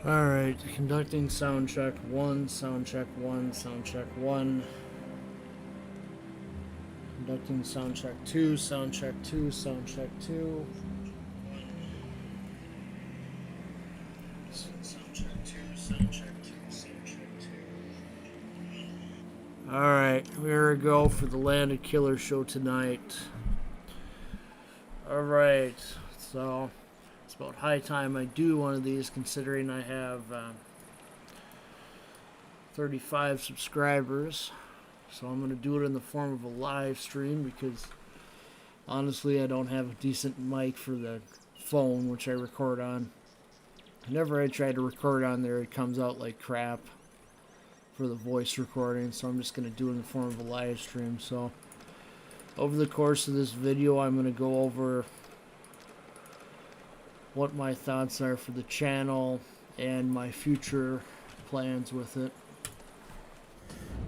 Alright, conducting sound check 1, sound check 1, sound check 1. Conducting sound check 2, sound check 2, sound check 2. Sound check 2, sound check 2, sound check 2. Alright, here we go for the Landed Killer show tonight. Alright, so it's about high time I do one of these, considering I have 35 subscribers. So I'm going to do it in the form of a live stream because honestly I don't have a decent mic for the phone which I record on. Whenever I try to record on there it comes out like crap for the voice recording, so I'm just going to do it in the form of a live stream. So over the course of this video I'm going to go over what my thoughts are for the channel and my future plans with it.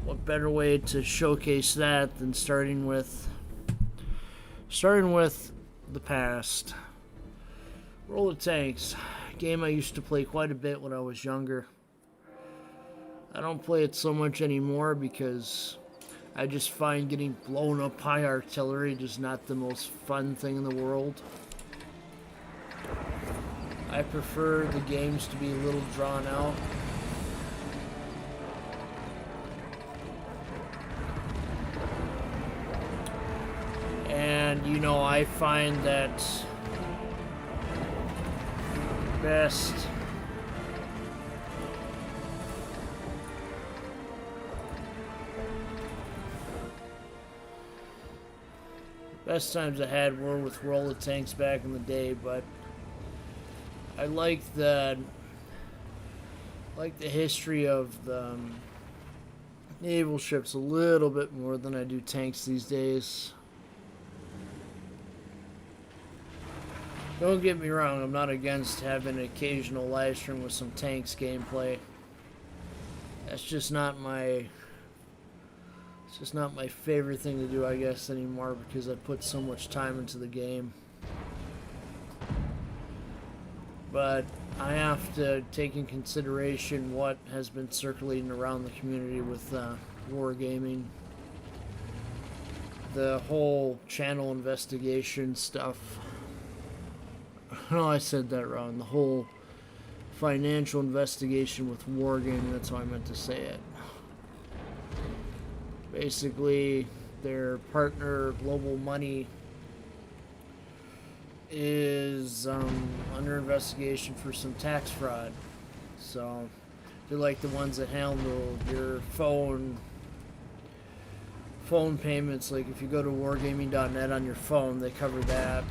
What better way to showcase that than starting with the past. World of Tanks, a game I used to play quite a bit when I was younger. I don't play it so much anymore because I just find getting blown up by artillery just not the most fun thing in the world. I prefer the games to be a little drawn out. And, you know, I find that best times I had were with World of Tanks back in the day, but I like the history of the naval ships a little bit more than I do tanks these days. Don't get me wrong, I'm not against having an occasional live stream with some tanks gameplay. That's just not my favorite thing to do, I guess, anymore because I put so much time into the game. But I have to take in consideration what has been circulating around the community with Wargaming. The whole channel investigation stuff. No, I said that wrong. The whole financial investigation with Wargaming, that's how I meant to say it. Basically, their partner, Global Money, is under investigation for some tax fraud. So they're like the ones that handle your phone payments. Like if you go to wargaming.net on your phone, they cover that.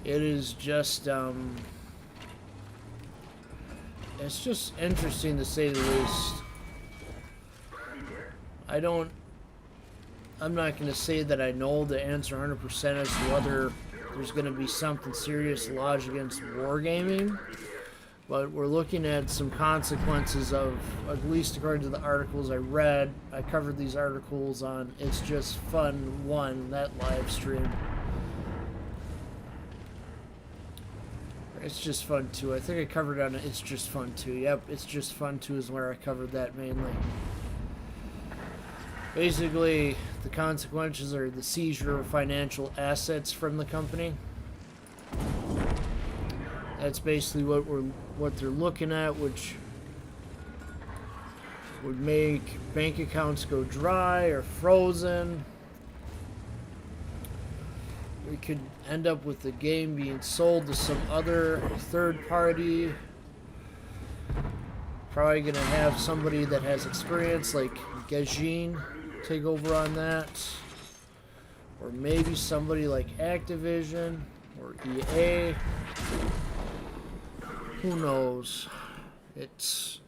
It is just it's just interesting to say the least. I'm not going to say that I know the answer 100% as to whether there's going to be something serious lodged against Wargaming, but we're looking at some consequences of, at least according to the articles I read. I covered these articles on It's Just Fun 1, that live stream. It's Just Fun 2. I think I covered it on It's Just Fun 2. Yep, It's Just Fun 2 is where I covered that mainly. Basically, the consequences are the seizure of financial assets from the company. That's basically what they're looking at, which would make bank accounts go dry or frozen. We could end up with the game being sold to some other third party. Probably gonna have somebody that has experience like Gajin take over on that, or maybe somebody like Activision or EA. Who knows? It's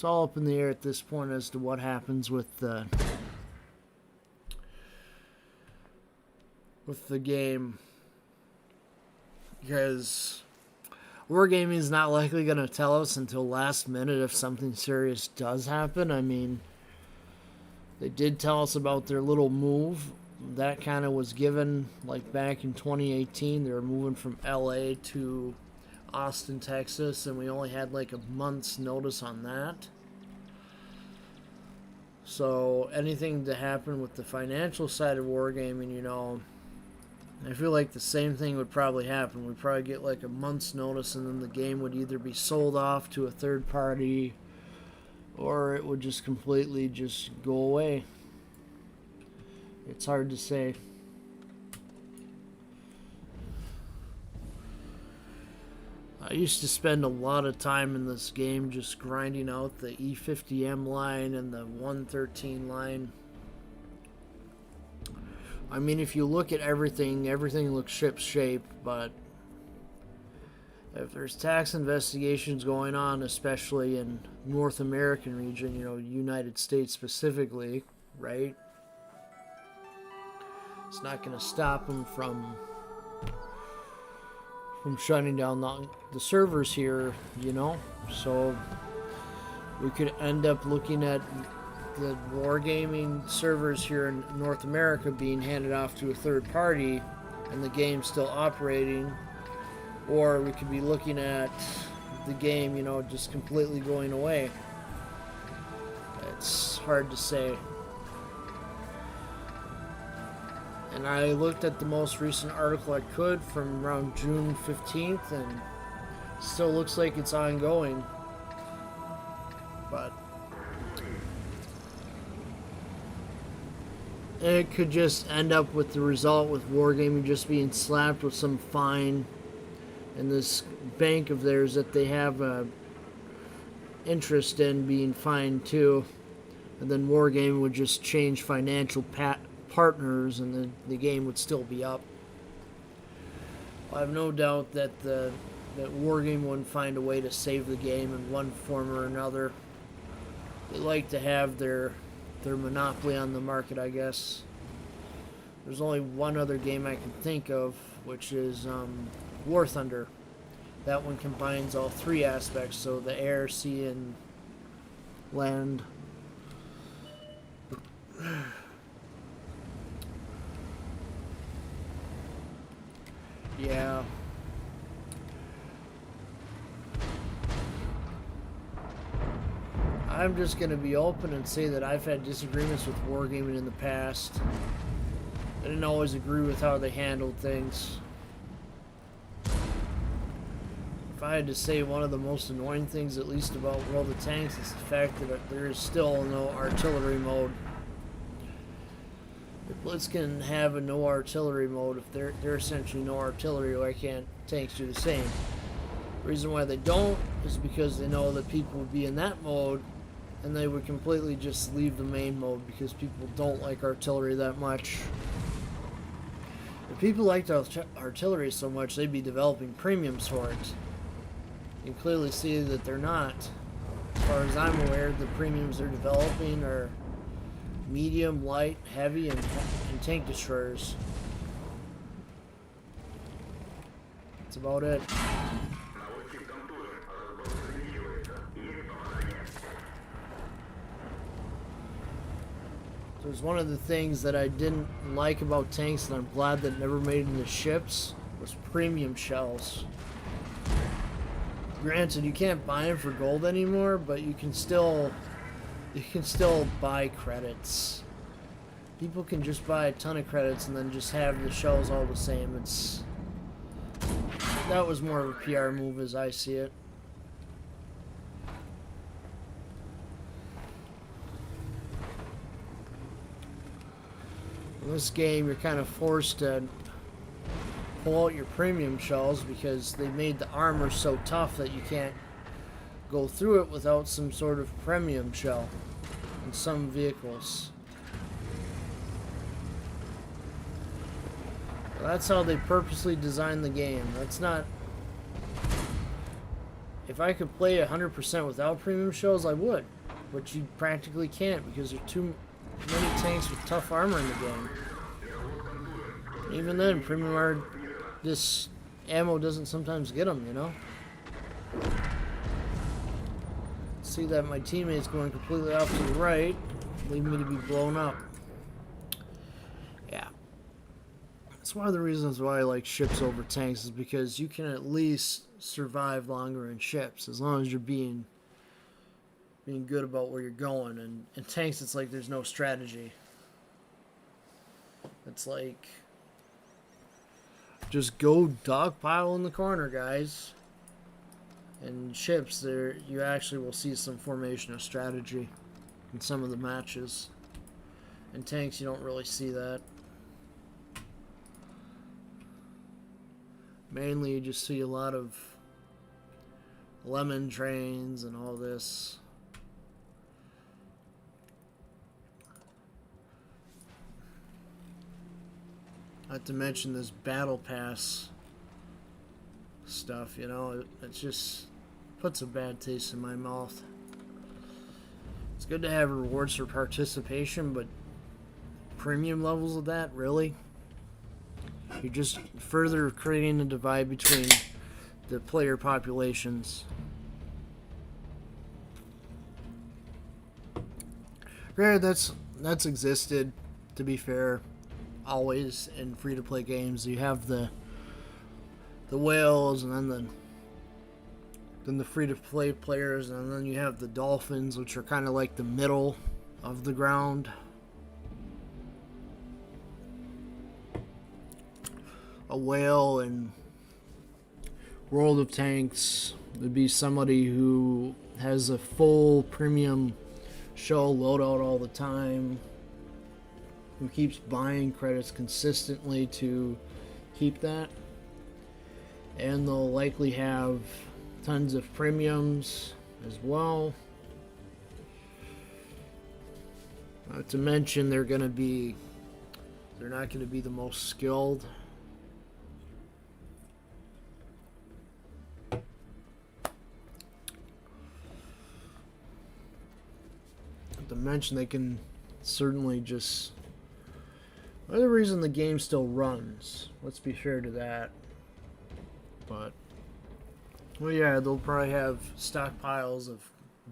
all up in the air at this point as to what happens with the game, because Wargaming is not likely going to tell us until last minute if something serious does happen. I mean, they did tell us about their little move that kind of was given like back in 2018. They were moving from LA to Austin, Texas, and we only had like a month's notice on that. So anything to happen with the financial side of Wargaming, you know, I feel like the same thing would probably happen. We'd probably get like a month's notice, and then the game would either be sold off to a third party, or it would just completely just go away. It's hard to say. I used to spend a lot of time in this game just grinding out the E50M line and the 113 line. I mean, if you look at everything looks ship-shape, but if there's tax investigations going on, especially in North American region, you know, United States specifically, right? It's not going to stop them from shutting down the servers here, you know? So we could end up looking at the Wargaming servers here in North America being handed off to a third party and the game still operating, or we could be looking at the game, you know, just completely going away. It's hard to say. And I looked at the most recent article I could from around June 15th, and still looks like it's ongoing. But it could just end up with the result with Wargaming just being slapped with some fine, and this bank of theirs that they have a interest in being fined too, and then Wargaming would just change financial partners, and the game would still be up. I have no doubt that that Wargaming wouldn't find a way to save the game in one form or another. They like to have their monopoly on the market, I guess. There's only one other game I can think of, which is War Thunder. That one combines all three aspects, so the air, sea, and land. Yeah. I'm just going to be open and say that I've had disagreements with Wargaming in the past. I didn't always agree with how they handled things. If I had to say one of the most annoying things, at least about World of Tanks, is the fact that there is still no artillery mode. If Blitz can have a no artillery mode, if they're essentially no artillery, why can't tanks do the same? The reason why they don't is because they know that people would be in that mode, and they would completely just leave the main mode because people don't like artillery that much. If people liked artillery so much, they'd be developing premiums for it. You can clearly see that they're not. As far as I'm aware, the premiums they're developing are medium, light, heavy, and tank destroyers. That's about it. So it's one of the things that I didn't like about tanks, and I'm glad that never made it into ships, was premium shells. Granted, you can't buy them for gold anymore, but you can still buy credits. People can just buy a ton of credits and then just have the shells all the same. That was more of a PR move as I see it. In this game, you're kind of forced to pull out your premium shells because they made the armor so tough that you can't go through it without some sort of premium shell in some vehicles. Well, that's how they purposely designed the game. That's not... If I could play 100% without premium shells, I would. But you practically can't because there are too many tanks with tough armor in the game. Even then, this ammo doesn't sometimes get them, you know? See that my teammate's going completely off to the right, leaving me to be blown up. Yeah. It's one of the reasons why I like ships over tanks, is because you can at least survive longer in ships as long as you're being good about where you're going. And in tanks, it's like there's no strategy. It's like, just go dogpile in the corner, guys. In ships, there you actually will see some formation of strategy in some of the matches. In tanks, you don't really see that. Mainly, you just see a lot of lemon trains and all this. Not to mention this battle pass stuff, you know, it just puts a bad taste in my mouth. It's good to have rewards for participation, but premium levels of that, really? You're just further creating a divide between the player populations. Granted, that's existed, to be fair, always in free-to-play games. You have the whales, and then the free-to-play players, and then you have the dolphins, which are kind of like the middle of the ground. A whale in World of Tanks would be somebody who has a full premium show loadout all the time, who keeps buying credits consistently to keep that, and they'll likely have tons of premiums as well. Not to mention they're not going to be the most skilled. Not to mention they can certainly just... Another reason the game still runs. Let's be fair to that. But, well, yeah, they'll probably have stockpiles of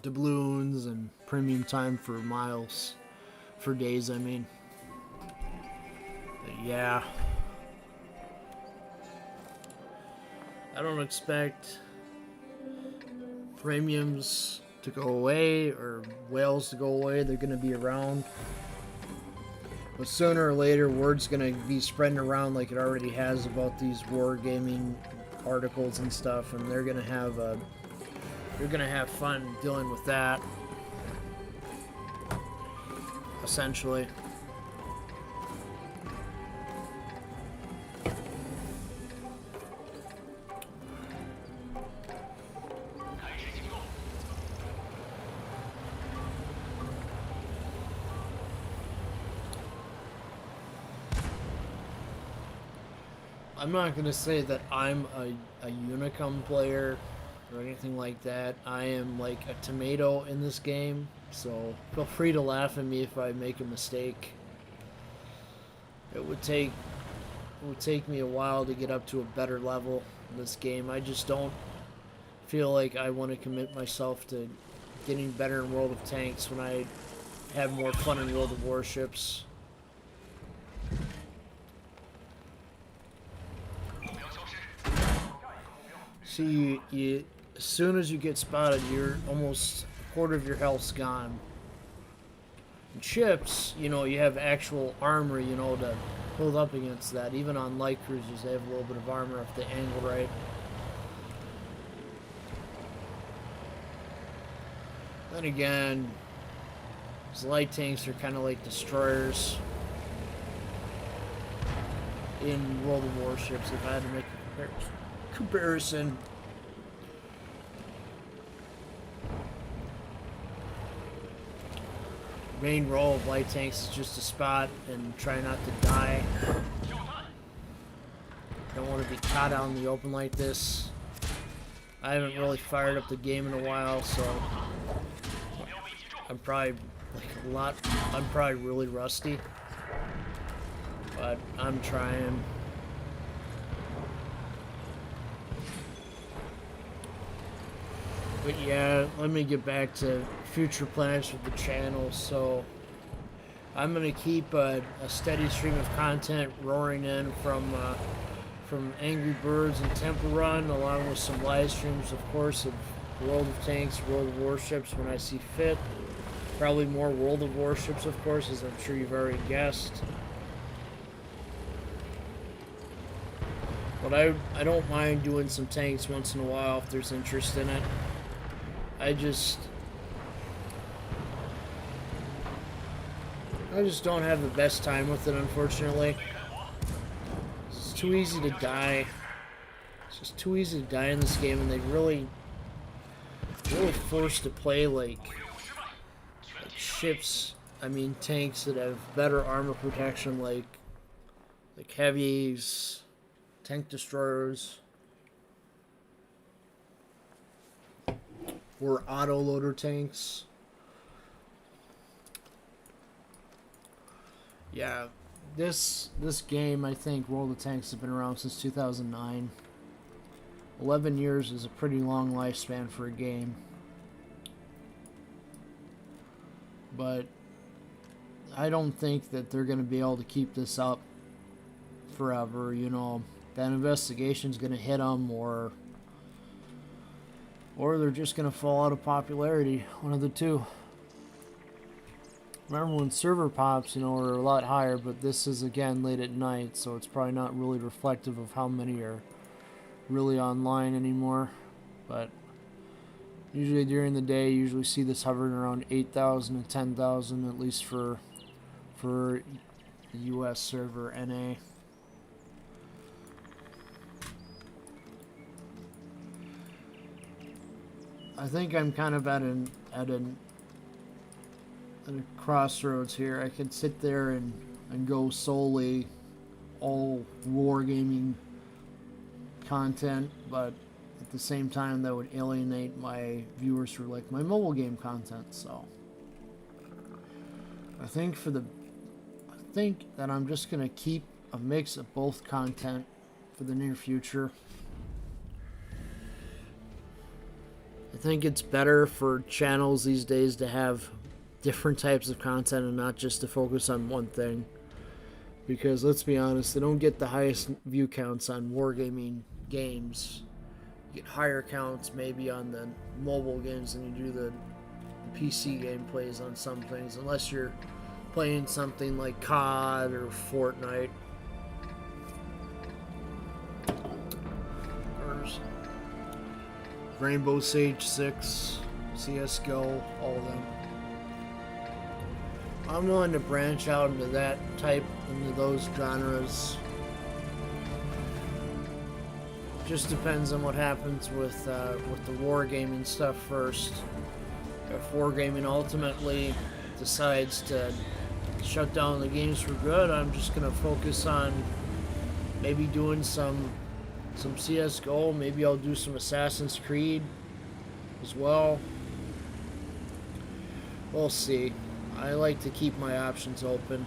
doubloons and premium time for miles. For days, I mean. But yeah. I don't expect premiums to go away or whales to go away. They're going to be around. But sooner or later, word's going to be spreading around like it already has about these Wargaming articles and stuff, and they're going to have fun dealing with that, essentially. I'm not going to say that I'm a Unicum player or anything like that. I am like a tomato in this game, so feel free to laugh at me if I make a mistake. It would take me a while to get up to a better level in this game. I just don't feel like I want to commit myself to getting better in World of Tanks when I have more fun in World of Warships. See, as soon as you get spotted, you're almost a quarter of your health's gone. In ships, you know, you have actual armor, you know, to hold up against that. Even on light cruisers, they have a little bit of armor if they angle right. Then again, these light tanks are kind of like destroyers in World of Warships, if I had to make a comparison. Main role of light tanks is just to spot and try not to die. Don't want to be caught out in the open like this. I haven't really fired up the game in a while, so I'm probably I'm probably really rusty, but I'm trying. But yeah, let me get back to future plans for the channel. So I'm gonna keep a steady stream of content roaring in from Angry Birds and Temple Run, along with some live streams, of course, of World of Tanks, World of Warships when I see fit. Probably more World of Warships, of course, as I'm sure you've already guessed. But I don't mind doing some tanks once in a while if there's interest in it. I just don't have the best time with it, unfortunately. It's too easy to die. It's just too easy to die in this game, and they really forced to play like ships. I mean, tanks that have better armor protection, like heavies, tank destroyers, or auto-loader tanks. Yeah, this game, I think World of Tanks has been around since 2009. 11 years is a pretty long lifespan for a game. But I don't think that they're going to be able to keep this up forever, you know. That investigation's going to hit them, or they're just going to fall out of popularity. One of the two. Remember when server pops, you know, are a lot higher, but this is, again, late at night, so it's probably not really reflective of how many are really online anymore. But usually during the day, you usually see this hovering around 8,000 and 10,000, at least for the US server, NA. I think I'm kind of at a crossroads here. I could sit there and go solely all wargaming content, but at the same time that would alienate my viewers for like my mobile game content. So I think that I'm just gonna keep a mix of both content for the near future. I think it's better for channels these days to have different types of content and not just to focus on one thing. Because let's be honest, they don't get the highest view counts on wargaming games. You get higher counts maybe on the mobile games than you do the PC gameplays on some things, unless you're playing something like COD or Fortnite. Rainbow Sage 6, CSGO, all of them. I'm willing to branch out into that type, into those genres. Just depends on what happens with the wargaming stuff first. If wargaming ultimately decides to shut down the games for good, I'm just gonna focus on maybe doing some CSGO, maybe I'll do some Assassin's Creed as well. We'll see. I like to keep my options open.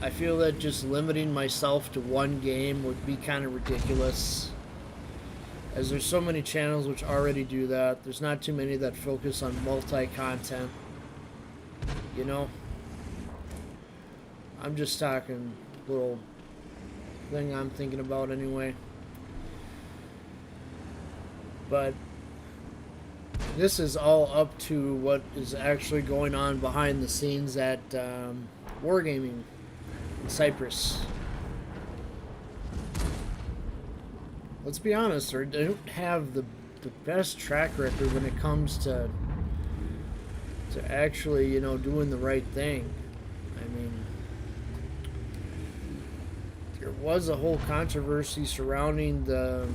I feel that just limiting myself to one game would be kind of ridiculous, as there's so many channels which already do that. There's not too many that focus on multi-content, you know. I'm just talking little thing I'm thinking about anyway. But this is all up to what is actually going on behind the scenes at Wargaming in Cyprus. Let's be honest, they don't have the best track record when it comes to actually, you know, doing the right thing. I mean, there was a whole controversy surrounding the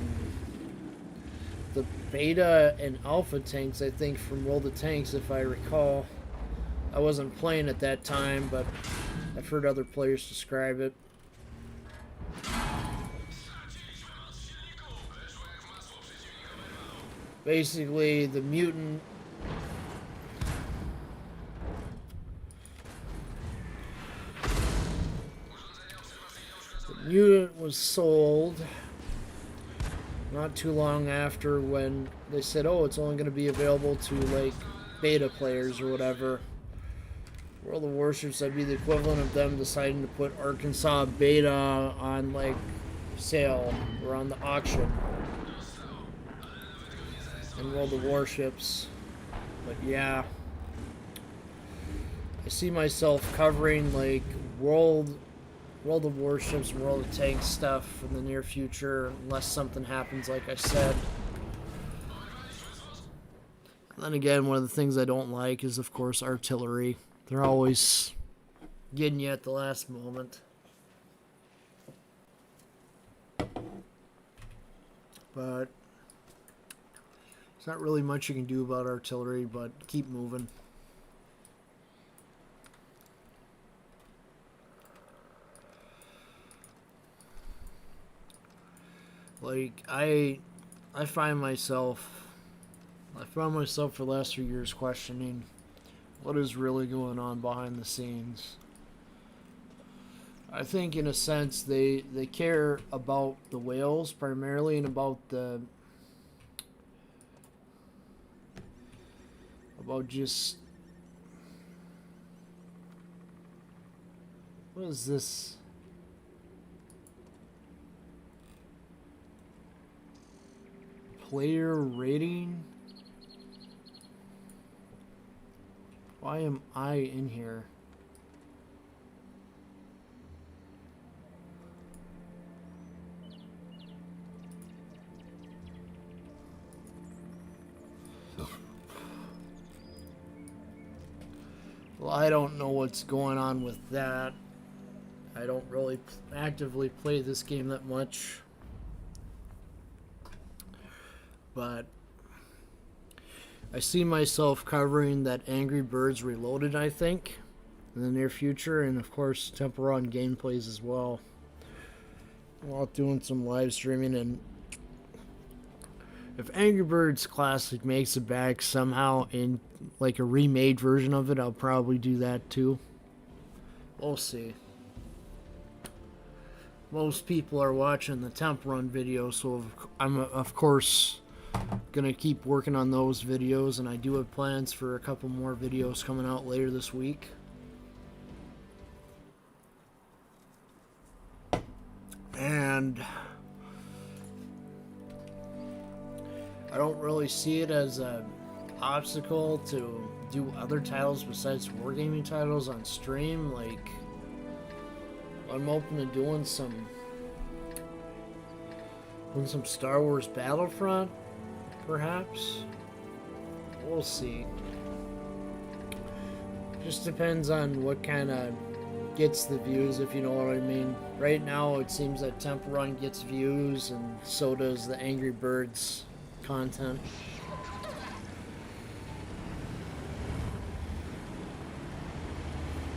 beta and alpha tanks, I think, from World of Tanks, if I recall. I wasn't playing at that time, but I've heard other players describe it. Basically, the mutant was sold not too long after, when they said, oh, it's only going to be available to like beta players or whatever. World of Warships, that'd be the equivalent of them deciding to put Arkansas Beta on, like, sale or on the auction in World of Warships. But yeah, I see myself covering, like, World of Warships and World of Tanks stuff in the near future, unless something happens, like I said. And then again, one of the things I don't like is, of course, artillery. They're always getting you at the last moment. But there's not really much you can do about artillery, but keep moving. Like, I found myself for the last 3 years questioning what is really going on behind the scenes. I think in a sense they care about the whales primarily and about just, what is this? Player rating? Why am I in here? Well, I don't know what's going on with that. I don't really actively play this game that much. But I see myself covering that Angry Birds Reloaded, I think, in the near future, and of course Temple Run gameplays as well, while doing some live streaming. And if Angry Birds Classic makes it back somehow in like a remade version of it, I'll probably do that too. We'll see. Most people are watching the Temple Run video, so I'm of course gonna keep working on those videos, and I do have plans for a couple more videos coming out later this week. And I don't really see it as an obstacle to do other titles besides Wargaming titles on stream. Like, I'm open to doing some Star Wars Battlefront, perhaps. We'll see. Just depends on what kind of gets the views, if you know what I mean. Right now it seems that Temple Run gets views, and so does the Angry Birds content.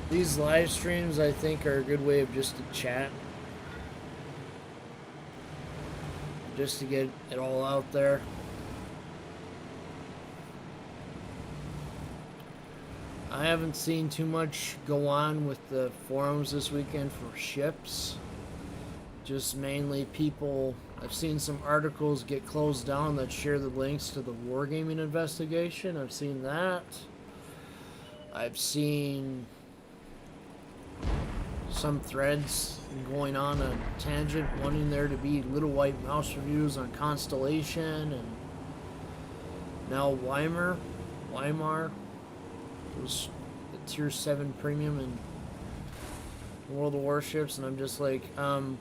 These live streams, I think, are a good way of just to chat, just to get it all out there. I haven't seen too much go on with the forums this weekend for ships. Just mainly people, I've seen some articles get closed down that share the links to the Wargaming investigation. I've seen that. I've seen some threads going on a tangent wanting there to be Little White Mouse reviews on Constellation, and now Weimar was the tier 7 premium in World of Warships, and I'm just like, don't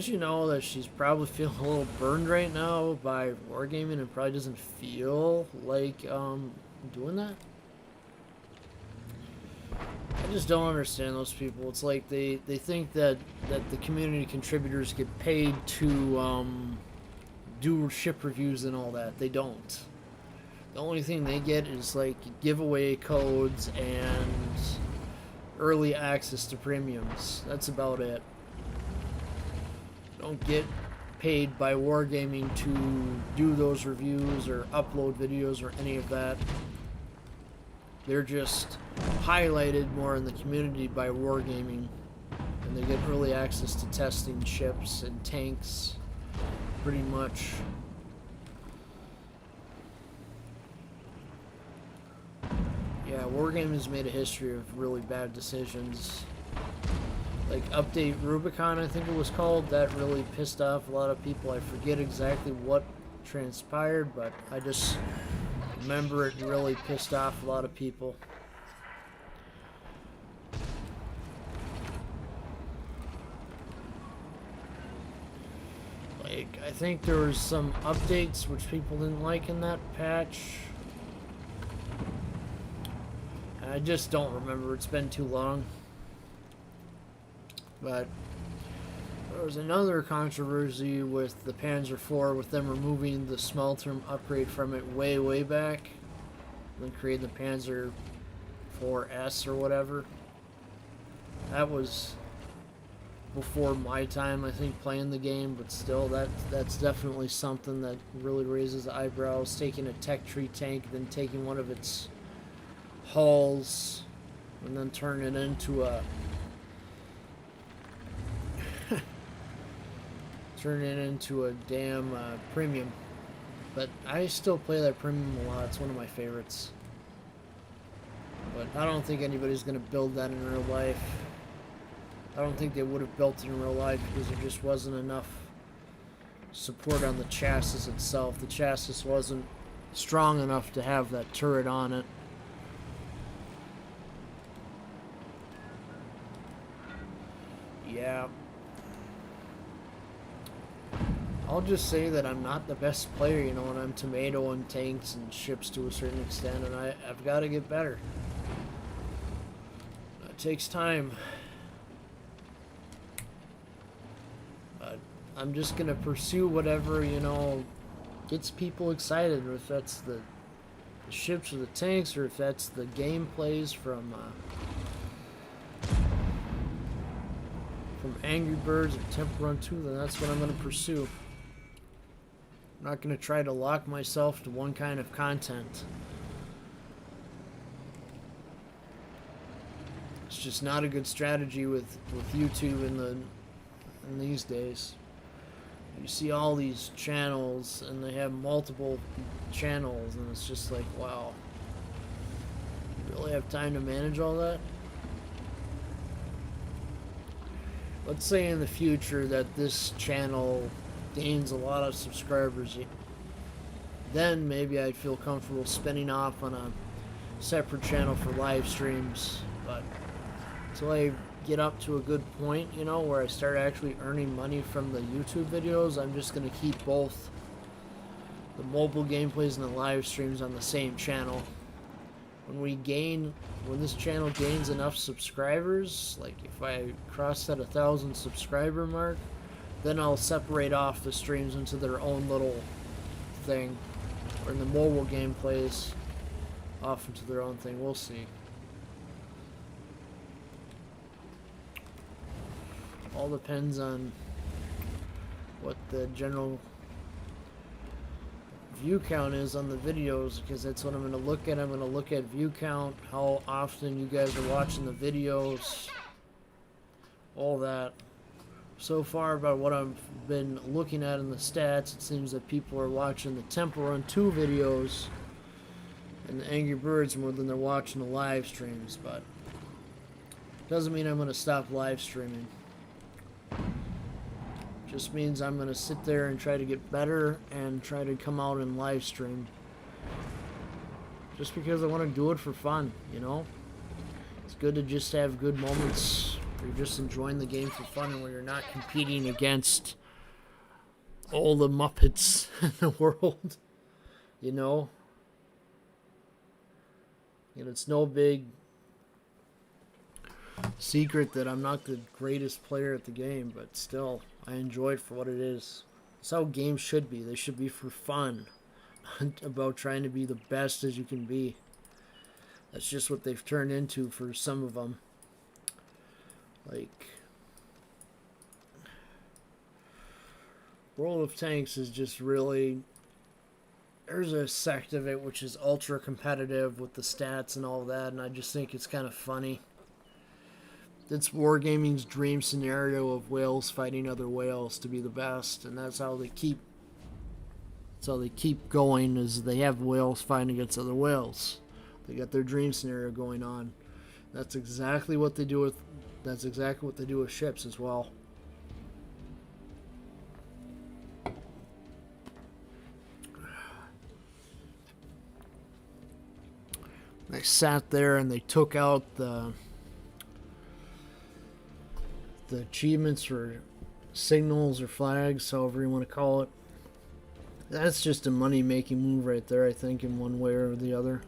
you know that she's probably feeling a little burned right now by Wargaming and probably doesn't feel like doing that? I just don't understand those people. It's like they think that the community contributors get paid to do ship reviews and all that. They don't. The only thing they get is like giveaway codes and early access to premiums. That's about it. Don't get paid by Wargaming to do those reviews or upload videos or any of that. They're just highlighted more in the community by Wargaming, and they get early access to testing ships and tanks, pretty much. Yeah, Wargaming has made a history of really bad decisions. Like Update Rubicon, I think it was called, that really pissed off a lot of people. I forget exactly what transpired, but I just remember it really pissed off a lot of people. Like, I think there was some updates which people didn't like in that patch. I just don't remember. It's been too long. But there was another controversy with the Panzer IV, with them removing the smelter upgrade from it way back, and then creating the Panzer IVS or whatever. That was before my time, I think, playing the game, but still, that's definitely something that really raises the eyebrows. Taking a tech tree tank, then taking one of its hulls, and then turning it into a damn premium. But I still play that premium a lot. It's one of my favorites. But I don't think anybody's going to build that in real life. I don't think they would have built it in real life because there just wasn't enough support on the chassis itself. The chassis wasn't strong enough to have that turret on it. Yeah. I'll just say that I'm not the best player, you know, and I'm tomato and tanks and ships to a certain extent, and I've got to get better. It takes time. But I'm just going to pursue whatever, you know, gets people excited, or if that's the ships or the tanks, or if that's the gameplays from Angry Birds or Temple Run 2, then that's what I'm going to pursue. I'm not going to try to lock myself to one kind of content. It's just not a good strategy with YouTube in these days. You see all these channels, and they have multiple channels, and it's just like, wow. You really have time to manage all that? Let's say in the future that this channel gains a lot of subscribers, then maybe I'd feel comfortable spinning off on a separate channel for live streams. But until I get up to a good point, you know, where I start actually earning money from the YouTube videos, I'm just going to keep both the mobile gameplays and the live streams on the same channel. When this channel gains enough subscribers, like if I cross that 1,000 subscriber mark, then I'll separate off the streams into their own little thing, or in the mobile gameplays off into their own thing. We'll see. All depends on what the general view count is on the videos, because that's what I'm going to look at. I'm going to look at view count, how often you guys are watching the videos, all that. So far, about what I've been looking at in the stats, it seems that people are watching the Temple Run 2 videos and the Angry Birds more than they're watching the live streams, but doesn't mean I'm going to stop live streaming. Just means I'm going to sit there and try to get better and try to come out and live stream. Just because I want to do it for fun, you know? It's good to just have good moments where you're just enjoying the game for fun and where you're not competing against all the Muppets in the world, you know? And it's no big secret that I'm not the greatest player at the game, but still, I enjoy it for what it is. That's how games should be. They should be for fun, not about trying to be the best as you can be. That's just what they've turned into for some of them. Like, World of Tanks is just really... There's a sect of it which is ultra competitive with the stats and all that, and I just think it's kind of funny. It's Wargaming's dream scenario of whales fighting other whales to be the best, and that's how they keep going, is they have whales fighting against other whales. They got their dream scenario going on. That's exactly what they do with. That's exactly what they do with ships as well. They sat there and they took out the achievements for signals or flags, however you want to call it. That's just a money-making move right there, I think, in one way or the other.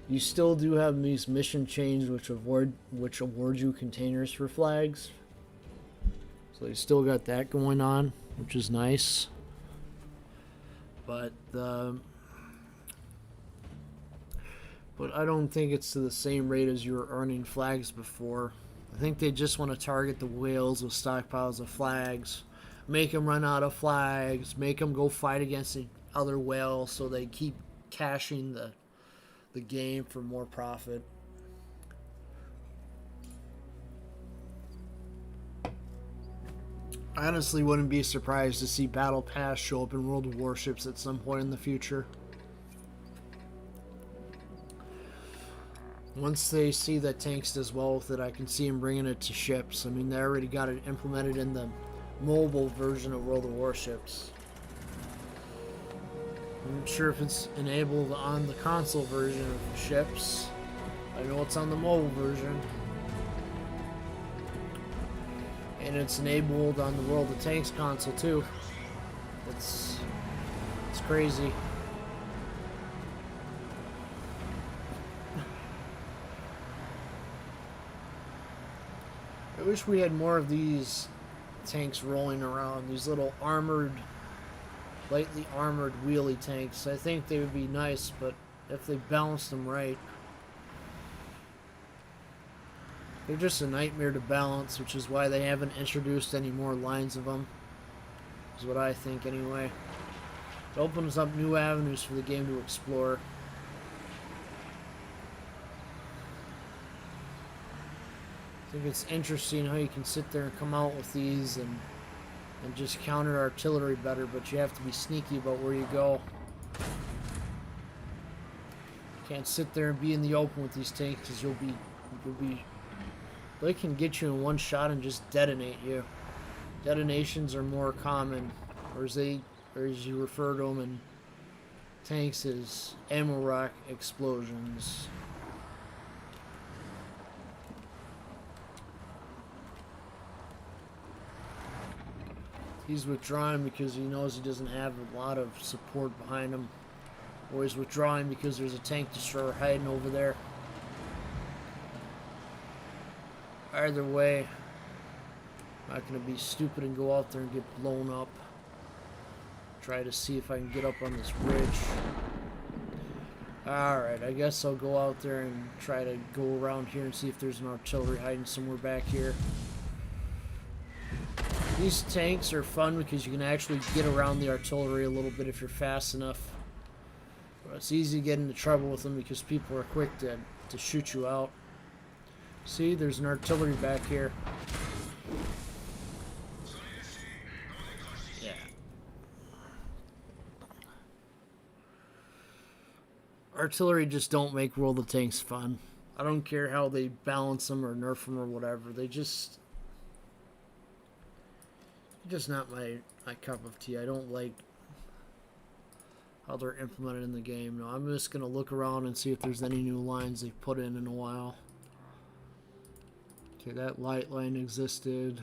You still do have these mission chains which award you containers for flags. So you still got that going on, which is nice. But I don't think it's to the same rate as you were earning flags before. I think they just want to target the whales with stockpiles of flags, make them run out of flags, make them go fight against the other whales so they keep cashing the game for more profit. I honestly wouldn't be surprised to see Battle Pass show up in World of Warships at some point in the future. Once they see that tanks does well with it, I can see them bringing it to ships. I mean, they already got it implemented in the mobile version of World of Warships. I'm not sure if it's enabled on the console version of ships. I know it's on the mobile version. And it's enabled on the World of Tanks console too. It's crazy. I wish we had more of these tanks rolling around, these little armored, lightly armored wheelie tanks. I think they would be nice, but if they balanced them right, they're just a nightmare to balance, which is why they haven't introduced any more lines of them, is what I think anyway. It opens up new avenues for the game to explore. I think it's interesting how you can sit there and come out with these and just counter artillery better, but you have to be sneaky about where you go. You can't sit there and be in the open with these tanks because you'll be they can get you in one shot and just detonate you. Detonations are more common, or as you refer to them in tanks as ammo rack explosions. He's withdrawing because he knows he doesn't have a lot of support behind him. Or he's withdrawing because there's a tank destroyer hiding over there. Either way, I'm not going to be stupid and go out there and get blown up. Try to see if I can get up on this ridge. Alright, I guess I'll go out there and try to go around here and see if there's an artillery hiding somewhere back here. These tanks are fun because you can actually get around the artillery a little bit if you're fast enough. But it's easy to get into trouble with them because people are quick to shoot you out. See, there's an artillery back here. Yeah. Artillery just don't make World of Tanks fun. I don't care how they balance them or nerf them or whatever. They just not my cup of tea. I don't like how they're implemented in the game. No, I'm just going to look around and see if there's any new lines they've put in a while. Okay, that light line existed.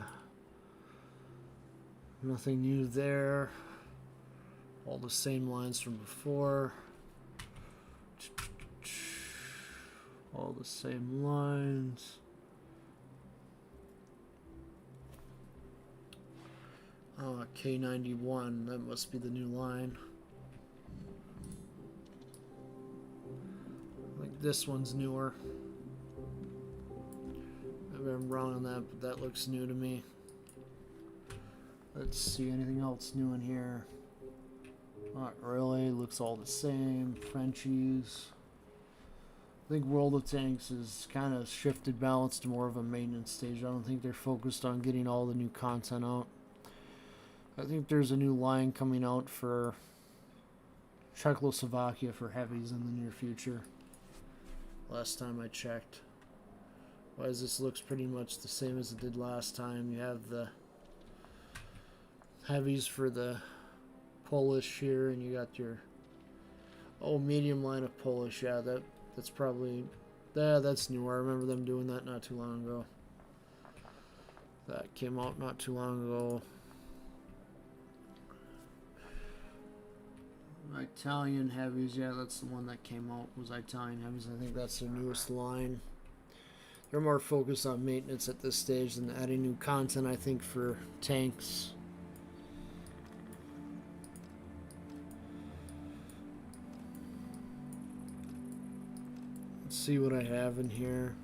Nothing new there. All the same lines from before. All the same lines. Oh, K91, that must be the new line. Like this one's newer. Maybe I'm wrong on that, but that looks new to me. Let's see, anything else new in here? Not really, looks all the same. Frenchies. I think World of Tanks has kind of shifted balance to more of a maintenance stage. I don't think they're focused on getting all the new content out. I think there's a new line coming out for Czechoslovakia for heavies in the near future. last time I checked. Otherwise, this looks pretty much the same as it did last time. You have the heavies for the Polish here, and you got your medium line of Polish. Yeah, that's probably that's new. I remember them doing that not too long ago. That came out not too long ago. Italian heavies, yeah, that's the one that came out, was Italian heavies. I think that's their newest line. They're more focused on maintenance at this stage than adding new content, I think, for tanks. Let's see what I have in here.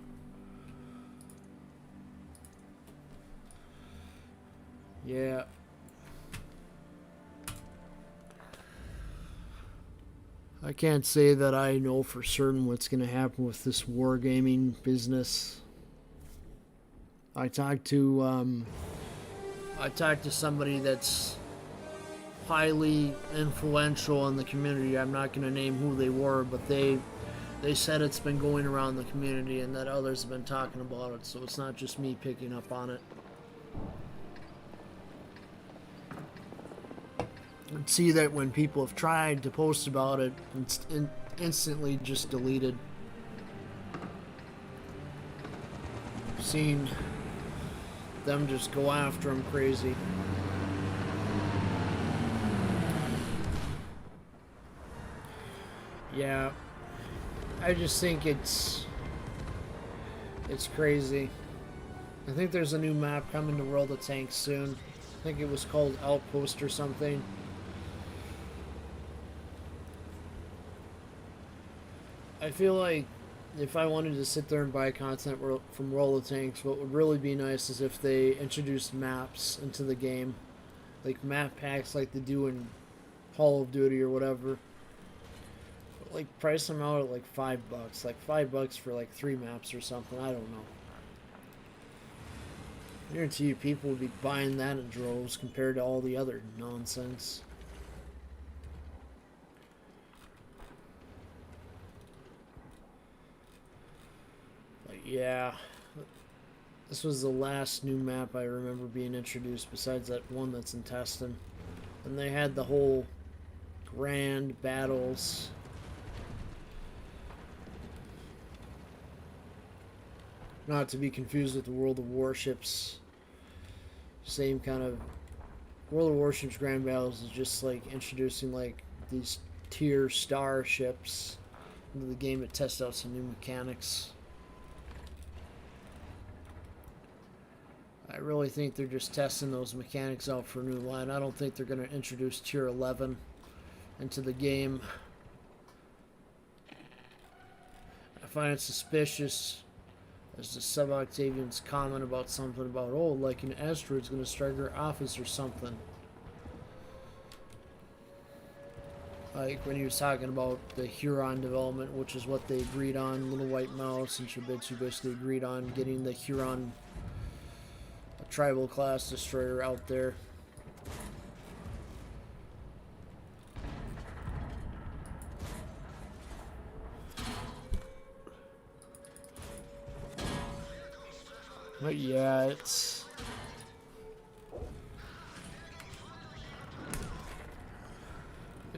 Yeah. I can't say that I know for certain what's going to happen with this wargaming business. I talked to somebody that's highly influential in the community. I'm not going to name who they were, but they said it's been going around the community and that others have been talking about it, so it's not just me picking up on it. And see that when people have tried to post about it, it's instantly just deleted. Seen them just go after them crazy. Yeah, I just think it's crazy. I think there's a new map coming to World of Tanks soon. I think it was called Outpost or something. I feel like if I wanted to sit there and buy content from World of Tanks, what would really be nice is if they introduced maps into the game. Like map packs like they do in Call of Duty or whatever. But like price them out at like $5. Like $5 for like 3 maps or something. I don't know. I guarantee you people would be buying that in droves compared to all the other nonsense. Yeah, this was the last new map I remember being introduced besides that one that's in testing. And they had the whole grand battles. Not to be confused with the World of Warships. Same kind of... World of Warships grand battles is just like introducing like these tier star ships into the game to test out some new mechanics. I really think they're just testing those mechanics out for a new line. I don't think they're going to introduce Tier 11 into the game. I find it suspicious as the Sub-Octavian's comment about something about, oh, like an asteroid's going to strike our office or something. Like when he was talking about the Huron development, which is what they agreed on. Little White Mouse and Shibitsu basically agreed on getting the Huron tribal class destroyer out there. But yeah, it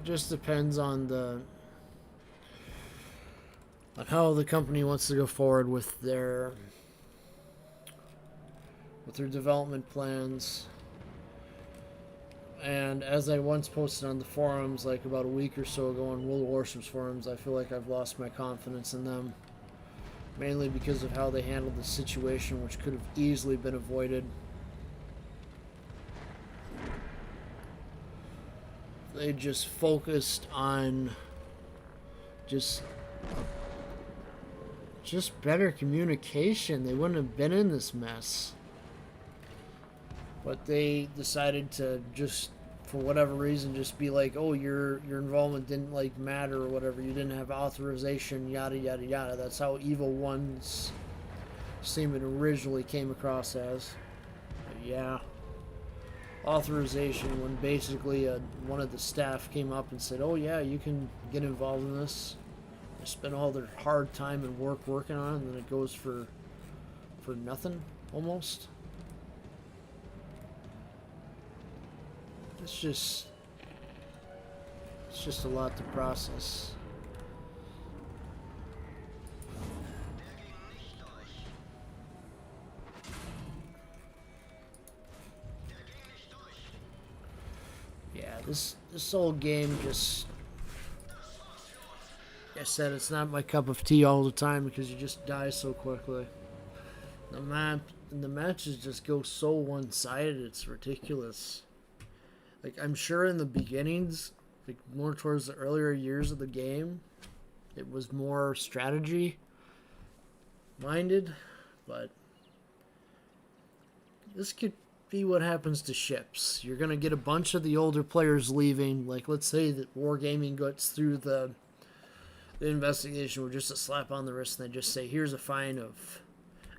just depends on how the company wants to go forward with their development plans. And as I once posted on the forums like about a week or so ago on World of Warships forums, I feel like I've lost my confidence in them, mainly because of how they handled the situation, which could have easily been avoided. They just focused on just better communication. They wouldn't have been in this mess. But they decided to just, for whatever reason, just be like, oh, your involvement didn't like matter or whatever. You didn't have authorization, yada yada yada. That's how Evil One's statement originally came across as. But yeah, authorization when basically one of the staff came up and said, oh yeah, you can get involved in this. spend all their hard time and work working on it, and then it goes for nothing almost. It's just a lot to process. Yeah, this old game just, like I said, it's not my cup of tea all the time because you just die so quickly. The matches just go so one-sided, it's ridiculous. Like, I'm sure in the beginnings, like more towards the earlier years of the game, it was more strategy minded, but this could be what happens to ships. You're going to get a bunch of the older players leaving. Like, let's say that Wargaming gets through the investigation with just a slap on the wrist and they just say, here's a fine of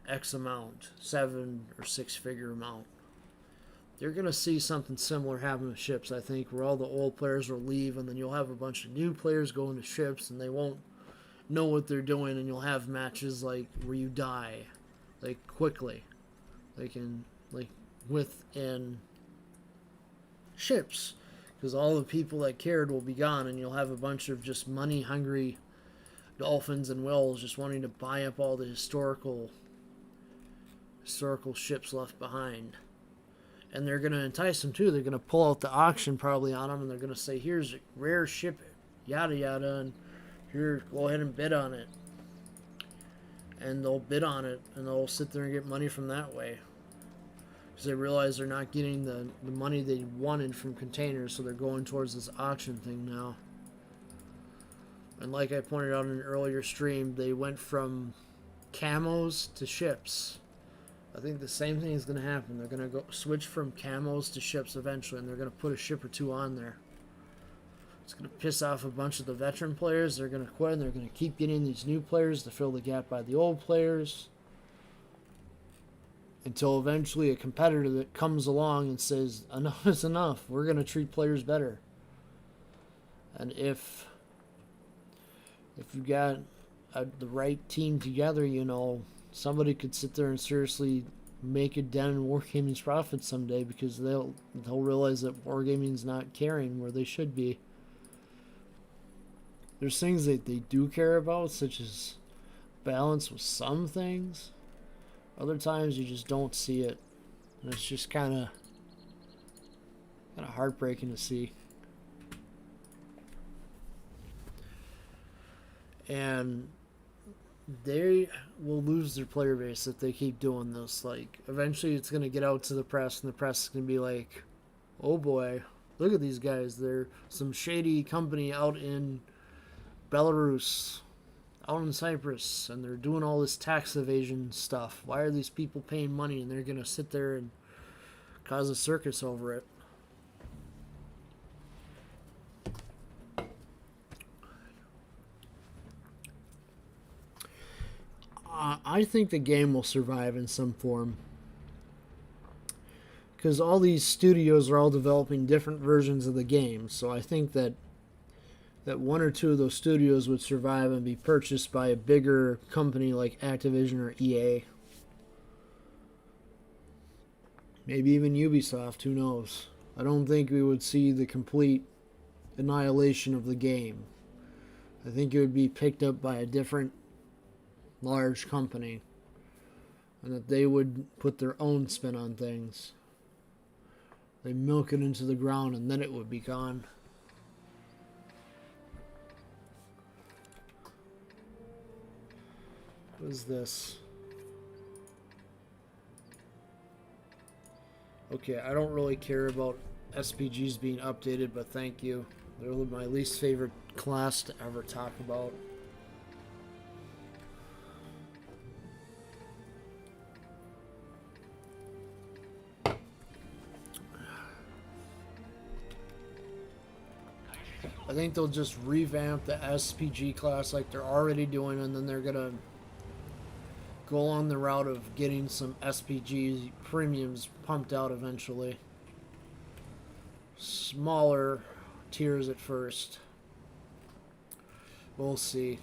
X amount, 7 or 6 figure amount. You're going to see something similar happen with ships, I think, where all the old players will leave and then you'll have a bunch of new players go into ships and they won't know what they're doing, and you'll have matches like where you die, like, quickly. Within ships, because all the people that cared will be gone, and you'll have a bunch of just money-hungry dolphins and whales just wanting to buy up all the historical ships left behind. And they're going to entice them too. They're going to pull out the auction probably on them, and they're going to say, here's a rare ship, yada yada, and here, go ahead and bid on it. And they'll bid on it, and they'll sit there and get money from that way. Because they realize they're not getting the money they wanted from containers, so they're going towards this auction thing now. And like I pointed out in an earlier stream, they went from camos to ships. I think the same thing is going to happen. They're going to go switch from camos to ships eventually, and they're going to put a ship or two on there. It's going to piss off a bunch of the veteran players. They're going to quit, and they're going to keep getting these new players to fill the gap by the old players, until eventually a competitor that comes along and says, enough is enough, we're going to treat players better. And if you got the right team together, you know, somebody could sit there and seriously make a dent in Wargaming's profits someday, because they'll realize that Wargaming's not caring where they should be. There's things that they do care about, such as balance with some things. Other times you just don't see it. And it's just kind of heartbreaking to see. And they will lose their player base if they keep doing this. Like, eventually it's going to get out to the press, and the press is going to be like, oh boy, look at these guys. They're some shady company out in Belarus, out in Cyprus, and they're doing all this tax evasion stuff. Why are these people paying money? And they're going to sit there and cause a circus over it. I think the game will survive in some form, because all these studios are all developing different versions of the game. So I think that one or two of those studios would survive and be purchased by a bigger company like Activision or EA. Maybe even Ubisoft, who knows. I don't think we would see the complete annihilation of the game. I think it would be picked up by a different large company, and that they would put their own spin on things. They milk it into the ground, and then it would be gone. What is this? Okay, I don't really care about SPGs being updated, but thank you. They're my least favorite class to ever talk about. I think they'll just revamp the SPG class like they're already doing, and then they're going to go on the route of getting some SPG premiums pumped out eventually. Smaller tiers at first. We'll see.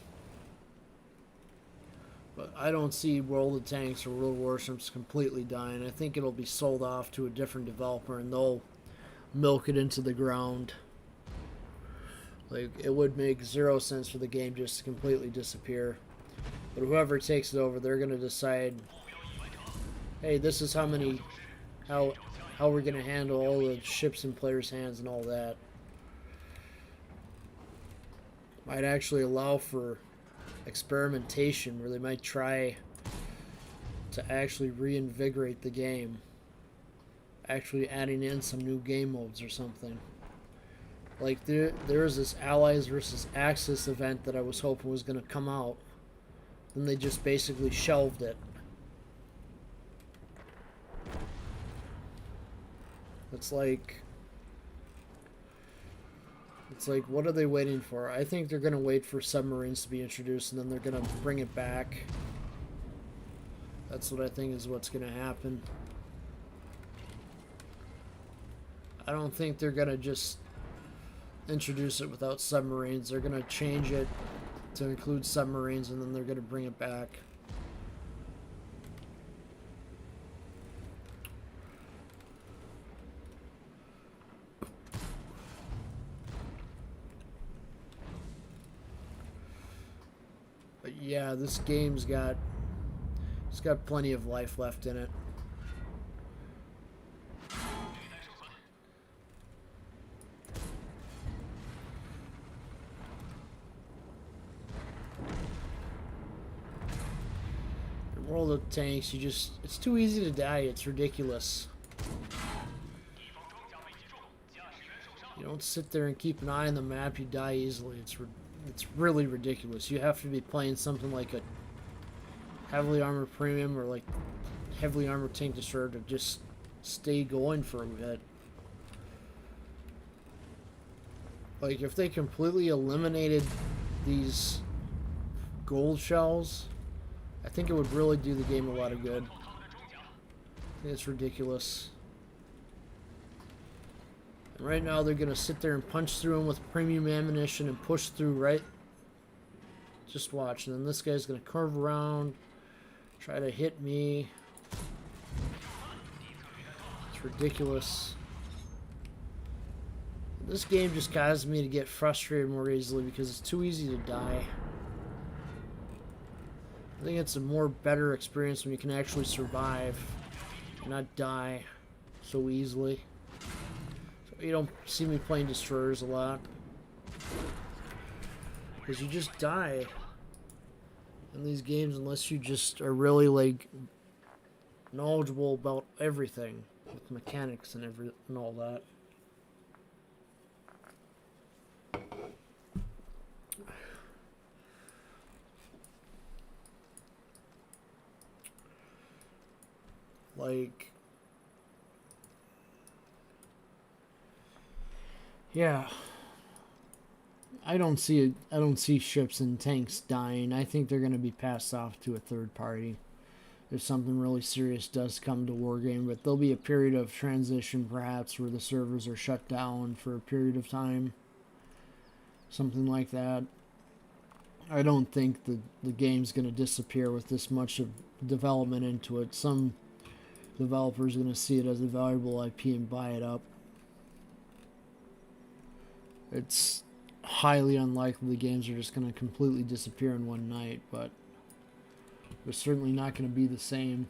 But I don't see World of Tanks or World Warships completely dying. I think it'll be sold off to a different developer and they'll milk it into the ground. Like, it would make zero sense for the game just to completely disappear. But whoever takes it over, they're going to decide, hey, this is how we're going to handle all the ships in players' hands and all that. Might actually allow for experimentation where they might try to actually reinvigorate the game, actually adding in some new game modes or something. Like there was this Allies versus Axis event that I was hoping was going to come out, then they just basically shelved it. It's like, what are they waiting for? I think they're going to wait for submarines to be introduced and then they're going to bring it back. That's what I think is what's going to happen. I don't think they're going to just introduce it without submarines. They're going to change it to include submarines and then they're going to bring it back. Yeah, this game's got plenty of life left in it. In World of Tanks, it's too easy to die. It's ridiculous. You don't sit there and keep an eye on the map, you die easily. It's really ridiculous. You have to be playing something like a heavily armored premium or like heavily armored tank destroyer to just stay going for a bit. Like if they completely eliminated these gold shells, I think it would really do the game a lot of good. I think it's ridiculous. And right now they're going to sit there and punch through them with premium ammunition and push through, right? Just watch. And then this guy's going to curve around, try to hit me. It's ridiculous. This game just causes me to get frustrated more easily because it's too easy to die. I think it's a more better experience when you can actually survive and not die so easily. You don't see me playing destroyers a lot because you just die in these games unless you just are really like knowledgeable about everything with mechanics and all that. Like, yeah, I don't see ships and tanks dying. I think they're going to be passed off to a third party if something really serious does come to Wargame. But there'll be a period of transition, perhaps, where the servers are shut down for a period of time, something like that. I don't think the game's going to disappear with this much of development into it. Some developers are going to see it as a valuable IP and buy it up. It's highly unlikely the games are just going to completely disappear in one night, but they're certainly not going to be the same.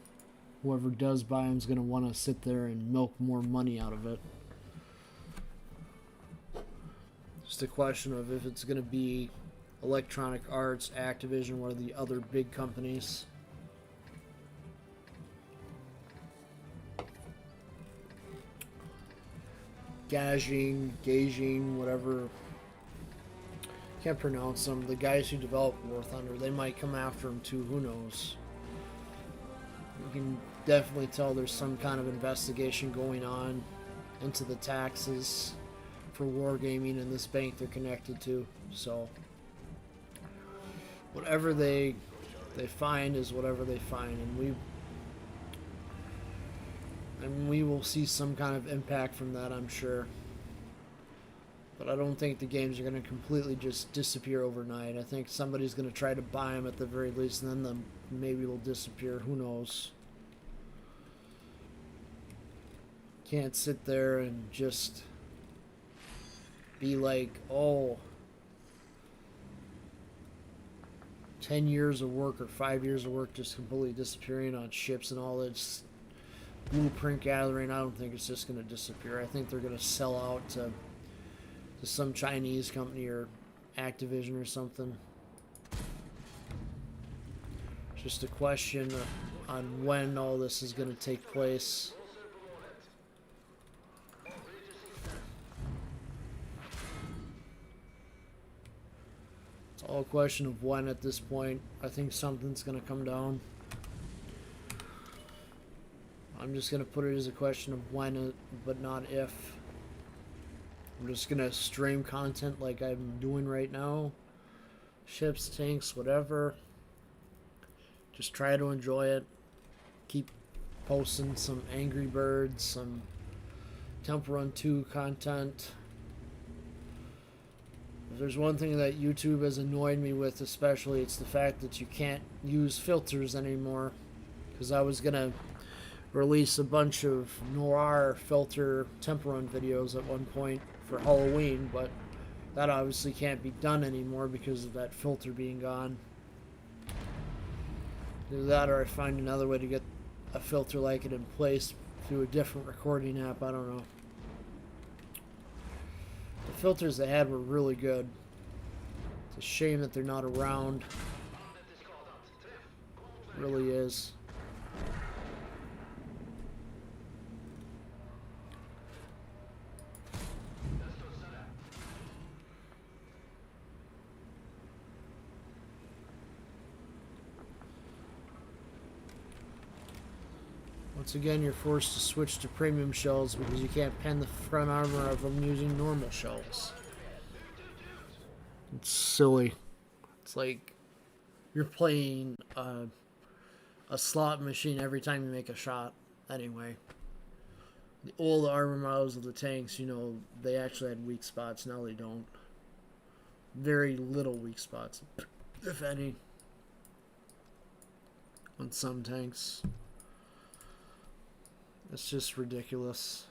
Whoever does buy them is going to want to sit there and milk more money out of it. Just a question of if it's going to be Electronic Arts, Activision, one of the other big companies. Gauging, whatever. Can't pronounce them. The guys who developed War Thunder, they might come after them too. Who knows? You can definitely tell there's some kind of investigation going on into the taxes for Wargaming and this bank they're connected to. So whatever they find is whatever they find, and we will see some kind of impact from that, I'm sure. But I don't think the games are going to completely just disappear overnight. I think somebody's going to try to buy them at the very least, and then maybe it'll disappear. Who knows? Can't sit there and just be like, oh, 10 years of work or 5 years of work just completely disappearing on ships and all this blueprint gathering. I don't think it's just going to disappear. I think they're going to sell out to some Chinese company or Activision or something. Just a question on when all this is going to take place. It's all a question of when at this point. I think something's going to come down. I'm just going to put it as a question of when, but not if. I'm just going to stream content like I'm doing right now. Ships, tanks, whatever. Just try to enjoy it. Keep posting some Angry Birds, some Temple Run 2 content. If there's one thing that YouTube has annoyed me with especially, it's the fact that you can't use filters anymore. Because I was going to release a bunch of noir filter Temple Run videos at one point for Halloween, but that obviously can't be done anymore because of that filter being gone. Either that or I find another way to get a filter like it in place through a different recording app. I don't know. The filters they had were really good. It's a shame that they're not around. It really is. Once again, you're forced to switch to premium shells because you can't pen the front armor of them using normal shells. It's silly. It's like you're playing a slot machine every time you make a shot. Anyway, the old armor models of the tanks, you know, they actually had weak spots. Now they don't. Very little weak spots, if any, on some tanks. It's just ridiculous.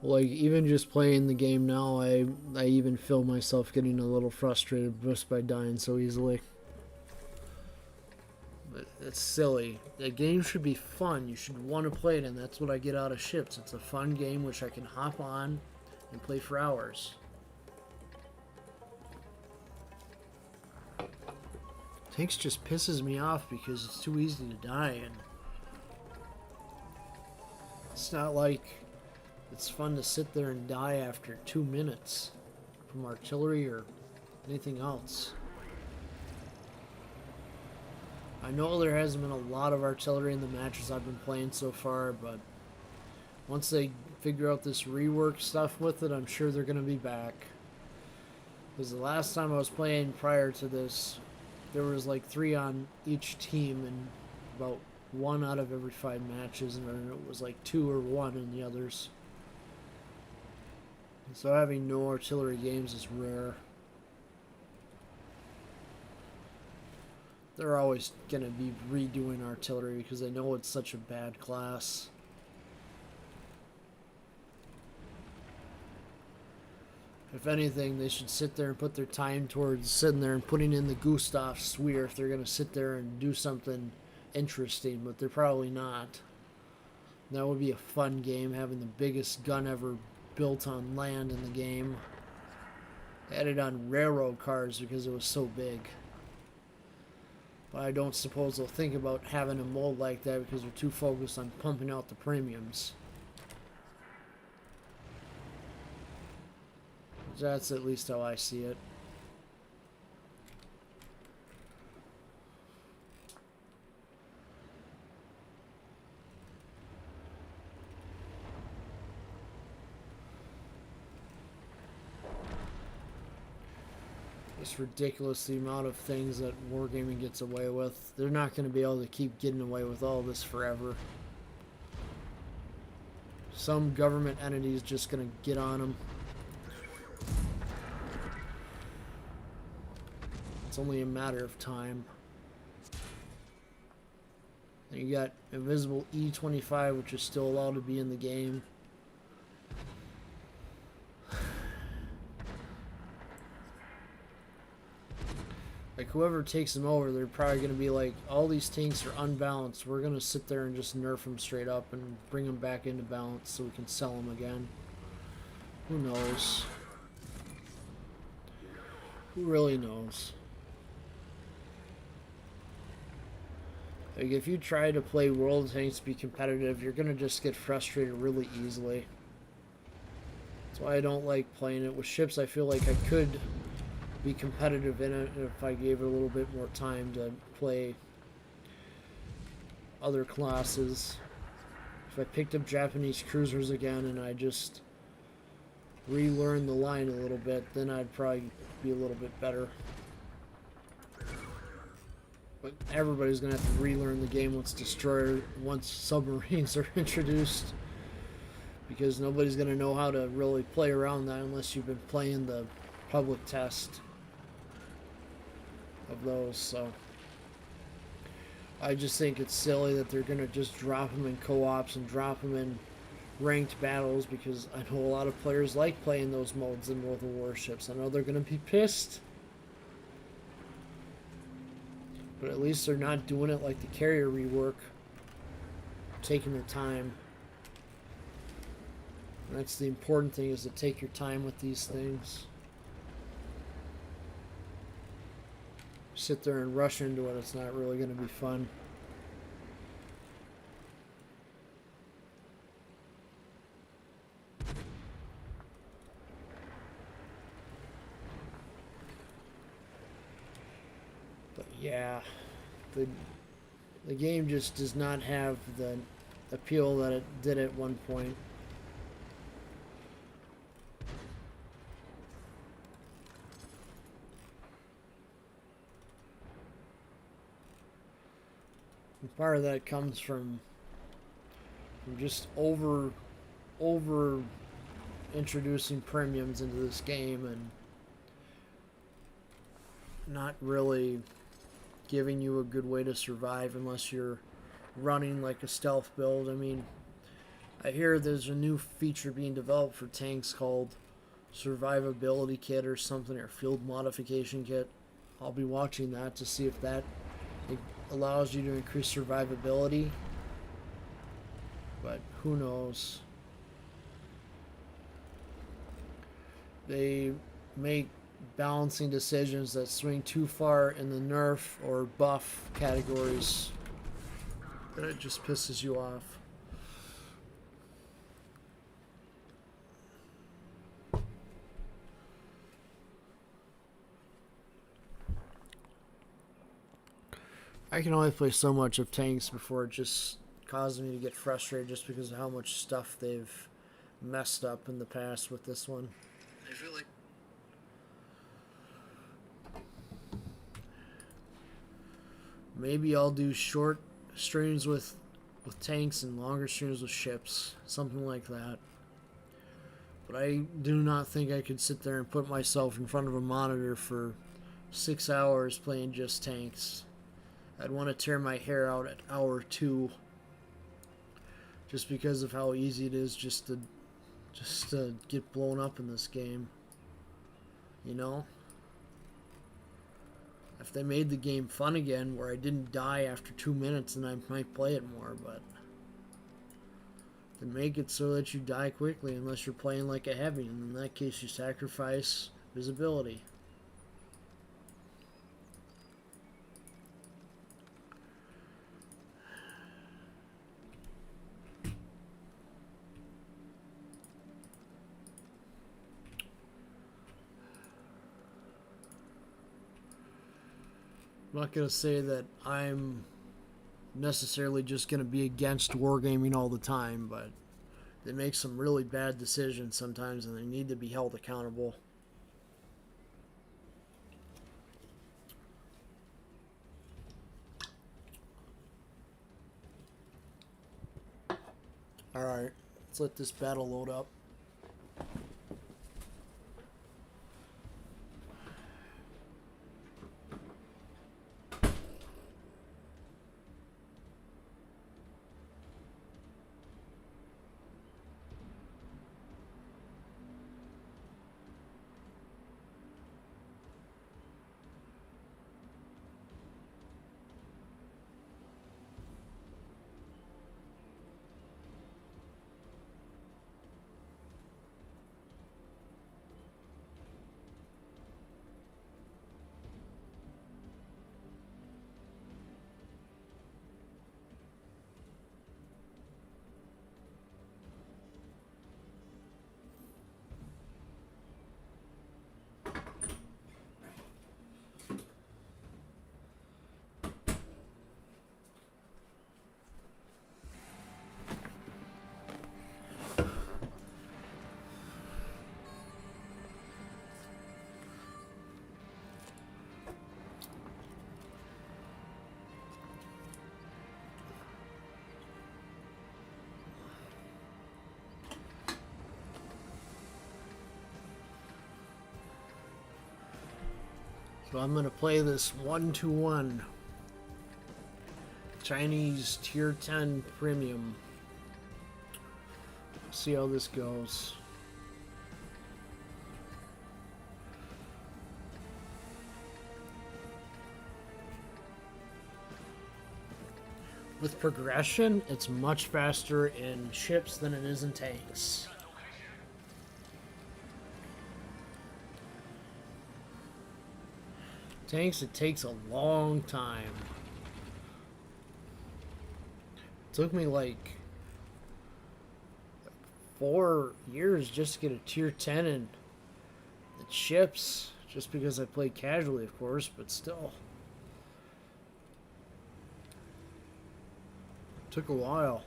Like, even just playing the game now, I even feel myself getting a little frustrated just by dying so easily. But it's silly. The game should be fun. You should want to play it, and that's what I get out of ships. It's a fun game which I can hop on and play for hours. Tanks just pisses me off because it's too easy to die, and it's not like it's fun to sit there and die after 2 minutes from artillery or anything else. I know there hasn't been a lot of artillery in the matches I've been playing so far, but once they figure out this rework stuff with it, I'm sure they're going to be back. Because the last time I was playing prior to this, there was like 3 on each team and about 1 out of every 5 matches, and then it was like 2 or 1 in the others. And so having no artillery games is rare. They're always going to be redoing artillery because they know it's such a bad class. If anything, they should sit there and put their time towards sitting there and putting in the Gustav Sweer if they're going to sit there and do something interesting, but they're probably not. That would be a fun game, having the biggest gun ever built on land in the game. They had it on railroad cars because it was so big. But I don't suppose they'll think about having a mold like that because they're too focused on pumping out the premiums. That's at least how I see it. It's ridiculous the amount of things that Wargaming gets away with. They're not going to be able to keep getting away with all this forever. Some government entity is just going to get on them. It's only a matter of time. And you got Invisible E25, which is still allowed to be in the game. Like, whoever takes them over, they're probably going to be like, all these tanks are unbalanced. We're going to sit there and just nerf them straight up and bring them back into balance so we can sell them again. Who knows? Who really knows? Like, if you try to play World of Tanks to be competitive, you're going to just get frustrated really easily. That's why I don't like playing it. With ships, I feel like I could be competitive in it if I gave it a little bit more time to play other classes. If I picked up Japanese cruisers again and I just relearn the line a little bit, then I'd probably be a little bit better. But everybody's gonna have to relearn the game once submarines are introduced, because nobody's gonna know how to really play around that unless you've been playing the public test of those. So I just think it's silly that they're gonna just drop them in co-ops and drop them in ranked battles, because I know a lot of players like playing those modes in World of Warships. I know they're gonna be pissed, but at least they're not doing it like the carrier rework, taking their time. And that's the important thing, is to take your time with these things. Sit there and rush into it, it's not really going to be fun. But yeah, the game just does not have the appeal that it did at one point. And part of that comes from just over introducing premiums into this game and not really giving you a good way to survive unless you're running like a stealth build. I mean, I hear there's a new feature being developed for tanks called Survivability Kit or something, or Field Modification Kit. I'll be watching that to see if that allows you to increase survivability, but who knows. They make balancing decisions that swing too far in the nerf or buff categories, and it just pisses you off. I can only play so much of tanks before it just causes me to get frustrated, just because of how much stuff they've messed up in the past with this one. I feel like maybe I'll do short streams with tanks and longer streams with ships, something like that. But I do not think I could sit there and put myself in front of a monitor for 6 hours playing just tanks. I'd want to tear my hair out at hour 2, just because of how easy it is just to get blown up in this game. You know? If they made the game fun again, where I didn't die after 2 minutes, then I might play it more, but then make it so that you die quickly unless you're playing like a heavy, and in that case you sacrifice visibility. I'm not going to say that I'm necessarily just going to be against wargaming all the time, but they make some really bad decisions sometimes and they need to be held accountable. Alright, let's let this battle load up. So I'm going to play this 1-1 Chinese Tier 10 Premium. See how this goes. With progression, it's much faster in ships than it is in tanks. Tanks, it takes a long time. It took me like 4 years just to get a tier 10 in the ships, just because I played casually, of course, but still. It took a while.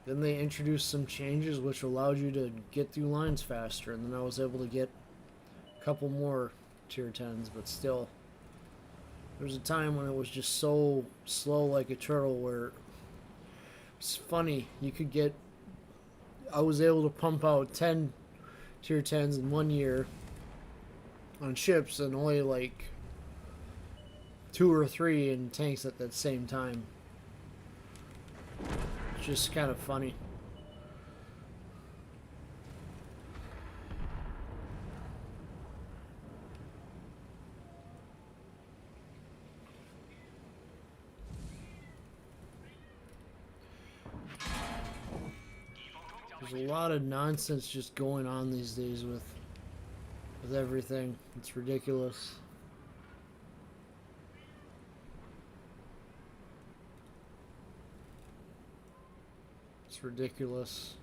Then they introduced some changes which allowed you to get through lines faster, and then I was able to get a couple more tier 10s, but still. There was a time when it was just so slow like a turtle where it's funny, you could get, I was able to pump out 10 tier 10s in 1 year on ships and only like 2 or 3 in tanks at that same time. It's just kind of funny. There's a lot of nonsense just going on these days with everything. It's ridiculous. It's ridiculous.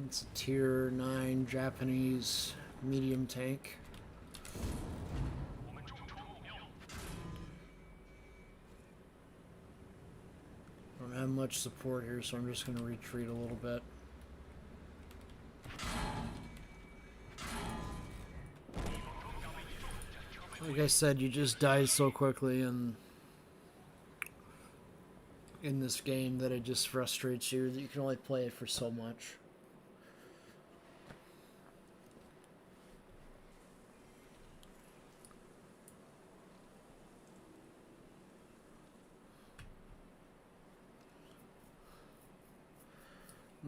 It's a tier 9 Japanese medium tank. I don't have much support here, so I'm just going to retreat a little bit. Like I said, you just die so quickly in this game that it just frustrates you that you can only play it for so much.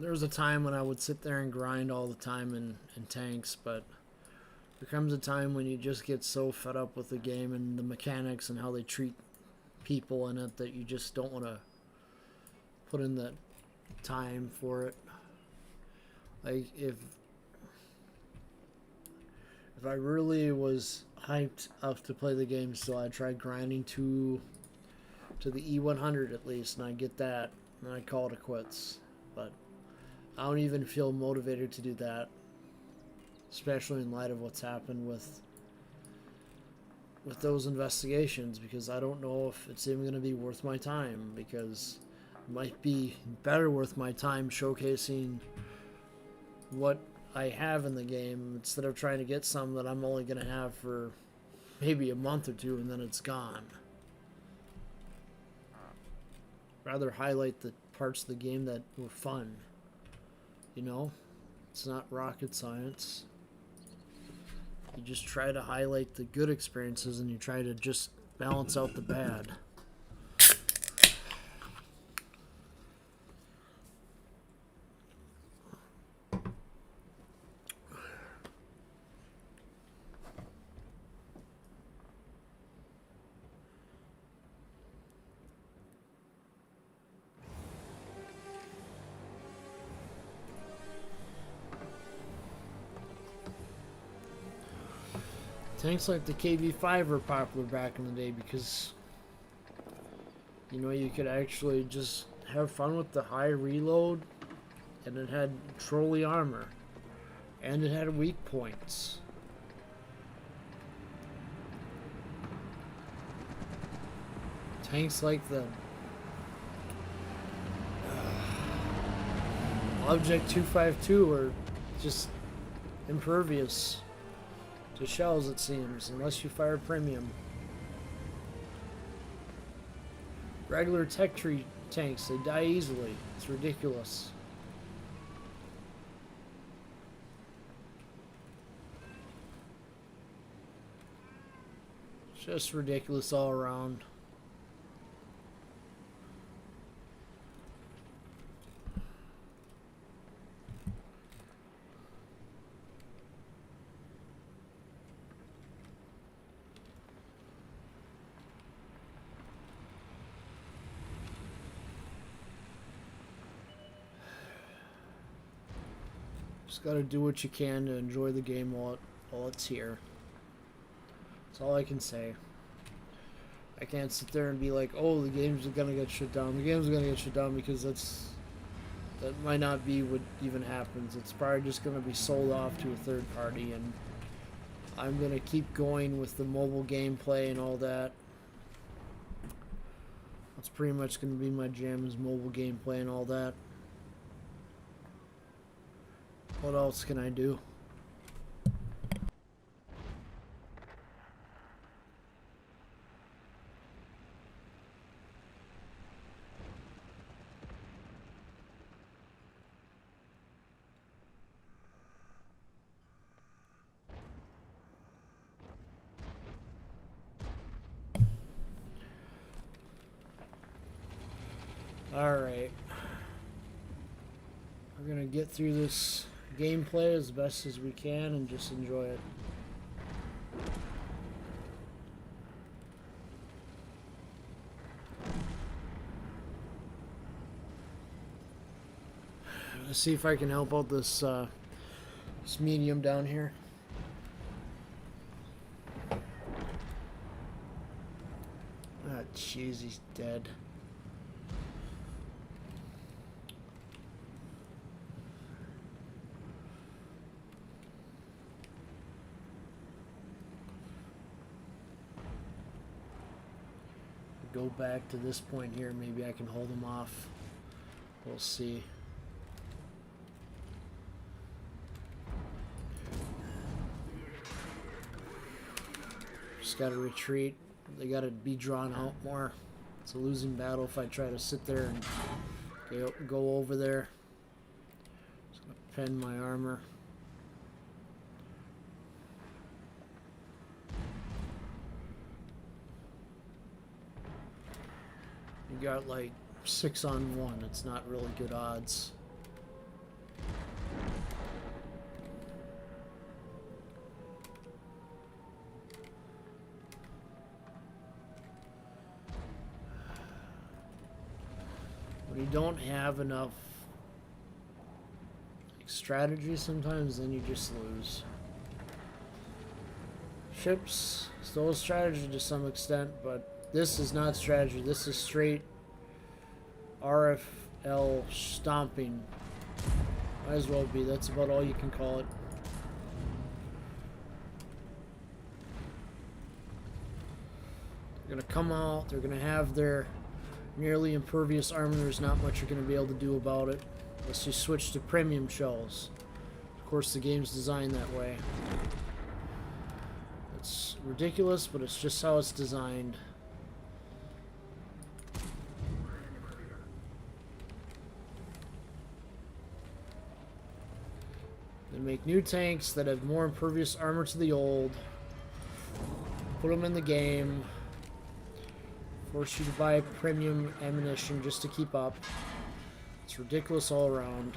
There was a time when I would sit there and grind all the time in tanks, but there comes a time when you just get so fed up with the game and the mechanics and how they treat people in it that you just don't want to put in the time for it. Like, if I really was hyped up to play the game still, I'd try grinding to the E100 at least, and I'd get that, and I'd call it quits. But I don't even feel motivated to do that, especially in light of what's happened with those investigations, because I don't know if it's even going to be worth my time, because it might be better worth my time showcasing what I have in the game instead of trying to get some that I'm only going to have for maybe a month or two and then it's gone. Rather highlight the parts of the game that were fun. You know, it's not rocket science. You just try to highlight the good experiences and you try to just balance out the bad. Tanks like the KV-5 were popular back in the day because, you know, you could actually just have fun with the high reload, and it had trolley armor, and it had weak points. Tanks like the Object 252 were just impervious to shells, it seems, unless you fire premium. Regular tech tree tanks, they die easily. It's ridiculous. Just ridiculous all around. Just gotta do what you can to enjoy the game while it's here. That's all I can say. I can't sit there and be like, oh, the game's gonna get shut down. The game's gonna get shut down, because that might not be what even happens. It's probably just gonna be sold off to a third party, and I'm gonna keep going with the mobile gameplay and all that. That's pretty much gonna be my jam, is mobile gameplay and all that. What else can I do? Alright. We're gonna get through this gameplay as best as we can and just enjoy it. Let's see if I can help out this medium down here. Ah, jeez, he's dead. Go back to this point here, maybe I can hold him off. We'll see. Just gotta retreat. They gotta be drawn out more. It's a losing battle if I try to sit there and go over there. Just gonna pen my armor. You got like 6-on-1. It's not really good odds. When you don't have enough strategy sometimes, then you just lose. Ships still a strategy to some extent, but this is not strategy. This is straight RFL stomping. Might as well be. That's about all you can call it. They're going to come out. They're going to have their nearly impervious armor. There's not much you're going to be able to do about it. Let's just switch to premium shells. Of course, the game's designed that way. It's ridiculous, but it's just how it's designed. They make new tanks that have more impervious armor to the old. Put them in the game. Force you to buy premium ammunition just to keep up. It's ridiculous all around.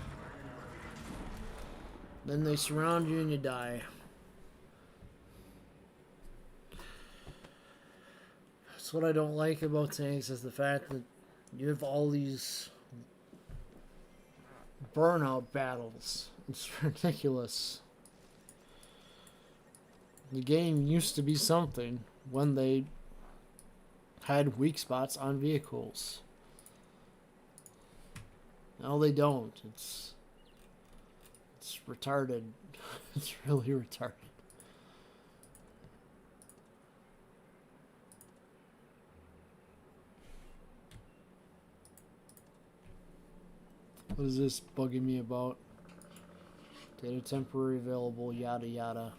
Then they surround you and you die. That's what I don't like about tanks, is the fact that you have all these burnout battles. It's ridiculous. The game used to be something when they had weak spots on vehicles. No, they don't. It's retarded. It's really retarded. What is this bugging me about? Data temporary available, yada yada.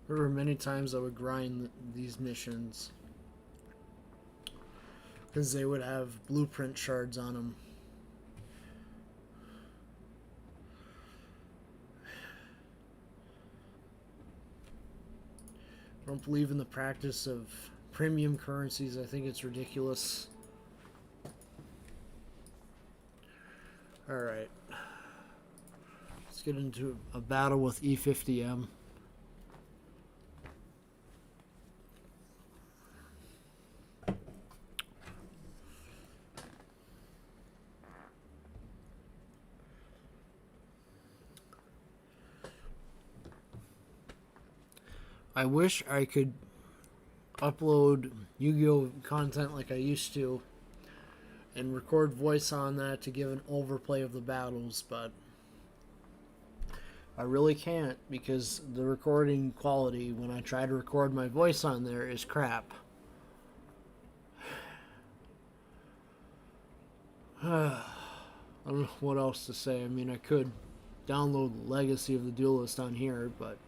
There were many times I would grind these missions because they would have blueprint shards on them. I don't believe in the practice of premium currencies. I think it's ridiculous. Alright. Let's get into a battle with E50M. I wish I could upload Yu-Gi-Oh! Content like I used to and record voice on that to give an overplay of the battles, but I really can't because the recording quality when I try to record my voice on there is crap. I don't know what else to say. I mean, I could download Legacy of the Duelist on here, but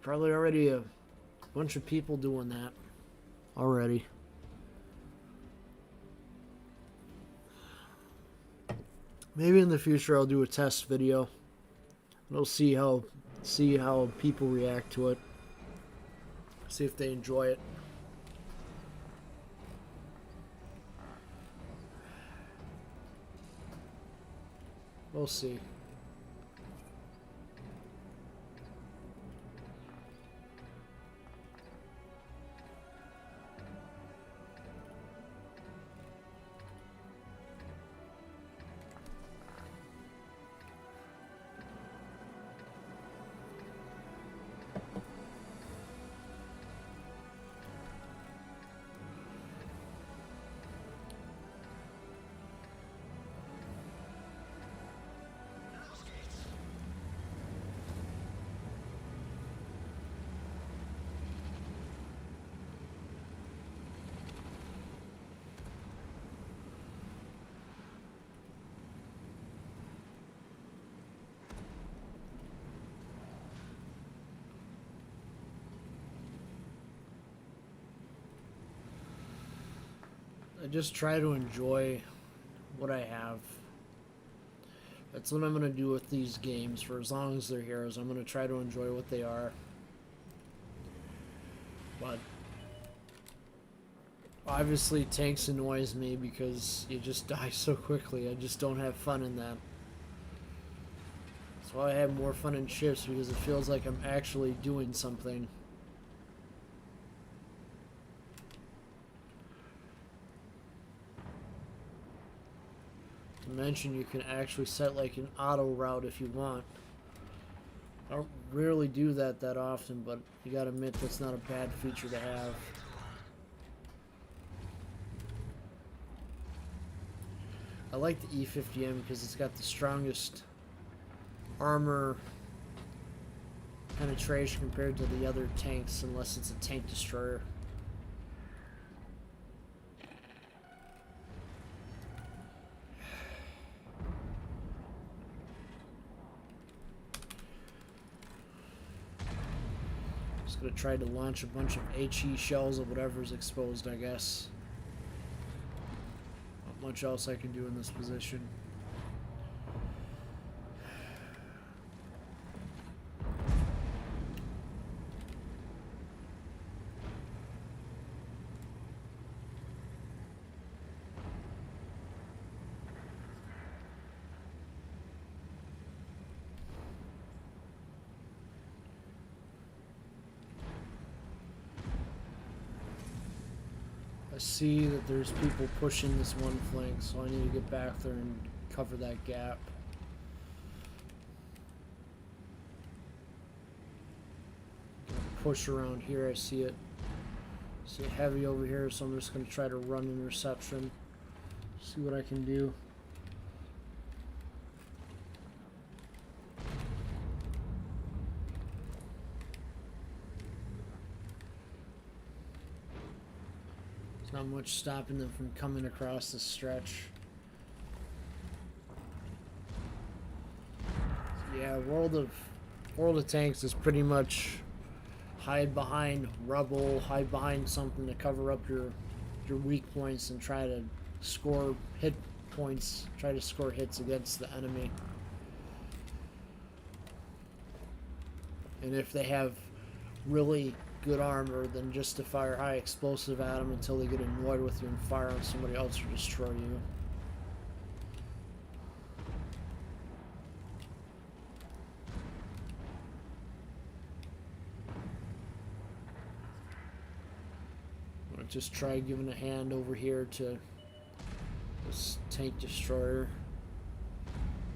probably already a bunch of people doing that already. Maybe in the future I'll do a test video. We'll see how people react to it. See if they enjoy it. We'll see. I just try to enjoy what I have. That's what I'm going to do with these games for as long as they're here, is I'm going to try to enjoy what they are. But obviously tanks annoys me because you just die so quickly. I just don't have fun in that. That's why I have more fun in ships, because it feels like I'm actually doing something. Mention you can actually set like an auto route if you want. I don't really do that often, but you gotta admit that's not a bad feature to have. I like the E50M because it's got the strongest armor penetration compared to the other tanks, unless it's a tank destroyer. Gonna try to launch a bunch of HE shells of whatever's exposed, I guess. Not much else I can do in this position. I see that there's people pushing this one flank, so I need to get back there and cover that gap. Push around here, I see it. See it heavy over here, so I'm just going to try to run interception. See what I can do. There's not much stopping them from coming across the stretch. Yeah, World of Tanks is pretty much hide behind rubble, hide behind something to cover up your weak points and try to score hit points, try to score hits against the enemy. And if they have really good armor, then just to fire high explosive at them until they get annoyed with you and fire on somebody else or destroy you. Just try giving a hand over here to this tank destroyer.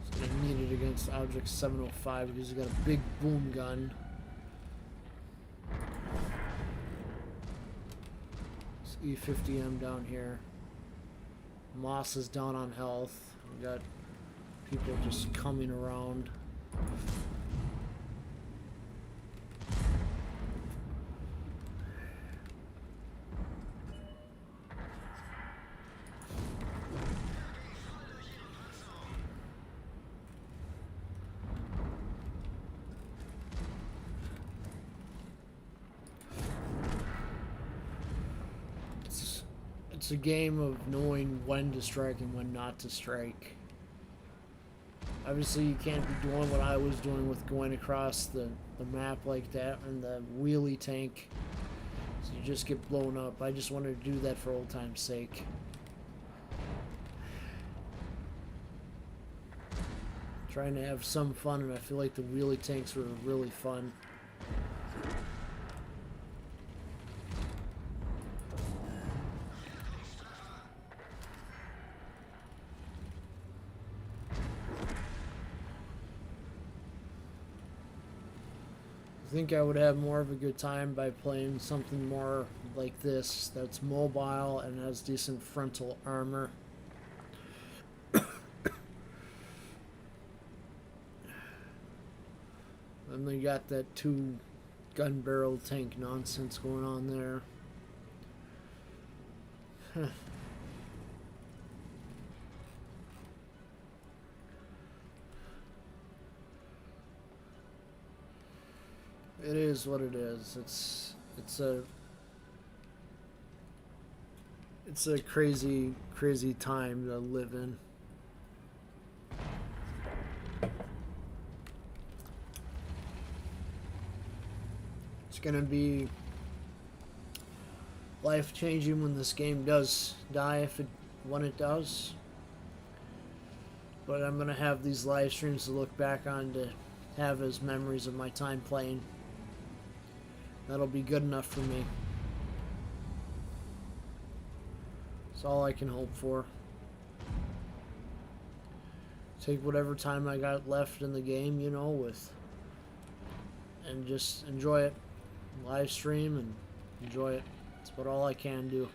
It's going to need it against Object 705 because he's got a big boom gun. It's E50M down here. Moss is down on health. We got people just coming around. It's a game of knowing when to strike and when not to strike. Obviously, you can't be doing what I was doing with going across the map like that and the wheelie tank. So you just get blown up. I just wanted to do that for old time's sake. Trying to have some fun, and I feel like the wheelie tanks were really fun. I think I would have more of a good time by playing something more like this that's mobile and has decent frontal armor. And they got that 2 gun barrel tank nonsense going on there. It is what it is. It's a crazy time to live in. It's gonna be life-changing when this game does die, when it does. But I'm gonna have these live streams to look back on to have as memories of my time playing. That'll be good enough for me. That's all I can hope for. Take whatever time I got left in the game, you know, and just enjoy it. Live stream and enjoy it. That's about all I can do.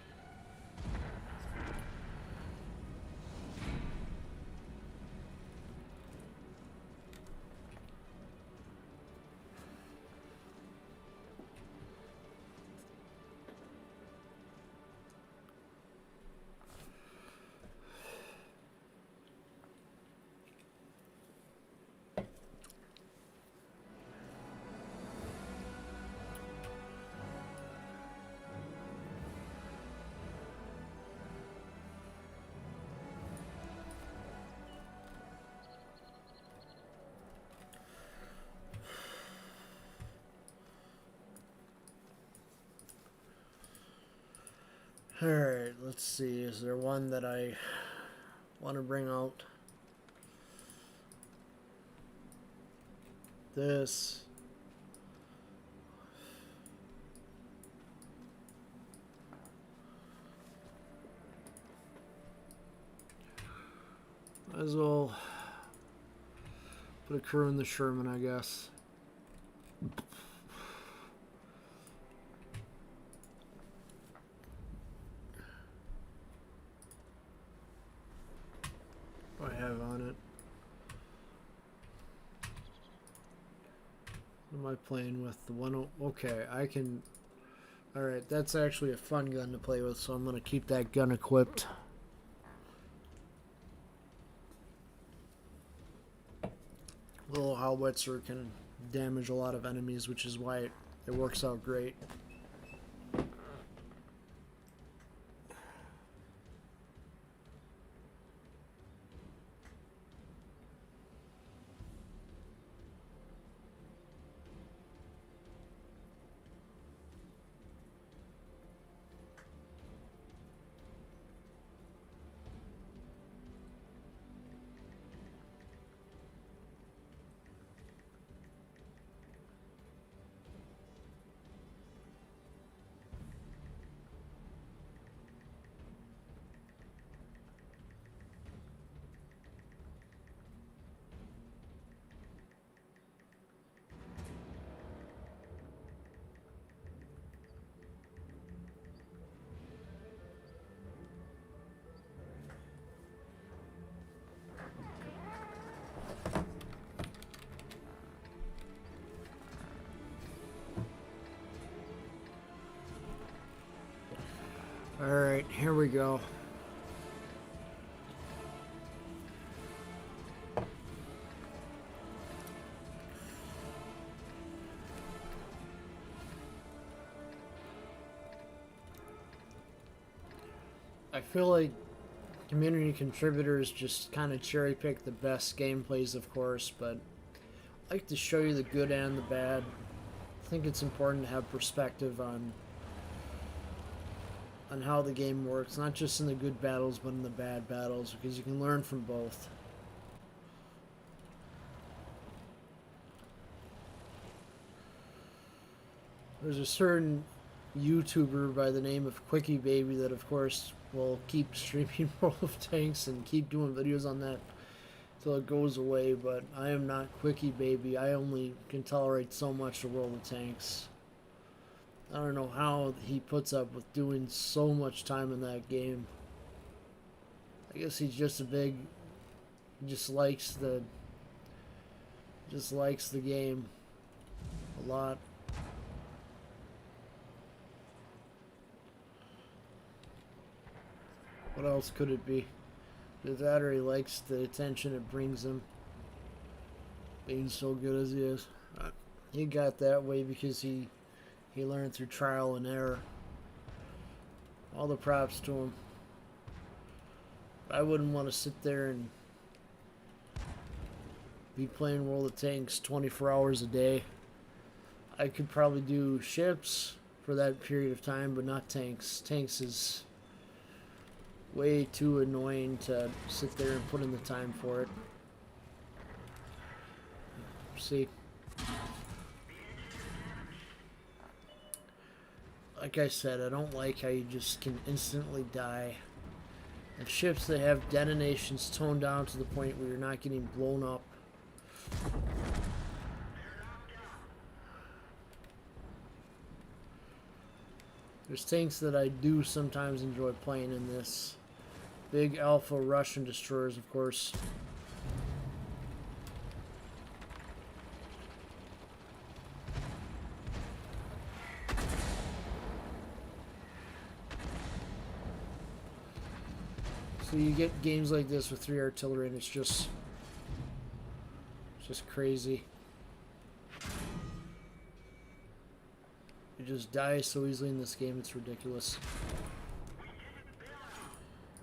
Alright, let's see. Is there one that I want to bring out? This. Might as well put a crew in the Sherman, I guess. What do I have on it? What am I playing with? The one... Okay, I can... Alright, that's actually a fun gun to play with, so I'm going to keep that gun equipped. Little howitzer can damage a lot of enemies, which is why it works out great. Alright, here we go. I feel like community contributors just kind of cherry pick the best gameplays, of course, but I like to show you the good and the bad. I think it's important to have perspective on how the game works, not just in the good battles, but in the bad battles, because you can learn from both. There's a certain YouTuber by the name of Quickie Baby that, of course, will keep streaming World of Tanks and keep doing videos on that till it goes away, but I am not Quickie Baby. I only can tolerate so much of World of Tanks. I don't know how he puts up with doing so much time in that game. I guess he's just a big... just likes the game a lot. What else could it be? Either that or he likes the attention it brings him, being so good as he is. He got that way because he learned through trial and error. All the props to him. I wouldn't want to sit there and be playing World of Tanks 24 hours a day. I could probably do ships for that period of time, but not tanks. Tanks is way too annoying to sit there and put in the time for it. See? Like I said, I don't like how you just can instantly die. And ships that have detonations toned down to the point where you're not getting blown up. There's tanks that I do sometimes enjoy playing in this. Big Alpha Russian destroyers, of course. So you get games like this with 3 artillery and it's just crazy. You just die so easily in this game, it's ridiculous.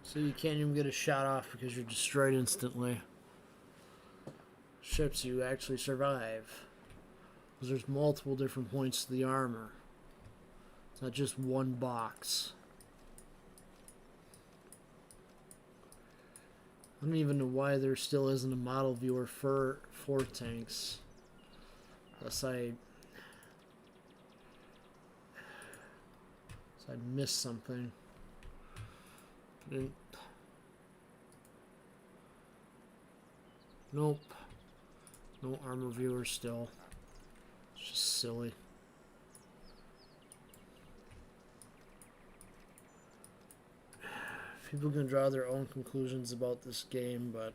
So you can't even get a shot off because you're destroyed instantly. Ships, you actually survive. Because there's multiple different points to the armor. It's not just one box. I don't even know why there still isn't a model viewer for tanks. Unless I missed something. Nope. No armor viewer still. It's just silly. People can draw their own conclusions about this game, but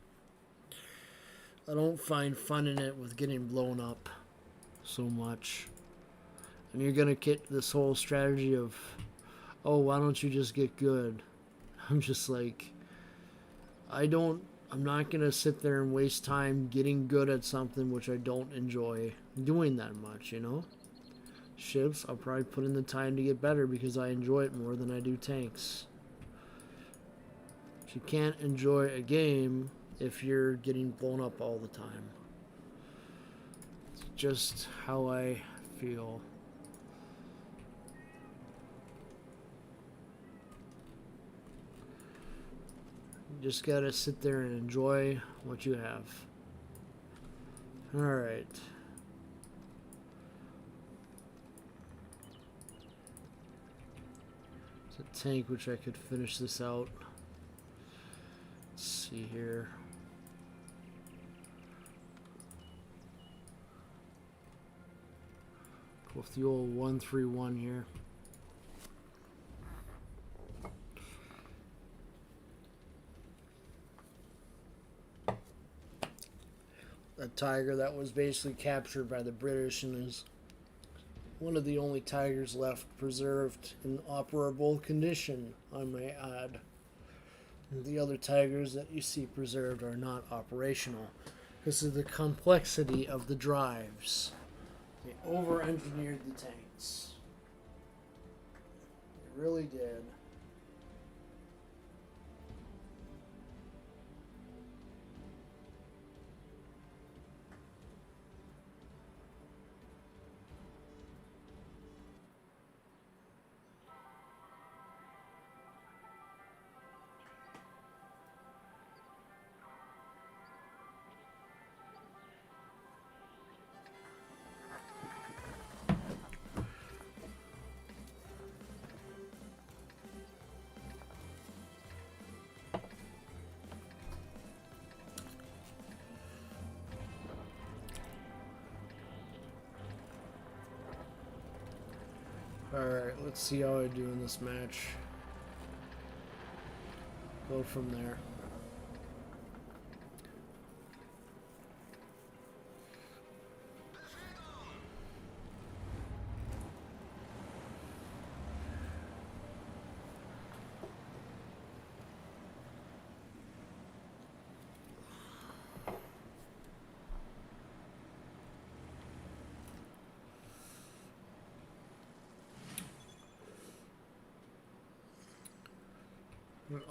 I don't find fun in it with getting blown up so much. And you're gonna get this whole strategy of, oh, why don't you just get good? I'm just like, I'm not gonna sit there and waste time getting good at something which I don't enjoy doing that much, you know? Ships, I'll probably put in the time to get better because I enjoy it more than I do tanks. You can't enjoy a game if you're getting blown up all the time. It's just how I feel. You just gotta sit there and enjoy what you have. Alright. It's a tank which I could finish this out. Let's see here. Go with the old 131 here. A tiger that was basically captured by the British and is one of the only tigers left preserved in operable condition, I may add. The other tigers that you see preserved are not operational because of the complexity of the drives. They over-engineered the tanks. They really did. Alright, let's see how I do in this match. Go from there.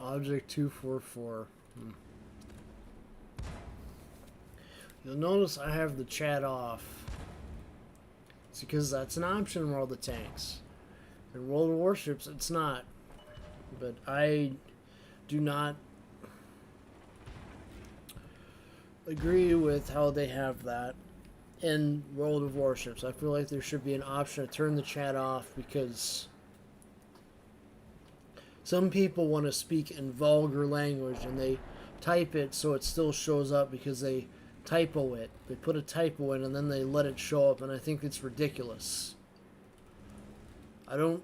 Object 244. You'll notice I have the chat off. It's because that's an option in World of Tanks. In World of Warships, it's not. But I do not agree with how they have that in World of Warships. I feel like there should be an option to turn the chat off because some people want to speak in vulgar language and they type it so it still shows up because they typo it. They put a typo in and then they let it show up, and I think it's ridiculous. I don't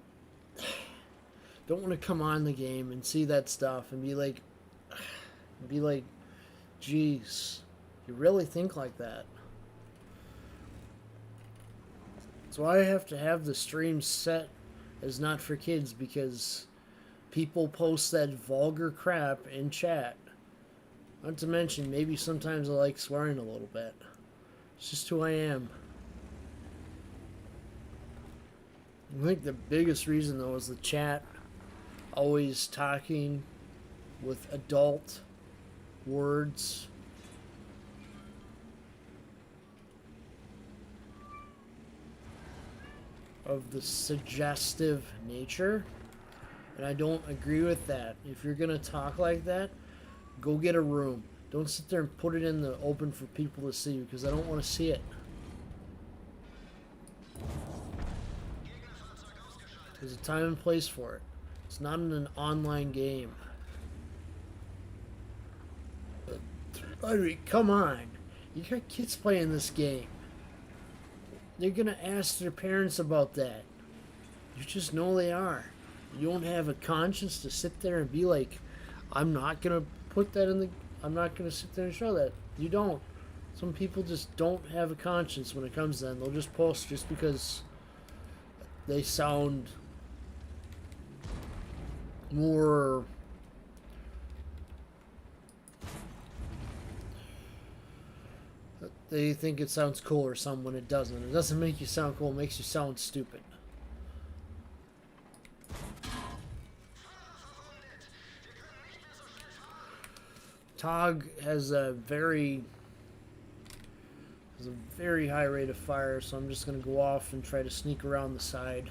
want to come on the game and see that stuff and be like, geez, you really think like that? So I have to have the stream set as not for kids because people post that vulgar crap in chat. Not to mention, maybe sometimes I like swearing a little bit. It's just who I am. I think the biggest reason, though, is the chat always talking with adult words. Of the suggestive nature. And I don't agree with that. If you're going to talk like that, go get a room. Don't sit there and put it in the open for people to see because I don't want to see it. There's a time and place for it. It's not in an online game. I mean, come on. You got kids playing this game. They're gonna ask their parents about that. You just know they are. You don't have a conscience to sit there and be like, I'm not gonna put that in the. I'm not gonna sit there and show that. You don't. Some people just don't have a conscience when it comes to them. They'll just post just because they sound more. They think it sounds cool or something when it doesn't. It doesn't make you sound cool, it makes you sound stupid. Tog has a very high rate of fire, so I'm just going to go off and try to sneak around the side.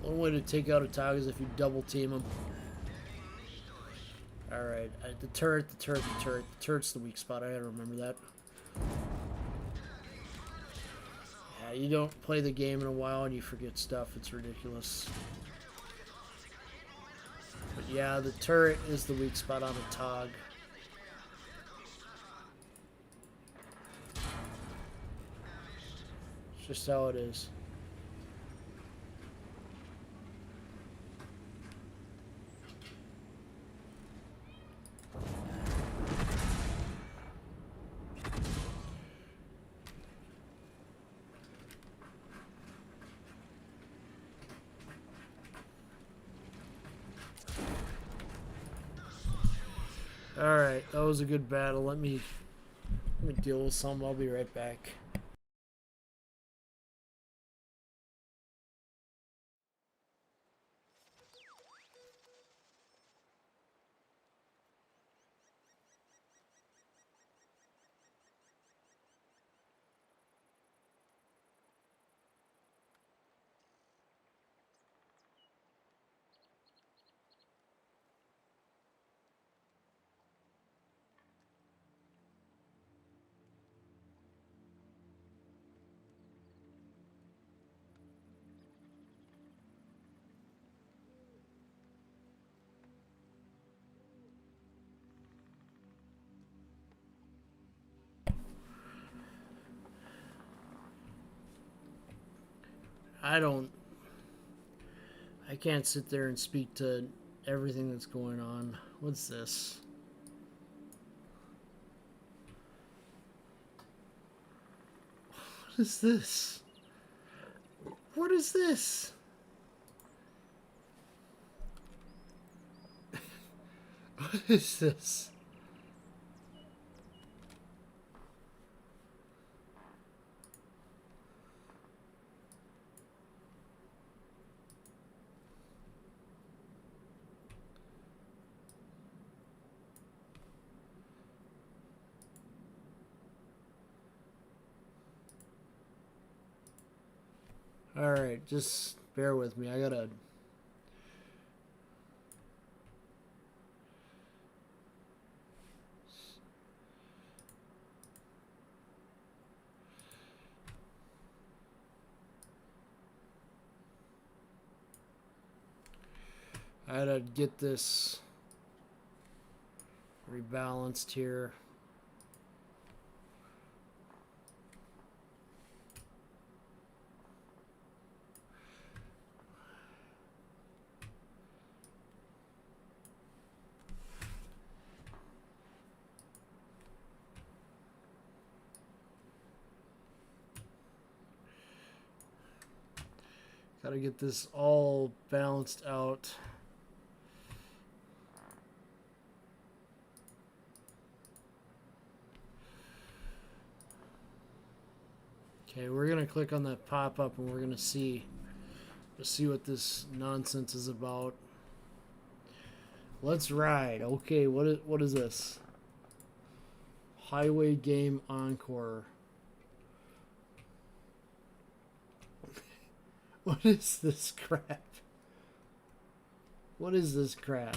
One way to take out a Tog is if you double team him. Alright, the turret's the weak spot, I gotta remember that. Yeah, you don't play the game in a while and you forget stuff, it's ridiculous. But yeah, the turret is the weak spot on a Tog. It's just how it is. Alright, that was a good battle. Let me deal with some. I'll be right back. I can't sit there and speak to everything that's going on. What's this? What is this? What is this? What is this? Alright, just bear with me. I gotta... I gotta get this rebalanced here. Gotta get this all balanced out. Okay, we're gonna click on that pop-up and we're gonna see what this nonsense is about. Let's ride. Okay, what is this? Highway Game Encore. What is this crap? What is this crap?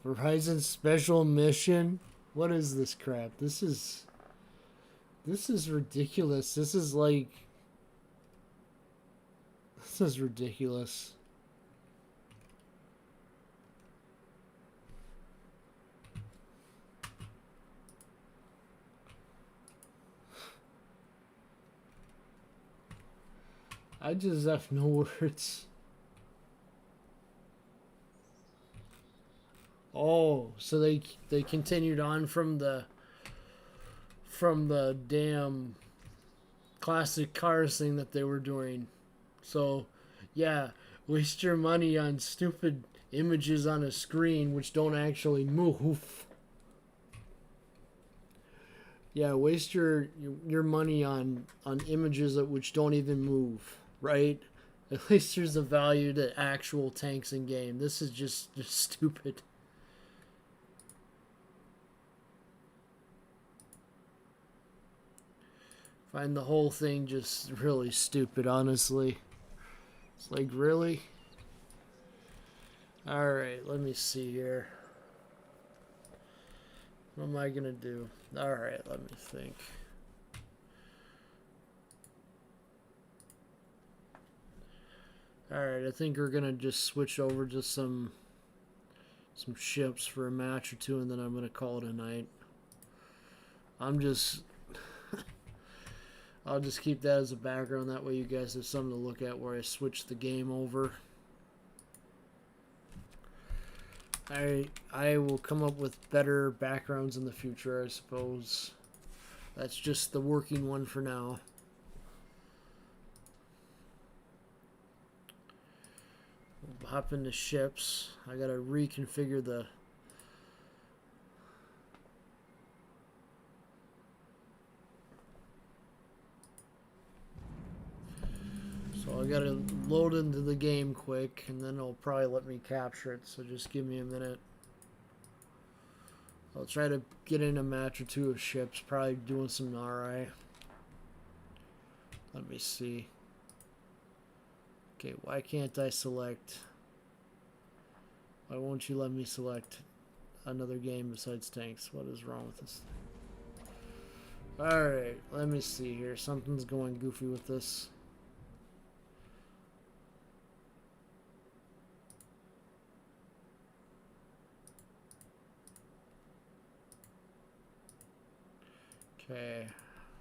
Verizon Special Mission? What is this crap? This This is ridiculous. This is like... This is ridiculous. I just have no words. Oh, so they continued on from the damn classic cars thing that they were doing. So, yeah, waste your money on stupid images on a screen which don't actually move. Yeah, waste your money on images that which don't even move, right? At least there's a value to actual tanks in game. This is just stupid. Find the whole thing just really stupid, honestly. It's like, really? Alright, let me see here. What am I gonna do? Alright, let me think. Alright, I think we're gonna just switch over to some ships for a match or two, and then I'm gonna call it a night. I'll just keep that as a background, that way you guys have something to look at where I switch the game over. I will come up with better backgrounds in the future, I suppose. That's just the working one for now. We'll hop into ships. I gotta reconfigure the... So I gotta load into the game quick, and then it'll probably let me capture it, so just give me a minute. I'll try to get in a match or two of ships, probably doing some RI. Let me see. Okay, why can't I select... Why won't you let me select another game besides tanks? What is wrong with this? Alright, let me see here. Something's going goofy with this. Okay,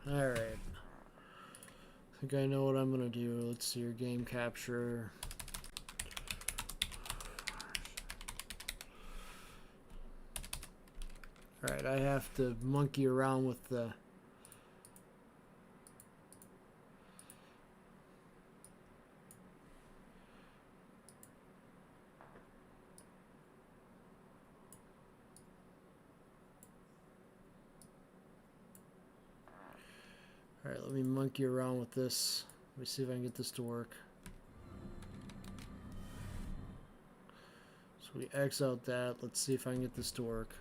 alright. I think I know what I'm gonna do. Let's see your game capture. Alright, I have to monkey around with the... Alright, let me monkey around with this. Let me see if I can get this to work. So we X out that. Let's see if I can get this to work.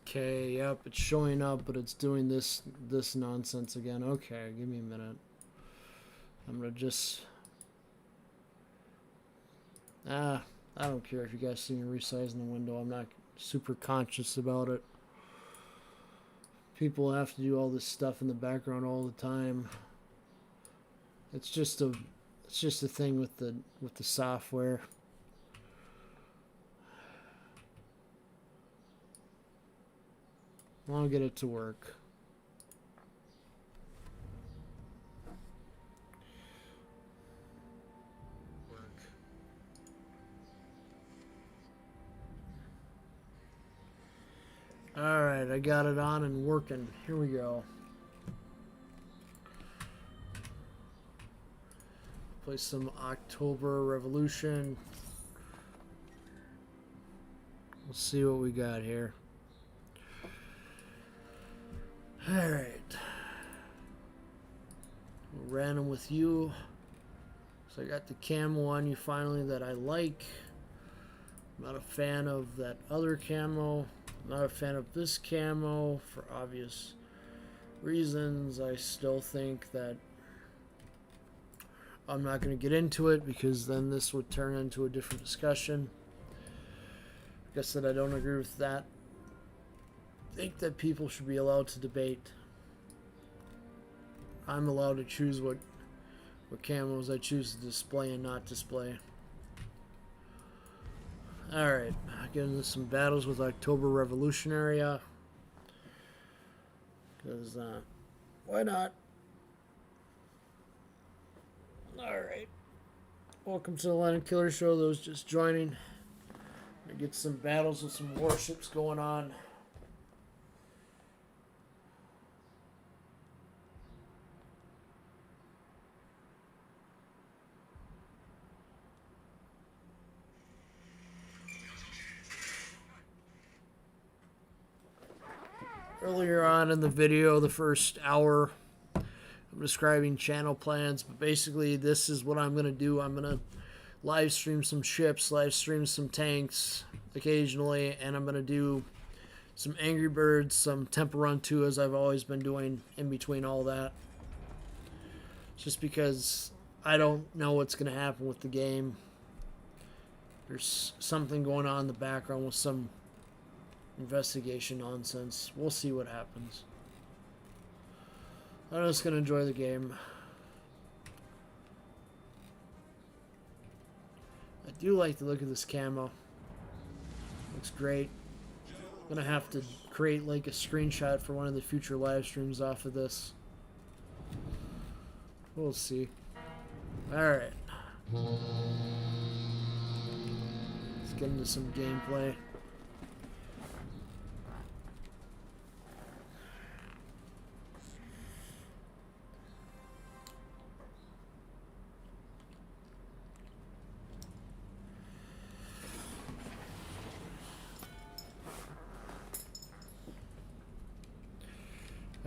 Okay, yep, it's showing up, but it's doing this nonsense again. Okay, give me a minute. I'm gonna just... I don't care if you guys see me resizing the window. I'm not super conscious about it. People have to do all this stuff in the background all the time. It's just a thing with the software. I'll get it to work. Alright, I got it on and working. Here we go. Play some October Revolution. We'll see what we got here. Alright. Random with you. So I got the camo on you finally that I like. I'm not a fan of that other camo. I'm not a fan of this camo for obvious reasons. I still think that I'm not going to get into it because then this would turn into a different discussion. Like I said, I don't agree with that. I think that people should be allowed to debate. I'm allowed to choose what camos I choose to display and not display. Alright, get into some battles with October Revolutionary. Because, why not? Alright. Welcome to the Land Killer Show. Those just joining. I get some battles with some warships going on. Earlier on in the video, the first hour, I'm describing channel plans, but basically this is what I'm going to do. I'm going to live stream some ships, live stream some tanks occasionally, and I'm going to do some Angry Birds, some Temple Run 2 as I've always been doing in between all that. Just because I don't know what's going to happen with the game. There's something going on in the background with some investigation nonsense. We'll see what happens. I'm just going to enjoy the game. I do like the look of this camo. Looks great. I'm going to have to create like a screenshot for one of the future live streams off of this. We'll see. Alright. Let's get into some gameplay.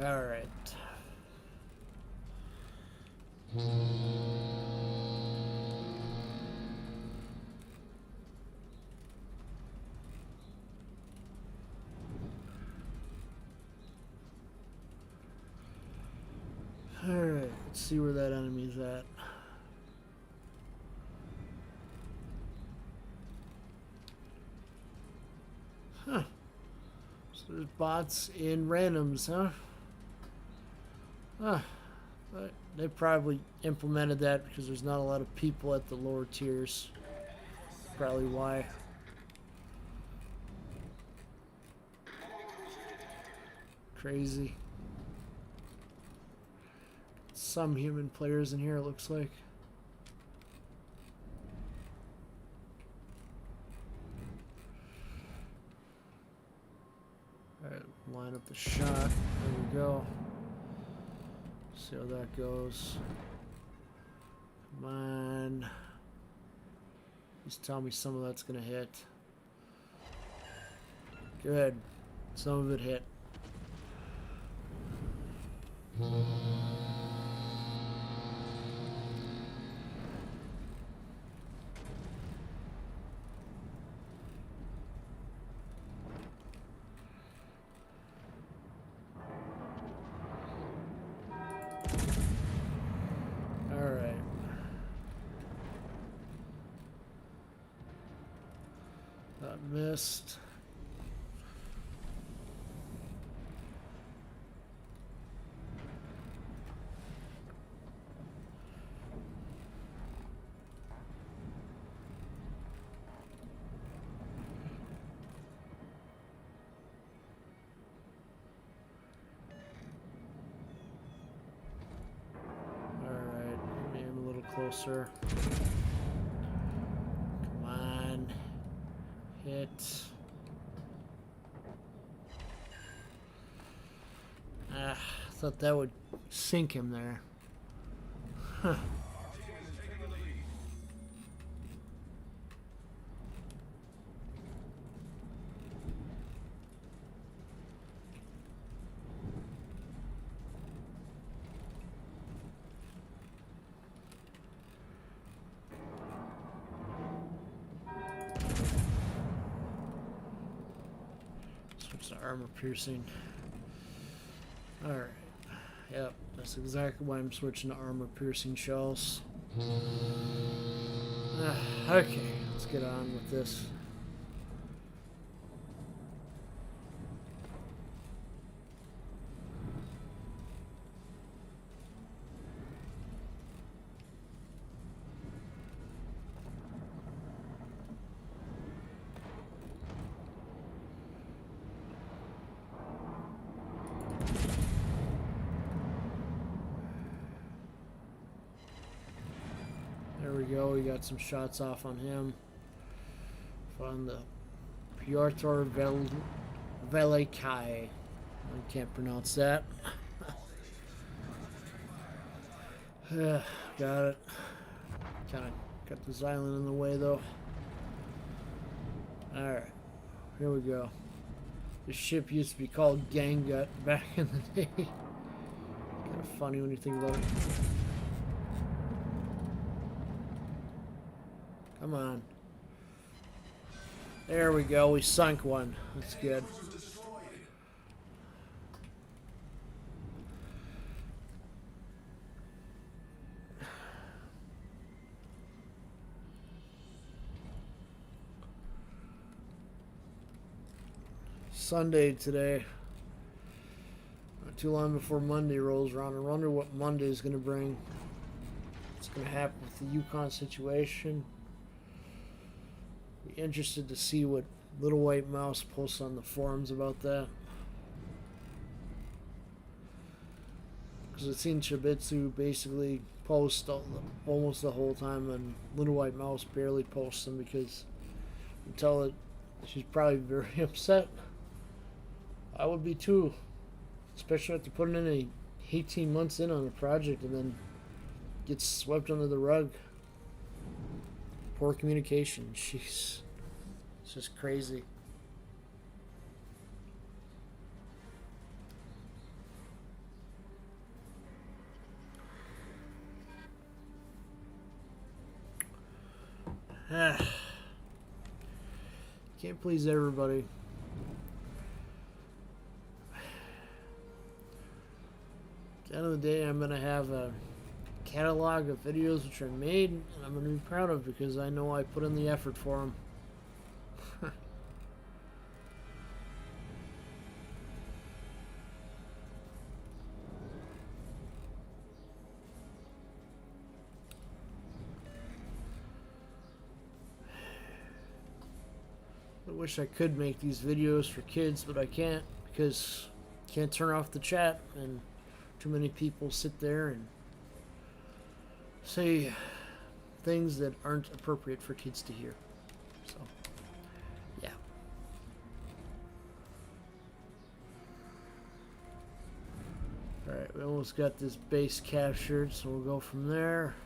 All right. All right. Let's see where that enemy's at. Huh. So there's bots in randoms, huh? They probably implemented that because there's not a lot of people at the lower tiers. Probably why. Crazy. Some human players in here, it looks like. Alright, line up the shot. There we go. See how that goes. Come on. Just tell me some of that's gonna hit. Good. Some of it hit. Missed. All right, maybe I'm a little closer. Come on. Hit. I thought that would sink him there. Huh. Switch to armor piercing. Alright. Yep, that's exactly why I'm switching to armor-piercing shells. Okay, let's get on with this. There we go, we got some shots off on him. On the Piotr Velikai. I can't pronounce that. Got it. Kind of got this island in the way though. Alright, here we go. This ship used to be called Gangut back in the day. Kind of funny when you think about it. Come on. There we go, we sunk one. That's good. Sunday today. Not too long before Monday rolls around. I wonder what Monday is going to bring. What's going to happen with the Yukon situation. Be interested to see what Little White Mouse posts on the forums about that. Because I've seen Shibitsu basically post almost the whole time, and Little White Mouse barely posts them because I can tell that she's probably very upset. I would be too, especially after putting in 18 months in on a project and then gets swept under the rug. Poor communication. Jeez. It's just crazy. Can't please everybody. At the end of the day, I'm going to have a catalog of videos which I made, and I'm going to be proud of because I know I put in the effort for them. I wish I could make these videos for kids, but I can't because I can't turn off the chat, and too many people sit there and say things that aren't appropriate for kids to hear. So, yeah. Alright, we almost got this base captured, so we'll go from there.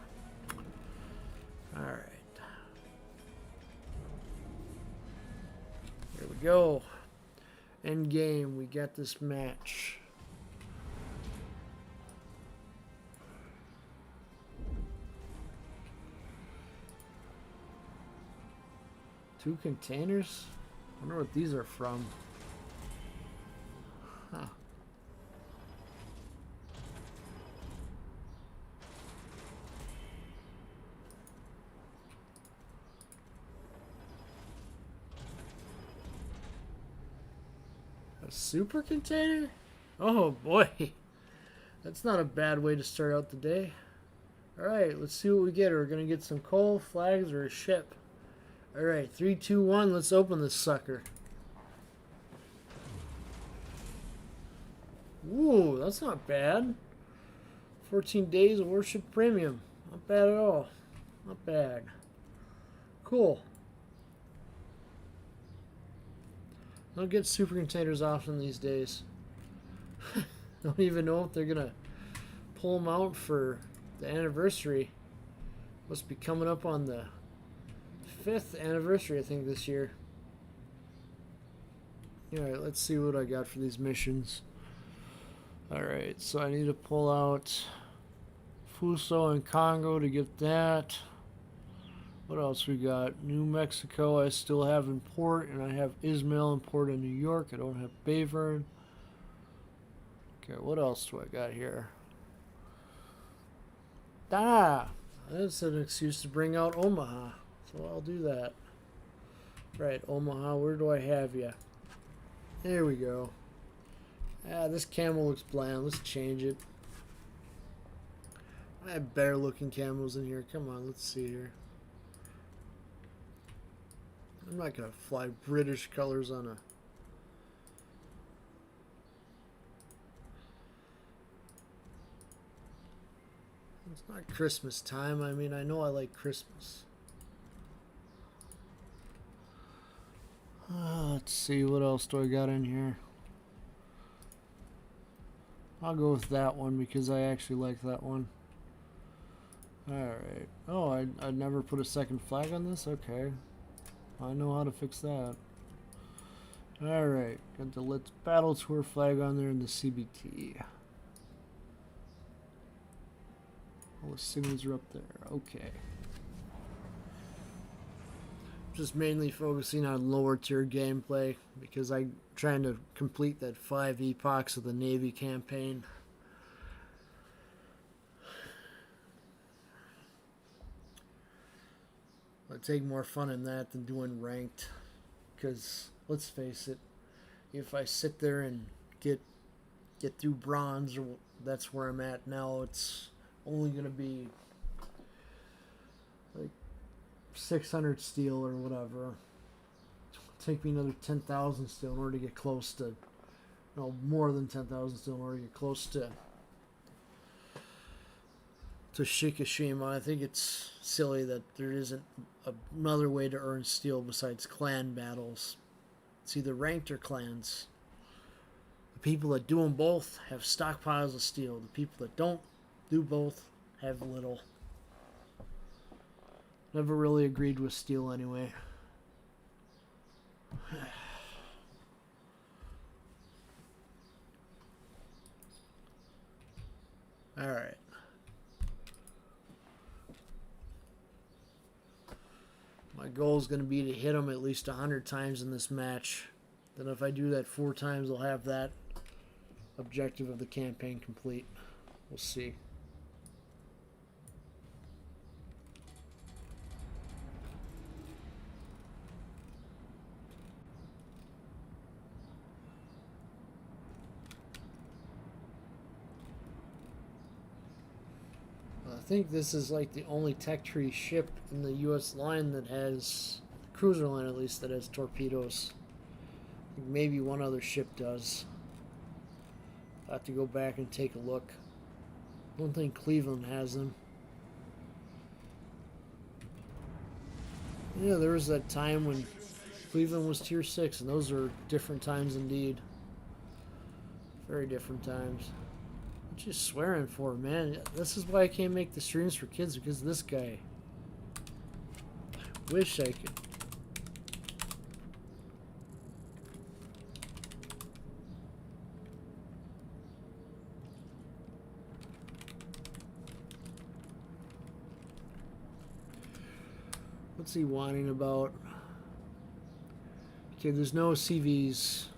Alright. Here we go. End game, we got this match. Two containers? I wonder what these are from. Huh. A super container? Oh boy. That's not a bad way to start out the day. Alright, let's see what we get. We're going to get some coal, flags, or a ship. Alright, 3, 2, 1, let's open this sucker. Ooh, that's not bad. 14 days of worship premium. Not bad at all. Not bad. Cool. Don't get super containers often these days. Don't even know if they're gonna pull them out for the anniversary. Must be coming up on the 5th anniversary, I think, this year. Alright, let's see what I got for these missions. Alright, so I need to pull out Fuso and Congo to get that. What else we got? New Mexico I still have in port, and I have Ismail in port in New York. I don't have Bayvern. Okay, what else do I got here? Ah, that's an excuse to bring out Omaha. So I'll do that. Right, Omaha, where do I have you? There we go. Ah, this camo looks bland. Let's change it. I have better looking camos in here. Come on, let's see here. I'm not going to fly British colors on a... It's not Christmas time. I mean, I know I like Christmas. Let's see, what else do I got in here? I'll go with that one because I actually like that one. Alright. Oh, I never put a second flag on this? Okay. I know how to fix that. Alright. Got the Let's Battle Tour flag on there and the CBT. All the signals are up there. Okay. Just mainly focusing on lower tier gameplay because I'm trying to complete that 5 epochs of the Navy campaign. I take more fun in that than doing ranked because let's face it, if I sit there and get through bronze, or that's where I'm at now, it's only going to be like 600 steel or whatever. It'll take me another 10,000 steel in order to get close to, no, more than 10,000 steel in order to get close to Shikishima. I think it's silly that there isn't another way to earn steel besides clan battles. It's either ranked or clans. The people that do them both have stockpiles of steel. The people that don't do both have little. Never really agreed with steel anyway. Alright. My goal is going to be to hit them at least 100 times in this match. Then if I do that 4 times, I'll have that objective of the campaign complete. We'll see. I think this is like the only tech tree ship in the U.S. line that has, cruiser line at least, that has torpedoes. I think maybe one other ship does. I'll have to go back and take a look. I don't think Cleveland has them. Yeah, there was that time when Cleveland was tier 6, and those are different times indeed. Very different times. What you swearing for, man? This is why I can't make the streams for kids, because of this guy. I wish I could. What's he whining about? Okay, there's no CVs.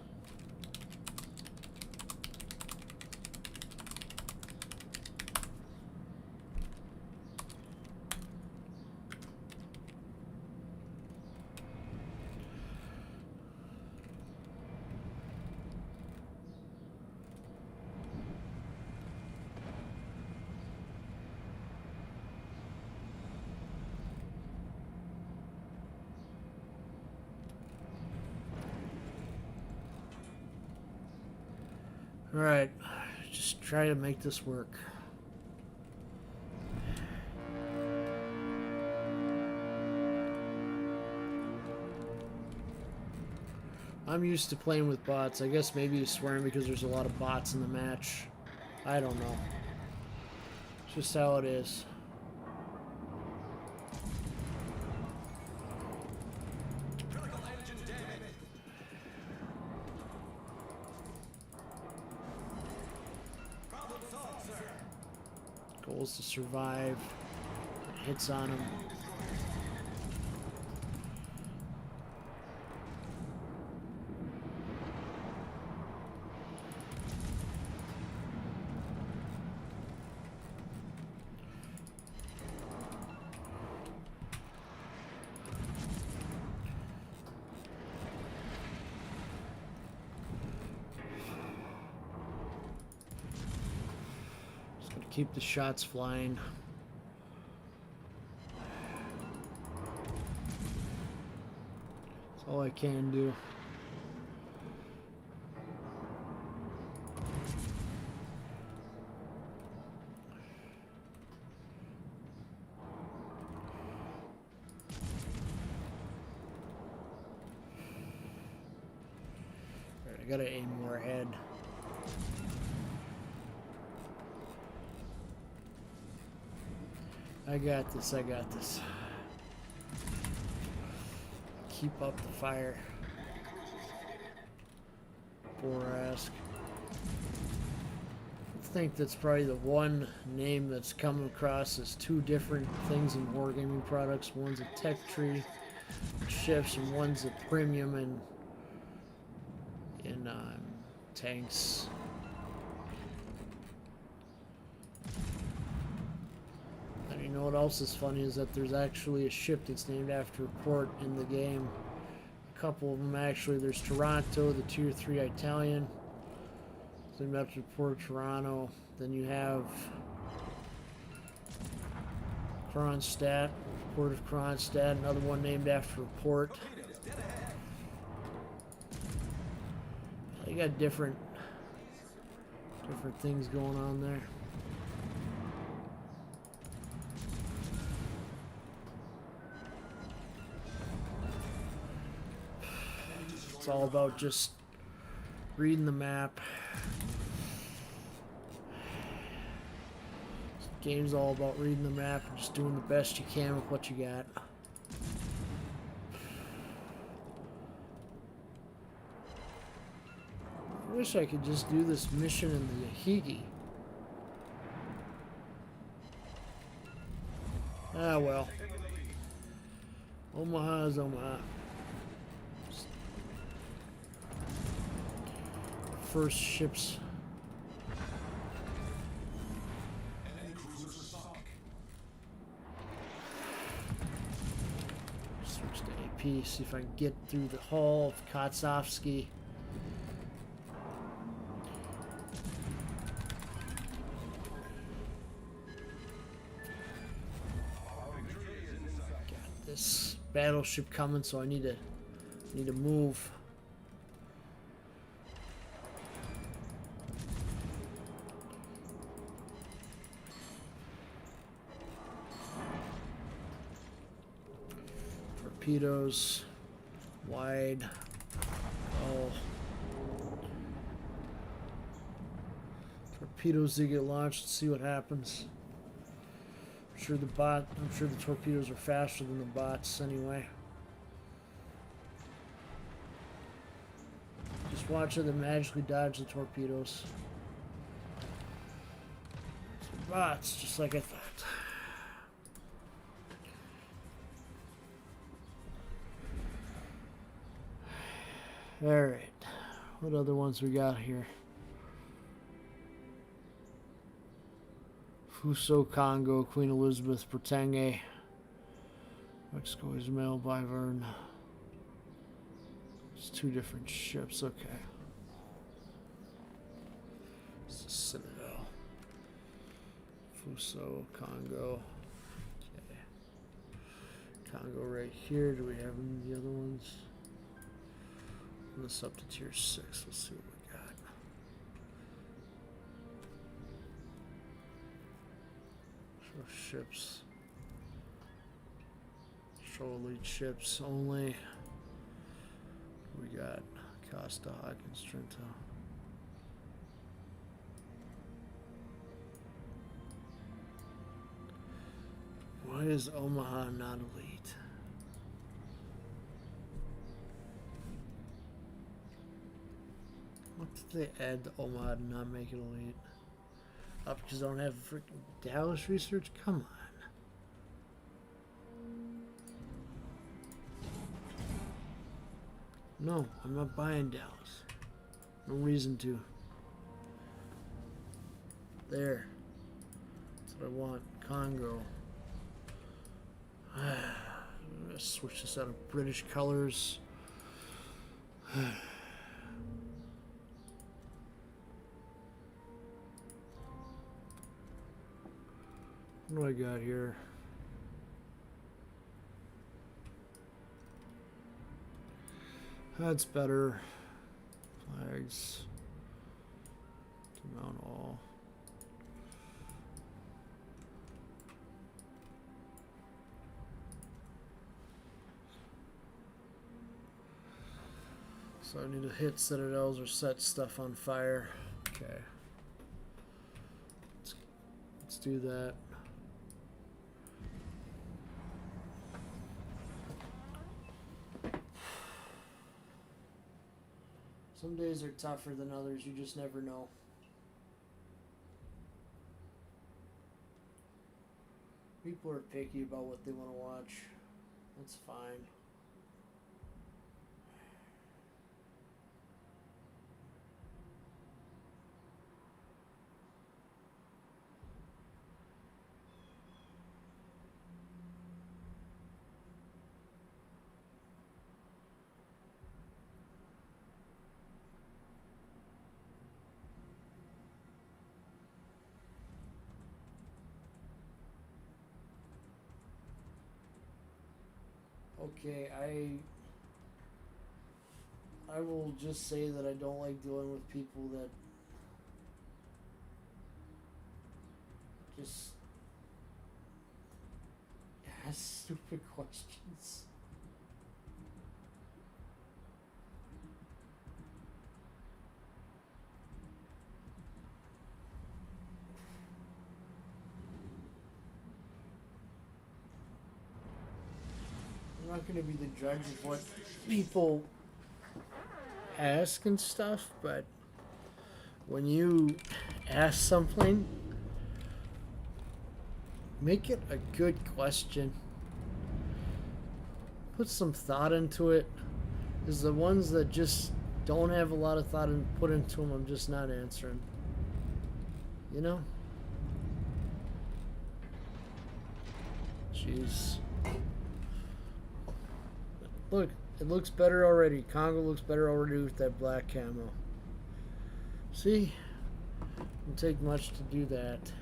Alright, just try to make this work. I'm used to playing with bots. I guess maybe he's swearing because there's a lot of bots in the match. I don't know. It's just how it is. Goals to survive. Hits on him. Keep the shots flying. That's all I can do. Alright, I gotta aim more ahead. I got this, I got this. Keep up the fire. Borask. I think that's probably the one name that's come across as two different things in Wargaming products. One's a tech tree ships and one's a premium in tanks. You know what else is funny is that there's actually a ship that's named after a port in the game. A couple of them actually. There's Toronto, the Tier 3 Italian. It's named after the port of Toronto. Then you have Kronstadt, port of Kronstadt, another one named after a port. They got different things going on there. It's all about just reading the map. This game's all about reading the map and just doing the best you can with what you got. I wish I could just do this mission in the Yahigi. Ah well. Omaha is Omaha. First ships. Switch to AP, see if I can get through the hull of Kotsovsky. Got this battleship coming, so I need to move. Torpedoes, wide, oh, torpedoes they get launched. Let's see what happens. I'm sure the torpedoes are faster than the bots anyway. Just watch how they magically dodge the torpedoes. Some bots, just like I thought. Alright, what other ones we got here? Fuso, Congo, Queen Elizabeth, Bretagne, Mexico, Ismail, Bivern. It's two different ships, okay. It's the Citadel. Fuso, Congo. Okay. Congo right here. Do we have any of the other ones? This up to tier 6. Let's see what we got. Show ships. Show elite ships only. We got Costa, Hawkins, Trento. Why is Omaha not elite? What did they add to Omaha to not make it elite? Oh, because I don't have freaking Dallas research? Come on. No, I'm not buying Dallas. No reason to. There. That's what I want. Congo. I'm gonna switch this out of British colors. What do I got here? That's better. Flags. To mount all. So I need to hit citadels or set stuff on fire. Okay. Let's do that. Some days are tougher than others, you just never know. People are picky about what they want to watch. That's fine. Okay, I will just say that I don't like dealing with people that just ask stupid questions. I'm not going to be the judge of what people ask and stuff, but when you ask something, make it a good question. Put some thought into it. Because the ones that just don't have a lot of thought and put into them, I'm just not answering. You know? Jeez. Look, it looks better already. Congo looks better already with that black camo. See? It doesn't take much to do that.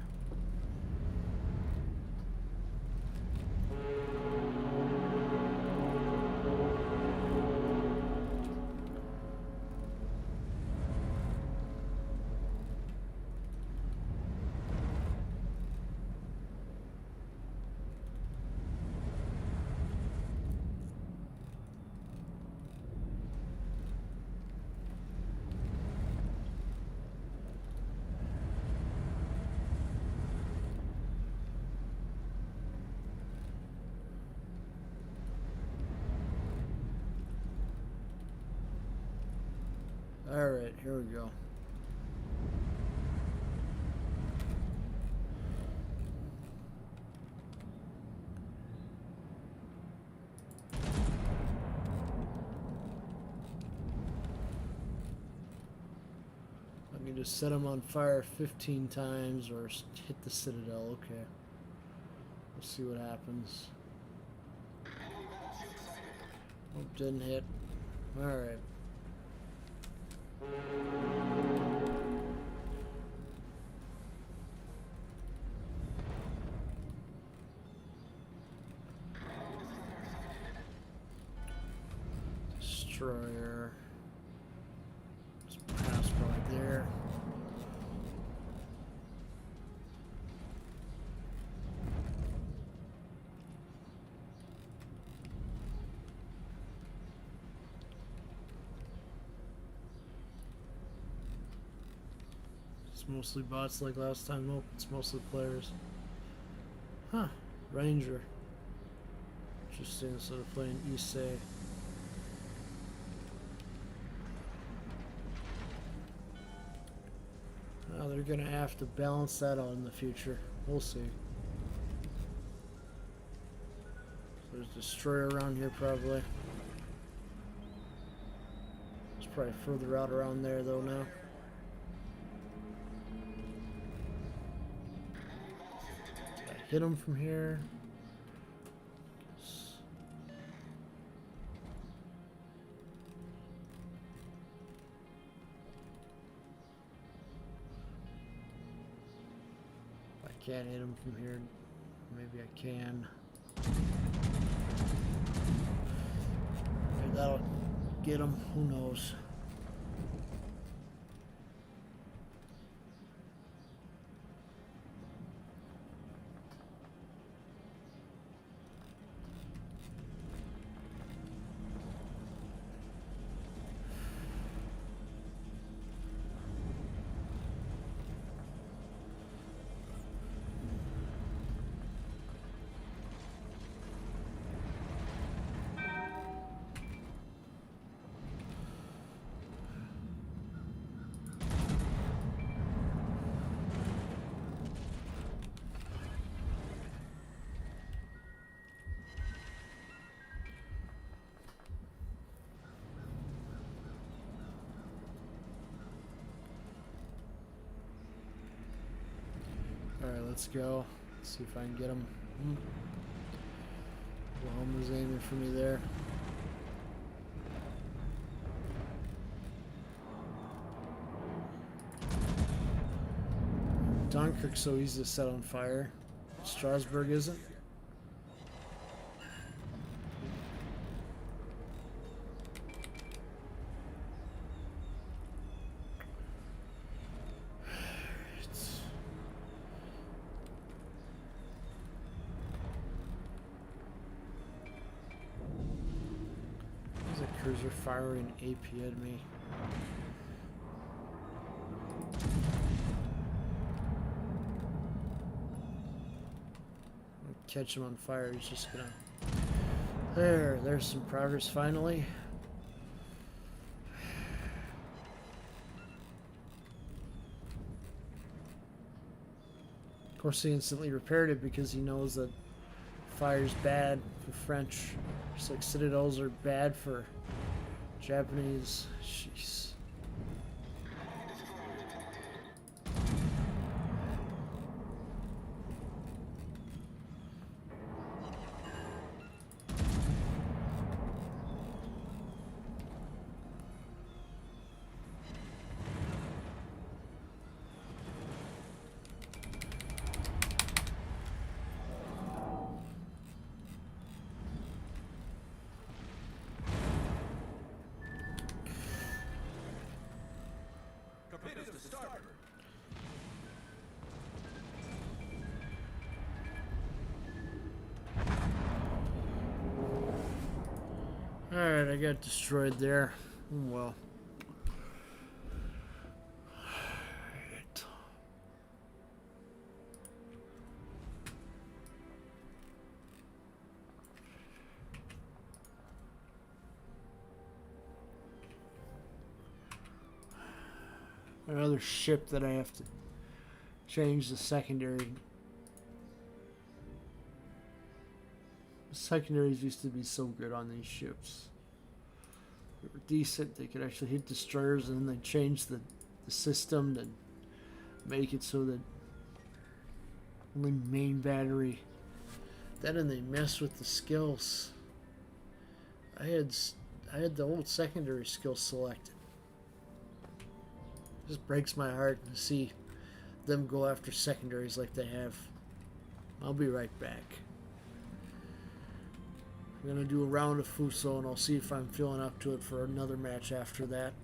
Alright, here we go. I need to set them on fire 15 times or hit the citadel. Okay. We'll see what happens. Oh, didn't hit. Alright. Destroyer. Just pass by there. It's mostly bots like last time. Nope, it's mostly players. Huh. Ranger. Interesting, instead of playing Issei. Oh, they're gonna have to balance that out in the future. We'll see. There's a destroyer around here probably. It's probably further out around there though now. I hit him from here. Can't hit him from here. maybe I can. Maybe that'll get him. Who knows? Alright, let's go. Let's see if I can get him. Wilhelm was aiming for me there. Dunkirk's so easy to set on fire. Strasbourg isn't. Cruiser firing AP at me. Catch him on fire. He's just gonna. There's some progress finally. Of course, he instantly repaired it because he knows that fire's bad for French. Just like citadels are bad for Japanese. Jeez. Alright, I got destroyed there. Well. Alright. Another ship that I have to change the secondary. The secondaries used to be so good on these ships. They were decent. They could actually hit destroyers, and then they changed the system to make it so that only main battery. Then and they messed with the skills. I had the old secondary skills selected. It just breaks my heart to see them go after secondaries like they have. I'll be right back. I'm going to do a round of Fuso, and I'll see if I'm feeling up to it for another match after that.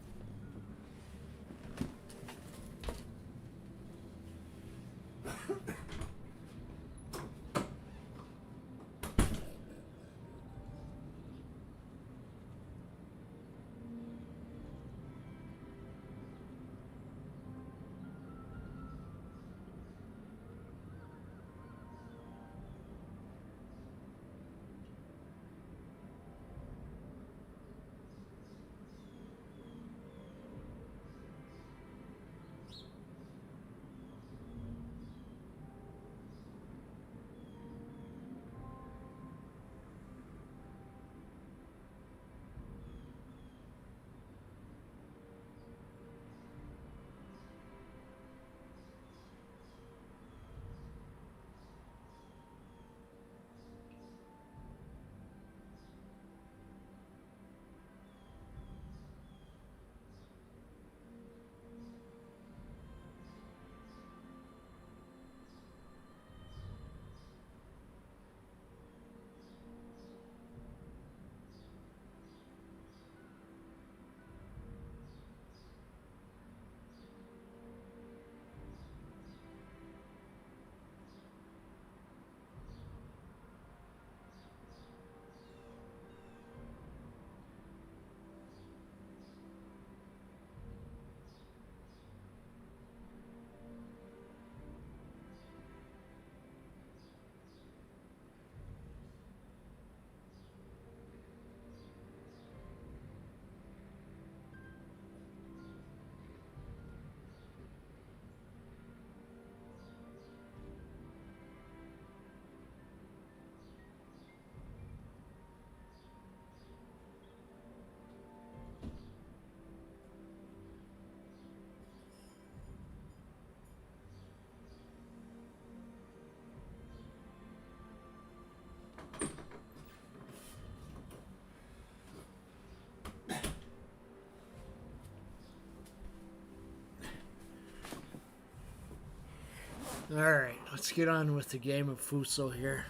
Alright, let's get on with the game of Fuso here.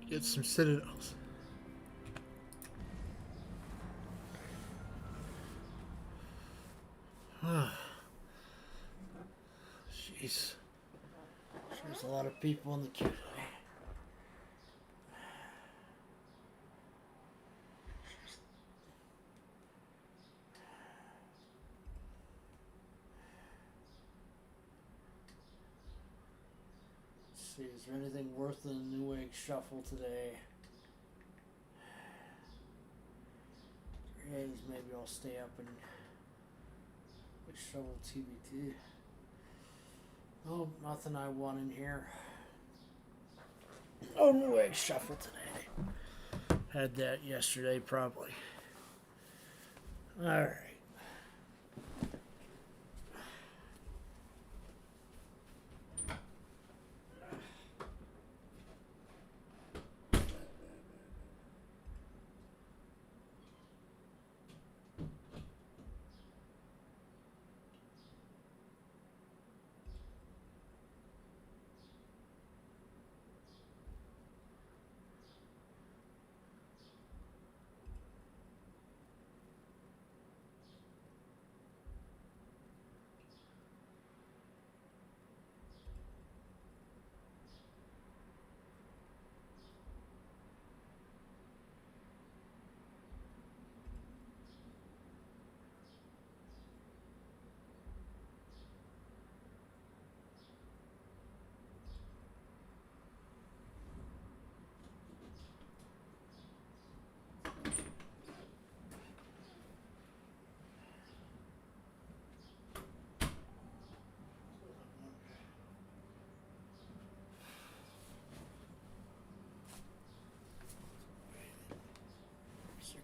Get some citadels. Jeez. There's a lot of people in the queue today. Let's see, is there anything worth the New Egg Shuffle today? If there is, maybe I'll stay up and shovel TBT. Oh, nothing I want in here. Oh, New Egg Shuffle today. Had that yesterday, probably. Alright.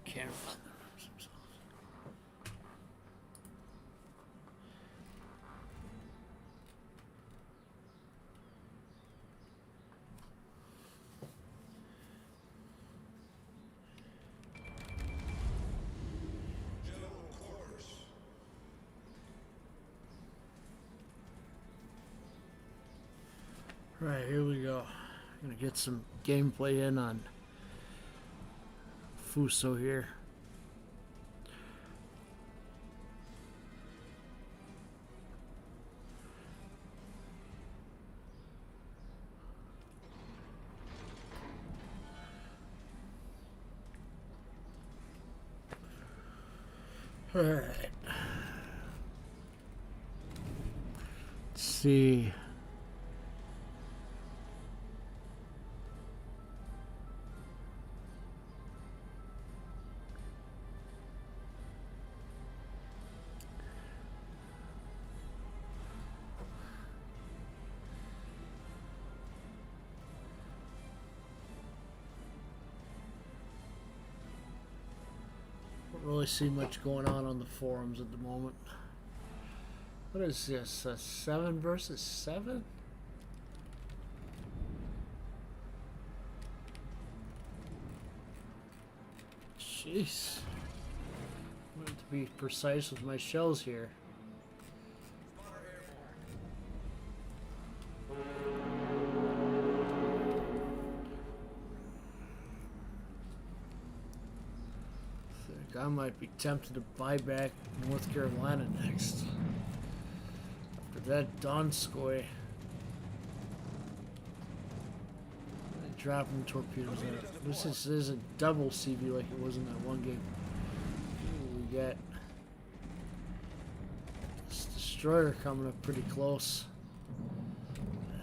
Camera. Right, here we go. I'm gonna get some gameplay in on Fuso here. All right. Let's see. Don't really see much going on the forums at the moment. What is this? 7 versus 7? Jeez. I want to be precise with my shells here. I might be tempted to buy back North Carolina next. After that Donskoy. Dropping torpedoes in it. This is a double CV like it was in that one game. We got this destroyer coming up pretty close.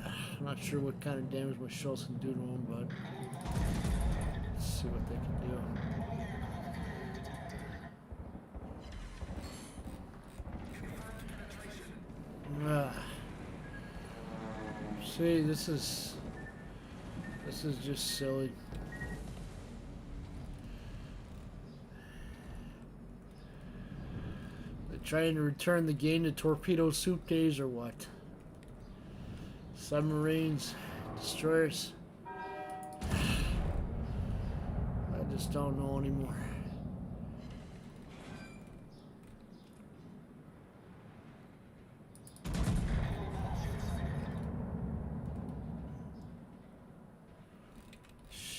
I'm not sure what kind of damage my shells can do to them, but let's see what they can do. See, this is just silly. They're trying to return the game to torpedo soup days or what? Submarines, destroyers. I just don't know anymore.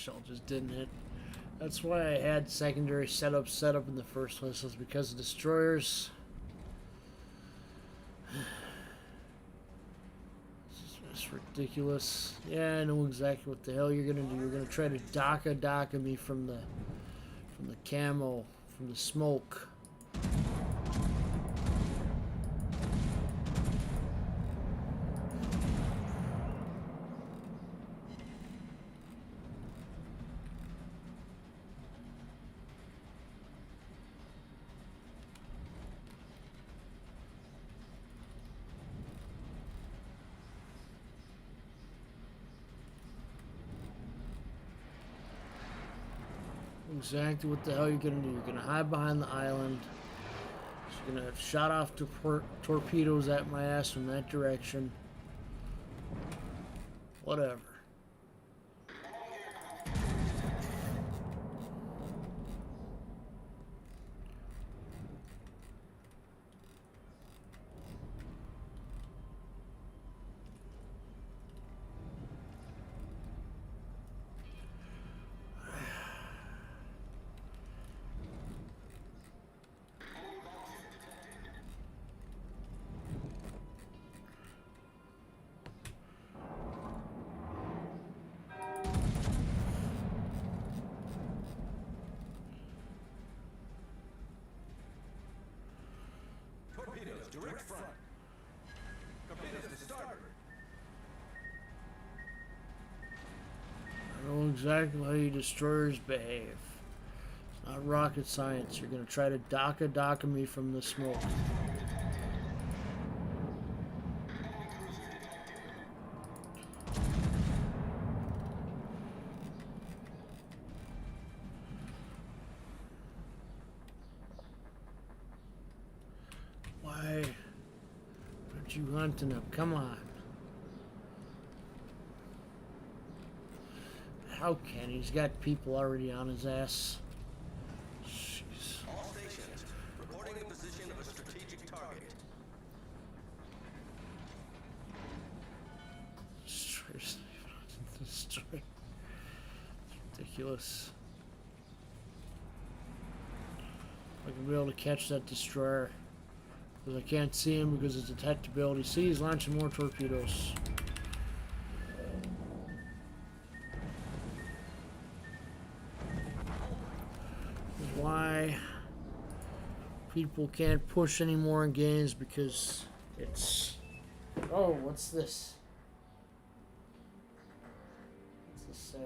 shell just didn't hit. That's why I had secondary setup set up in the first place, was because of destroyers. It's ridiculous. Yeah, I know exactly what the hell you're gonna do. You're gonna try to DACA me from the camo, from the smoke. Exactly what the hell you're gonna do. You're gonna hide behind the island. You're gonna shot off torpedoes at my ass from that direction. Whatever. Direct front. Torpedoes to starboard. I know exactly how you destroyers behave. It's not rocket science. You're gonna try to DACA me from the smoke. Why aren't you hunting him? Come on. How can he? He's got people already on his ass. Jeez. All stations reporting a position of a strategic target. Destroyers. Destroy. It's ridiculous. I can be able to catch that destroyer. Because I can't see him because of detectability. See, he's launching more torpedoes. This is why people can't push anymore in games, because it's... Oh, what's this? What's this say?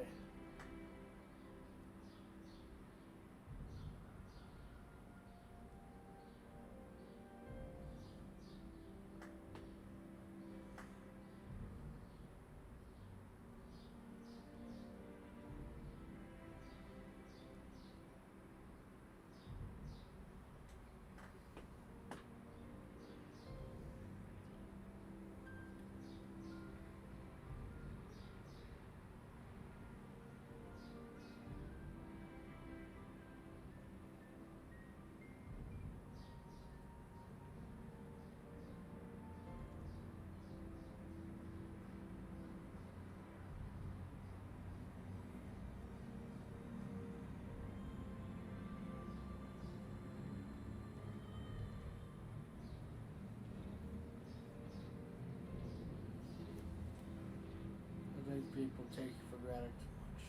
I think people take it for granted too much.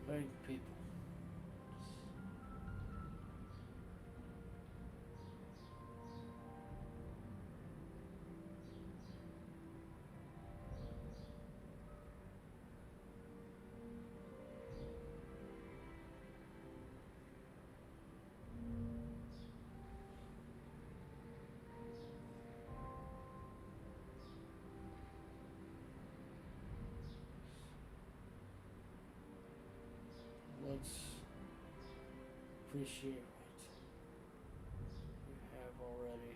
I think people. Let's appreciate what we have already.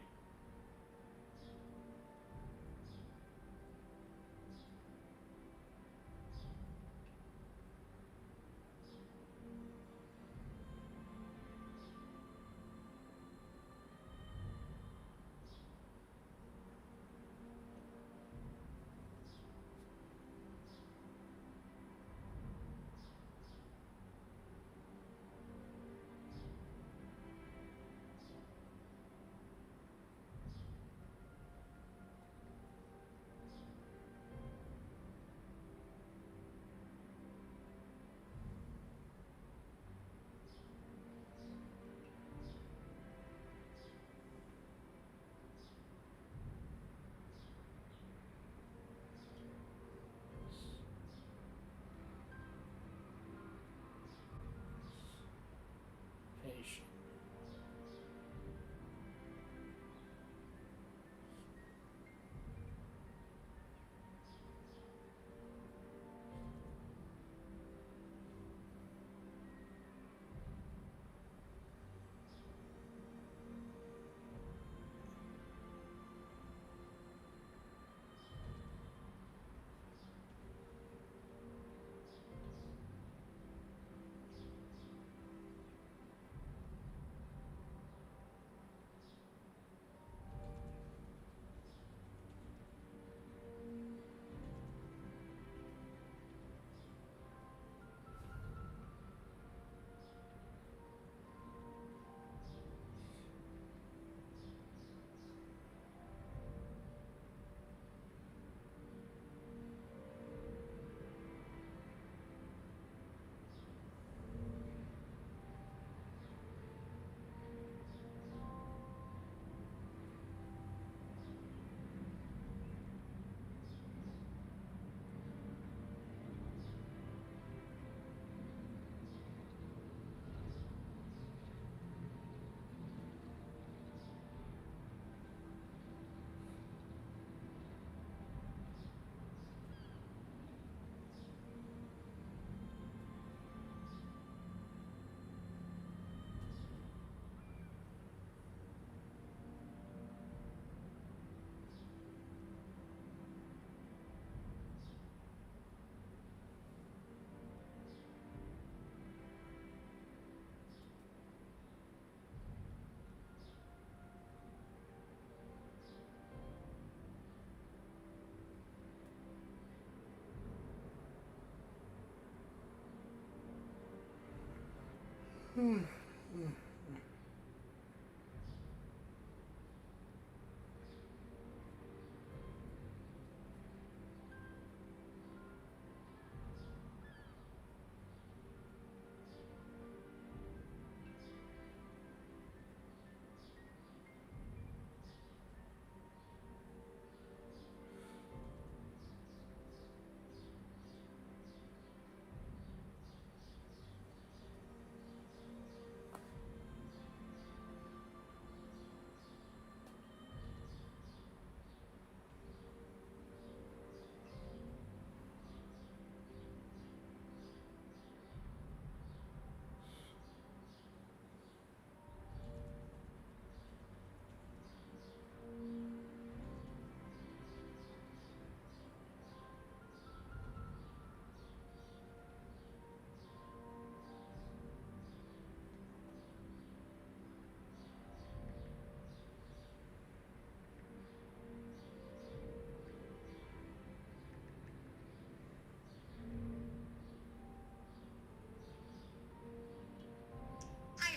Hi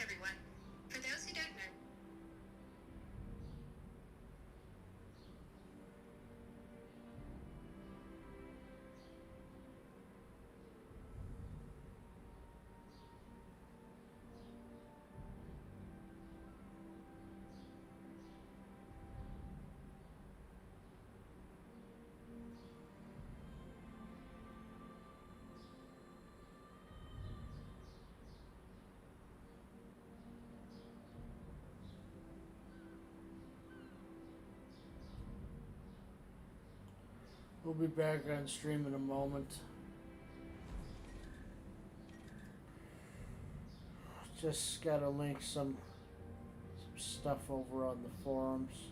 everyone. For those who don't know, We'll be back on stream in a moment. Just gotta link some stuff over on the forums.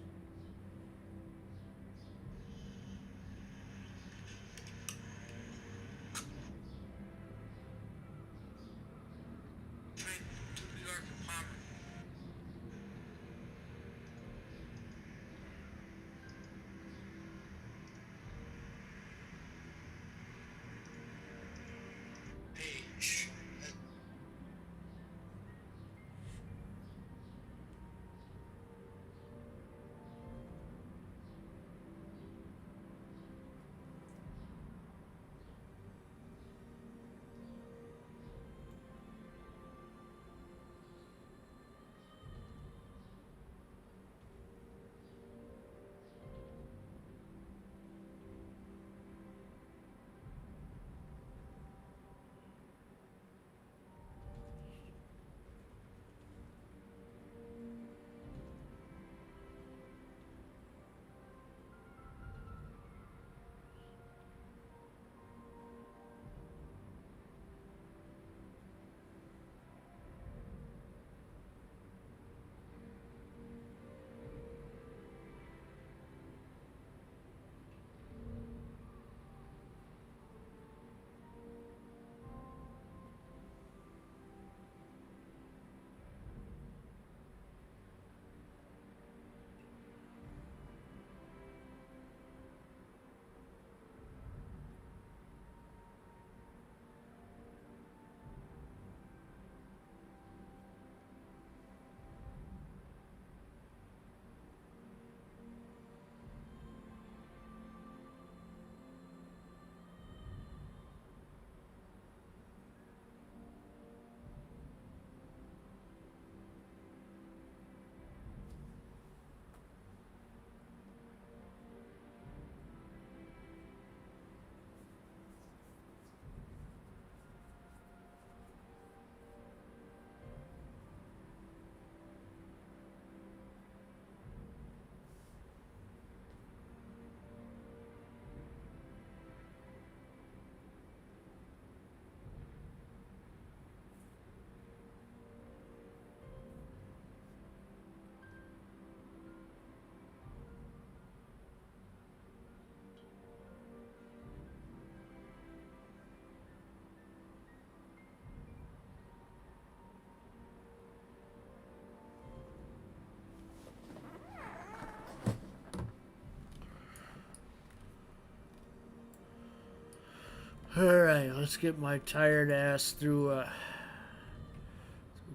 Alright, let's get my tired ass through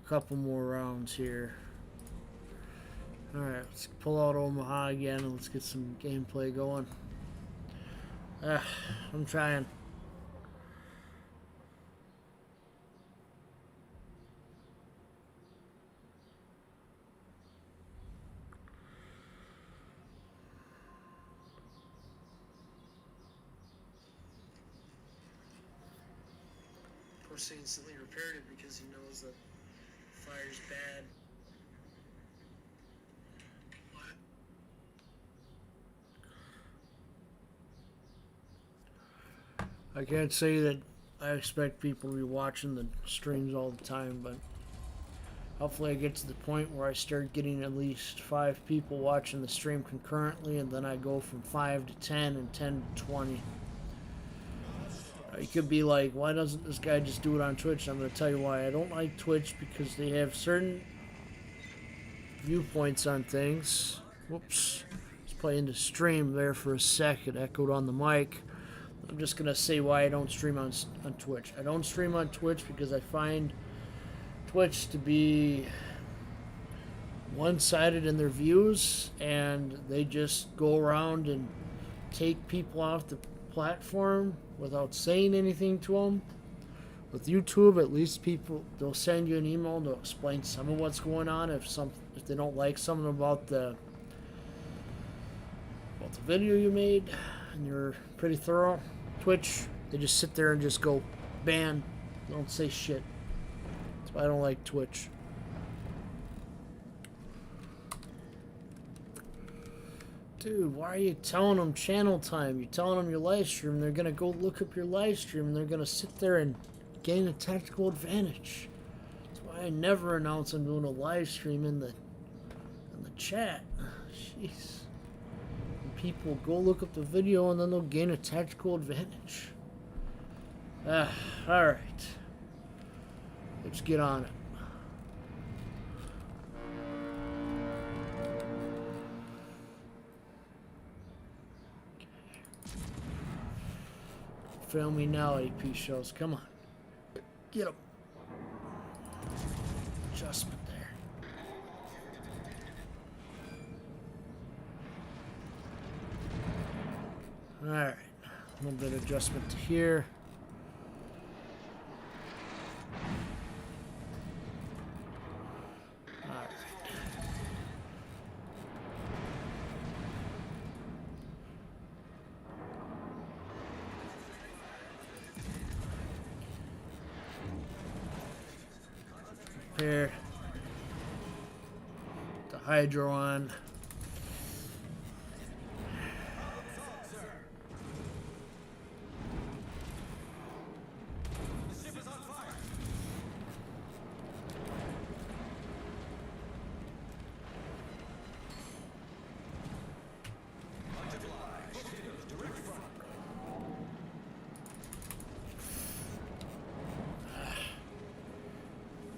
couple more rounds here. Alright, let's pull out Omaha again and let's get some gameplay going. I'm trying. Of course, he instantly repaired it because he knows that fire's bad. I can't say that I expect people to be watching the streams all the time, but hopefully I get to the point where I start getting at least 5 people watching the stream concurrently, and then I go from 5 to 10 and 10 to 20. You could be like, why doesn't this guy just do it on Twitch? I'm going to tell you why. I don't like Twitch because they have certain viewpoints on things. Whoops. Let's play into stream there for a sec. It echoed on the mic. I'm just going to say why I don't stream on Twitch. I don't stream on Twitch because I find Twitch to be one-sided in their views, and they just go around and take people off the platform without saying anything to them. With YouTube, at least they'll send you an email to explain some of what's going on if they don't like something about the video you made and you're pretty thorough. Twitch, they just sit there and just go ban, don't say shit. That's why I don't like Twitch. Dude, why are you telling them channel time? You're telling them your live stream. They're gonna go look up your live stream and they're gonna sit there and gain a tactical advantage. That's why I never announce I'm doing a live stream in the chat. Jeez. And people go look up the video and then they'll gain a tactical advantage. Alright. Let's get on it. Fail me now, AP shows. Come on. Get him. Adjustment there. Alright. A little bit of adjustment to here. Alright. Repair the hydro on.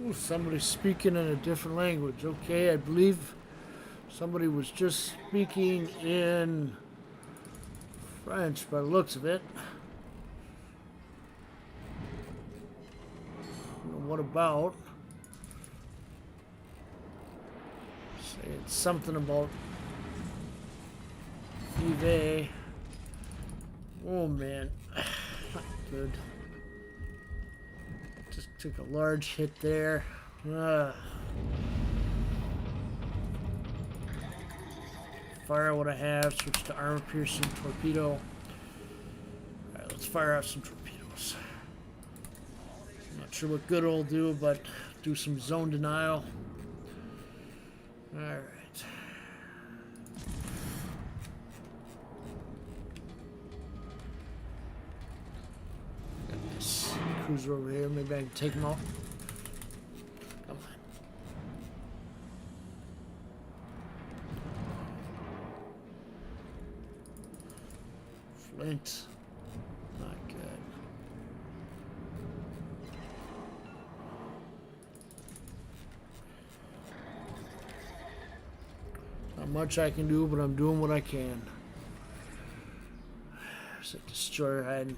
Ooh, somebody's speaking in a different language. Okay, I believe somebody was just speaking in French by the looks of it. I don't know what about. Saying something about Yves. Oh man, not good. Just took a large hit there. Fire what I have. Switch to armor piercing torpedo. Alright, let's fire out some torpedoes. I'm not sure what good it'll do, but do some zone denial. Alright. Got this cruiser over here. Maybe I can take him out. Come on. Flint. Not good. Not much I can do, but I'm doing what I can. There's a destroyer hiding.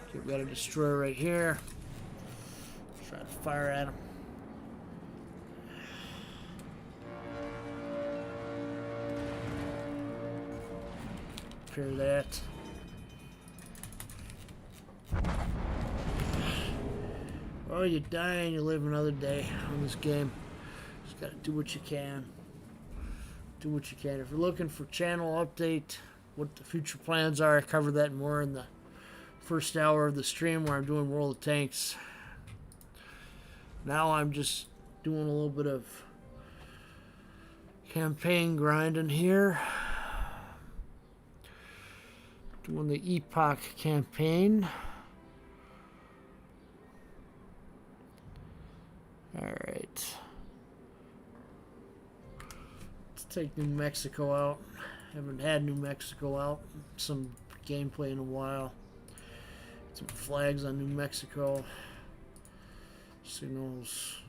Okay, we got a destroyer right here. Try to fire at him. care of that. Oh, you die and you live another day on this game. Just gotta do what you can. Do what you can. If you're looking for channel update, what the future plans are, I cover that more in the first hour of the stream where I'm doing World of Tanks. Now I'm just doing a little bit of campaign grinding here. Doing the Epoch campaign. Alright. Let's take New Mexico out. Haven't had New Mexico out. Some gameplay in a while. Some flags on New Mexico. Signals.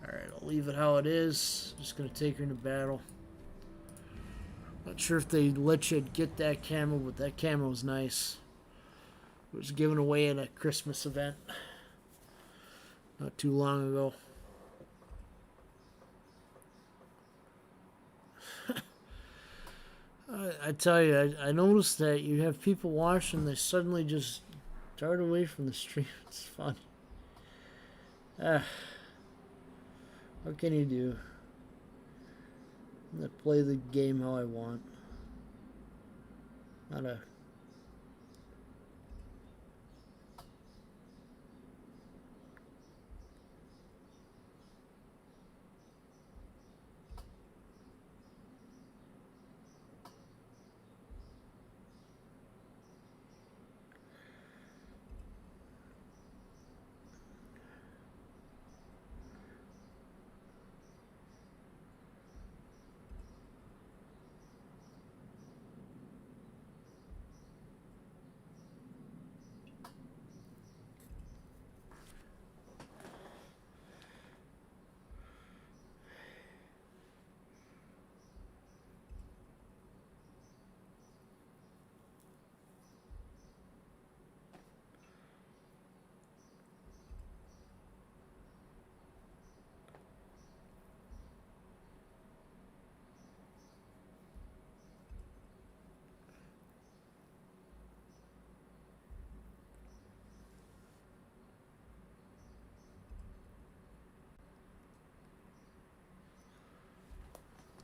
Alright, I'll leave it how it is. Just gonna take her into battle. Not sure if they let you get that camo, but that camo was nice. It was given away at a Christmas event not too long ago. I tell you, I noticed that you have people watching, they suddenly just dart away from the stream. It's funny. What can you do? I'm gonna play the game how I want. Not a...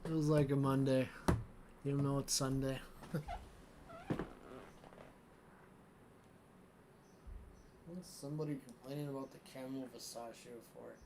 Feels like a Monday, even though it's Sunday. What's somebody complaining about the camo Versace for it?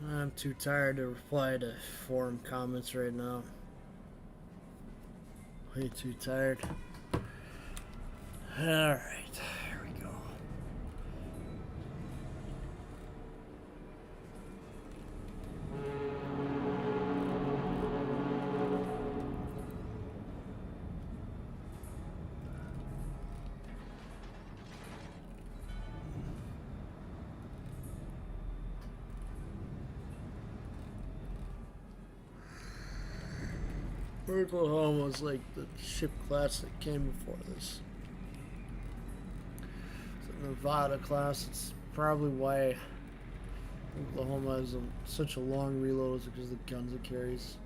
I'm too tired to reply to forum comments right now. Way too tired. Alright, here we go. Oklahoma's like the ship class that came before this. It's the Nevada class. It's probably why Oklahoma has such a long reload, is because of the guns it carries.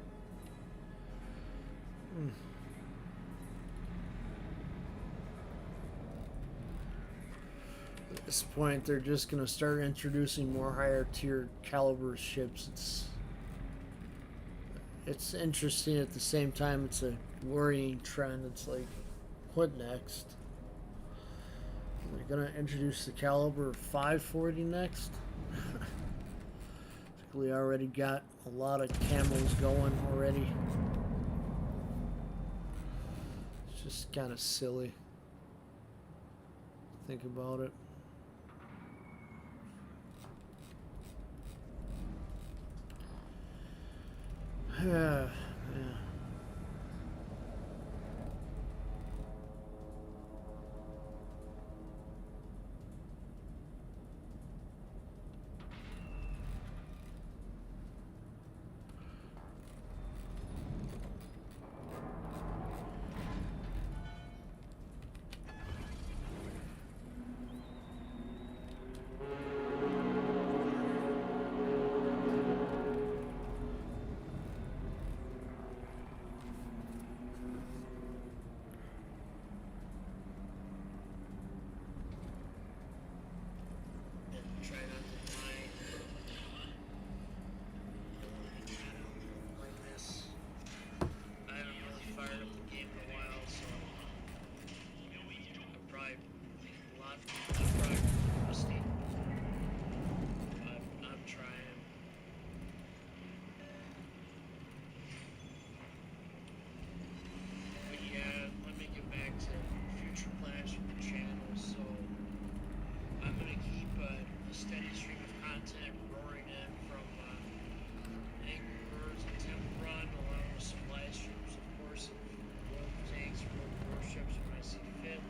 At this point, they're just going to start introducing more higher tier caliber ships. It's interesting at the same time. It's a worrying trend. It's like, what next? They're going to introduce the caliber 540 next. We already got a lot of camos going already. It's just kind of silly. Think about it. Yeah. Try not to die. Like this. I haven't really fired up the game in a while, so I'm probably rusty. But I'm trying. But yeah, let me get back to future plans for the channel. So I'm gonna keep a steady stream of content roaring in from Angry Birds and Temple Run, along with some live streams, of course, of World Tanks, World Warships when I see fit.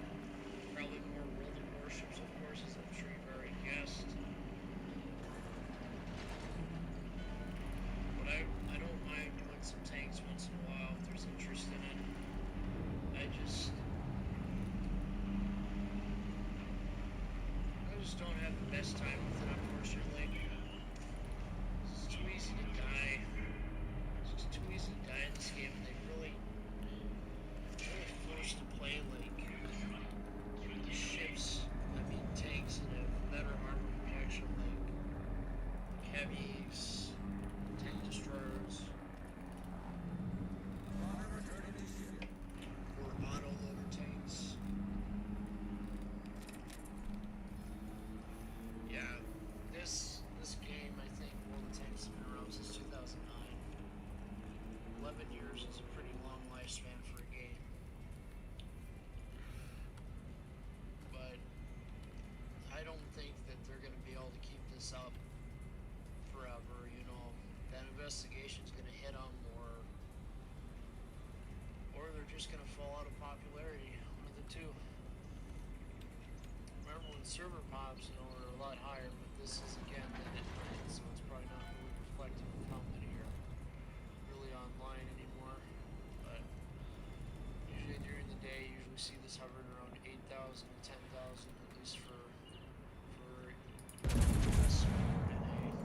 Probably more World of Warships, of course, as I'm sure you've already guessed. But I don't mind doing some tanks once in a while if there's interest in it. I just don't have the best time with it, unfortunately. It's too easy to die. It's just too easy to die in this game, and they really forced to play like the ships, tanks that have better armor protection, like heavies, tank destroyers, or auto loader tanks. Yeah, this game, I think World of Tanks has been around since 2009. 11 years is a pretty long lifespan for a game. But I don't think that they're going to be able to keep this up forever, you know. That investigation's going to hit them, or they're just going to fall out of popularity. One of the two. Remember when server pops, you know, are a lot higher, but this is again the internet, so it's probably not really reflective of how many are really online anymore. But usually during the day, you usually see this hovering around 8,000 to 10,000, at least for US today.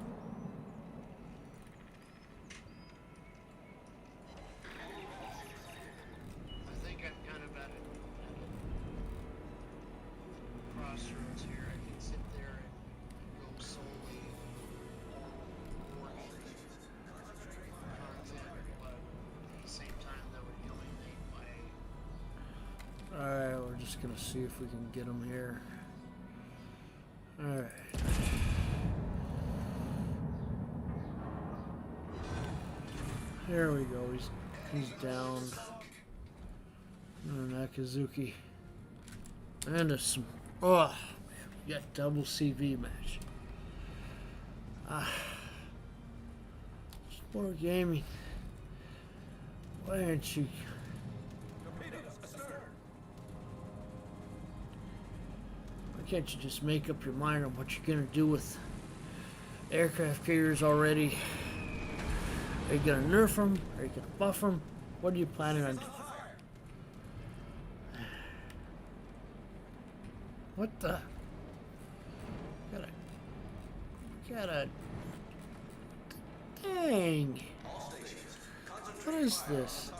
I think I'm kind of at a crossroads here. I can sit there and go solely Wargaming content, but at the same time that would alienate my... Alright, we're just gonna see if we can get him here. Alright. There we go, he's down. Nakazuki. And there's some... Oh, man, we got double CV match. Wargaming. Why aren't you... Why can't you just make up your mind on what you're gonna do with aircraft carriers already? Are you gonna nerf them? Are you gonna buff them? What are you planning on doing? What the? Gotta. Dang. What is this?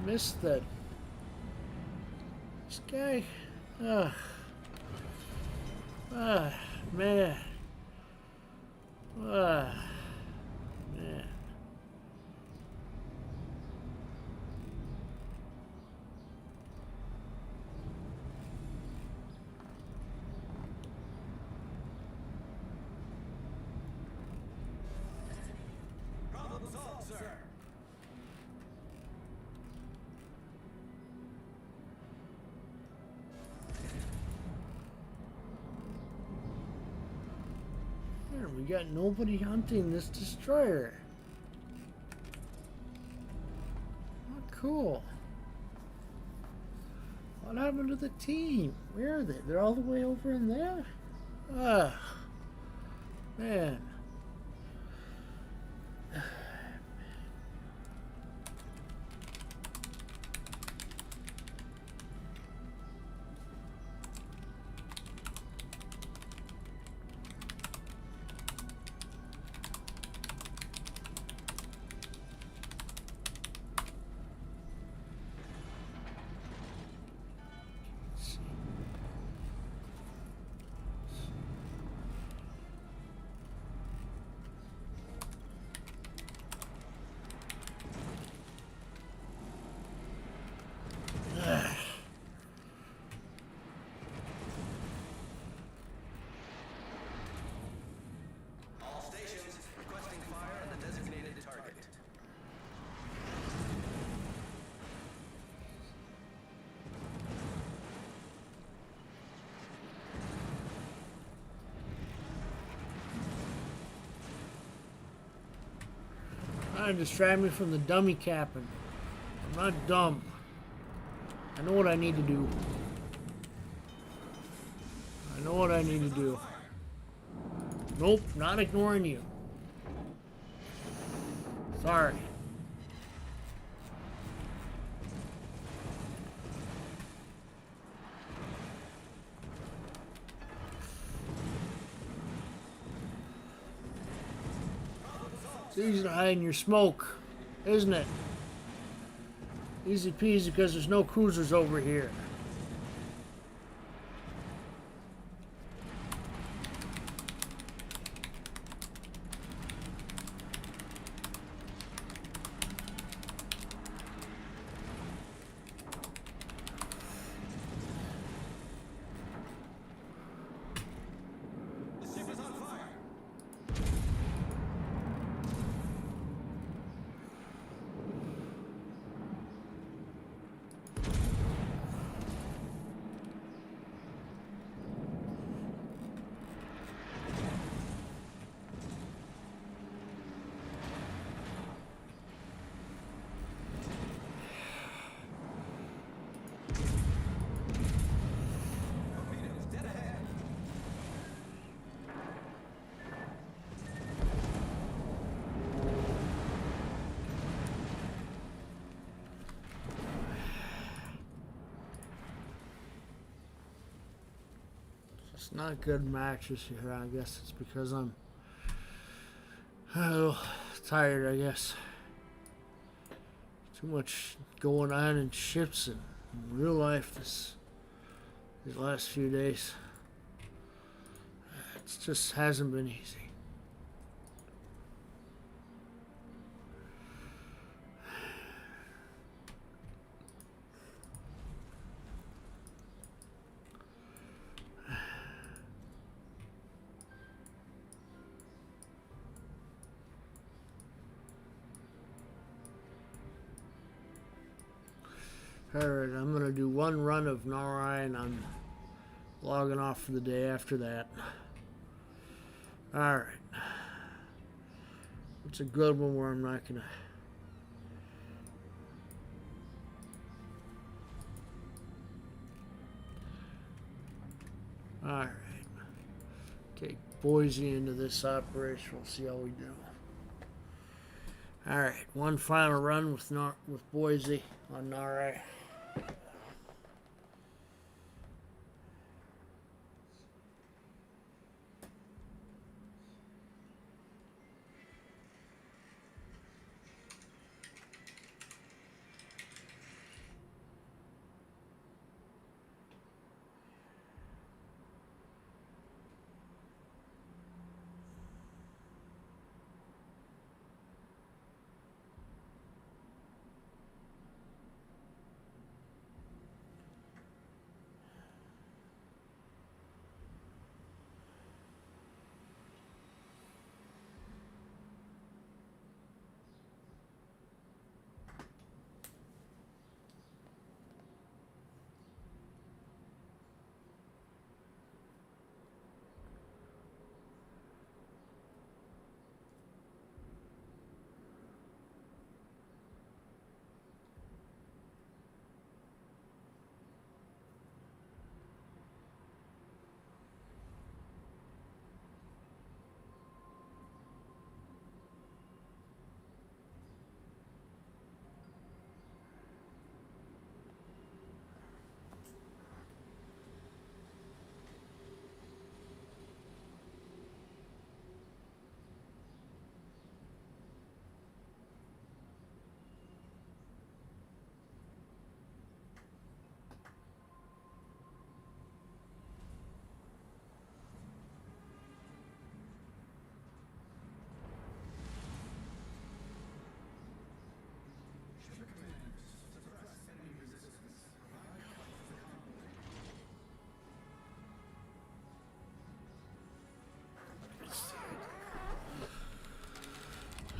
Missed that. This guy. Ugh. Ah, man. Ah, man. Problem solved, sir. Here, we got nobody hunting this destroyer. Oh, cool. What happened to the team? Where are they? They're all the way over in there? Ah, man. All stations requesting fire at the designated target. Trying to distract me from the dummy capping. I'm not dumb. I know what I need to do. I know what I need to do. Nope, not ignoring you. Sorry. It's easy to hide in your smoke, isn't it? Easy peasy because there's no cruisers over here. The ship is on fire. Torpedoes dead ahead. It's not good matches here. I guess it's because I'm tired, I guess. Too much going on in ships and in real life these last few days. It just hasn't been easy. Alright, I'm gonna do one run of Nari and I'm logging off for the day after that. Alright. It's a good one where I'm not gonna... Alright. Take Boise into this operation. We'll see how we do. All right, one final run with Boise on Nare.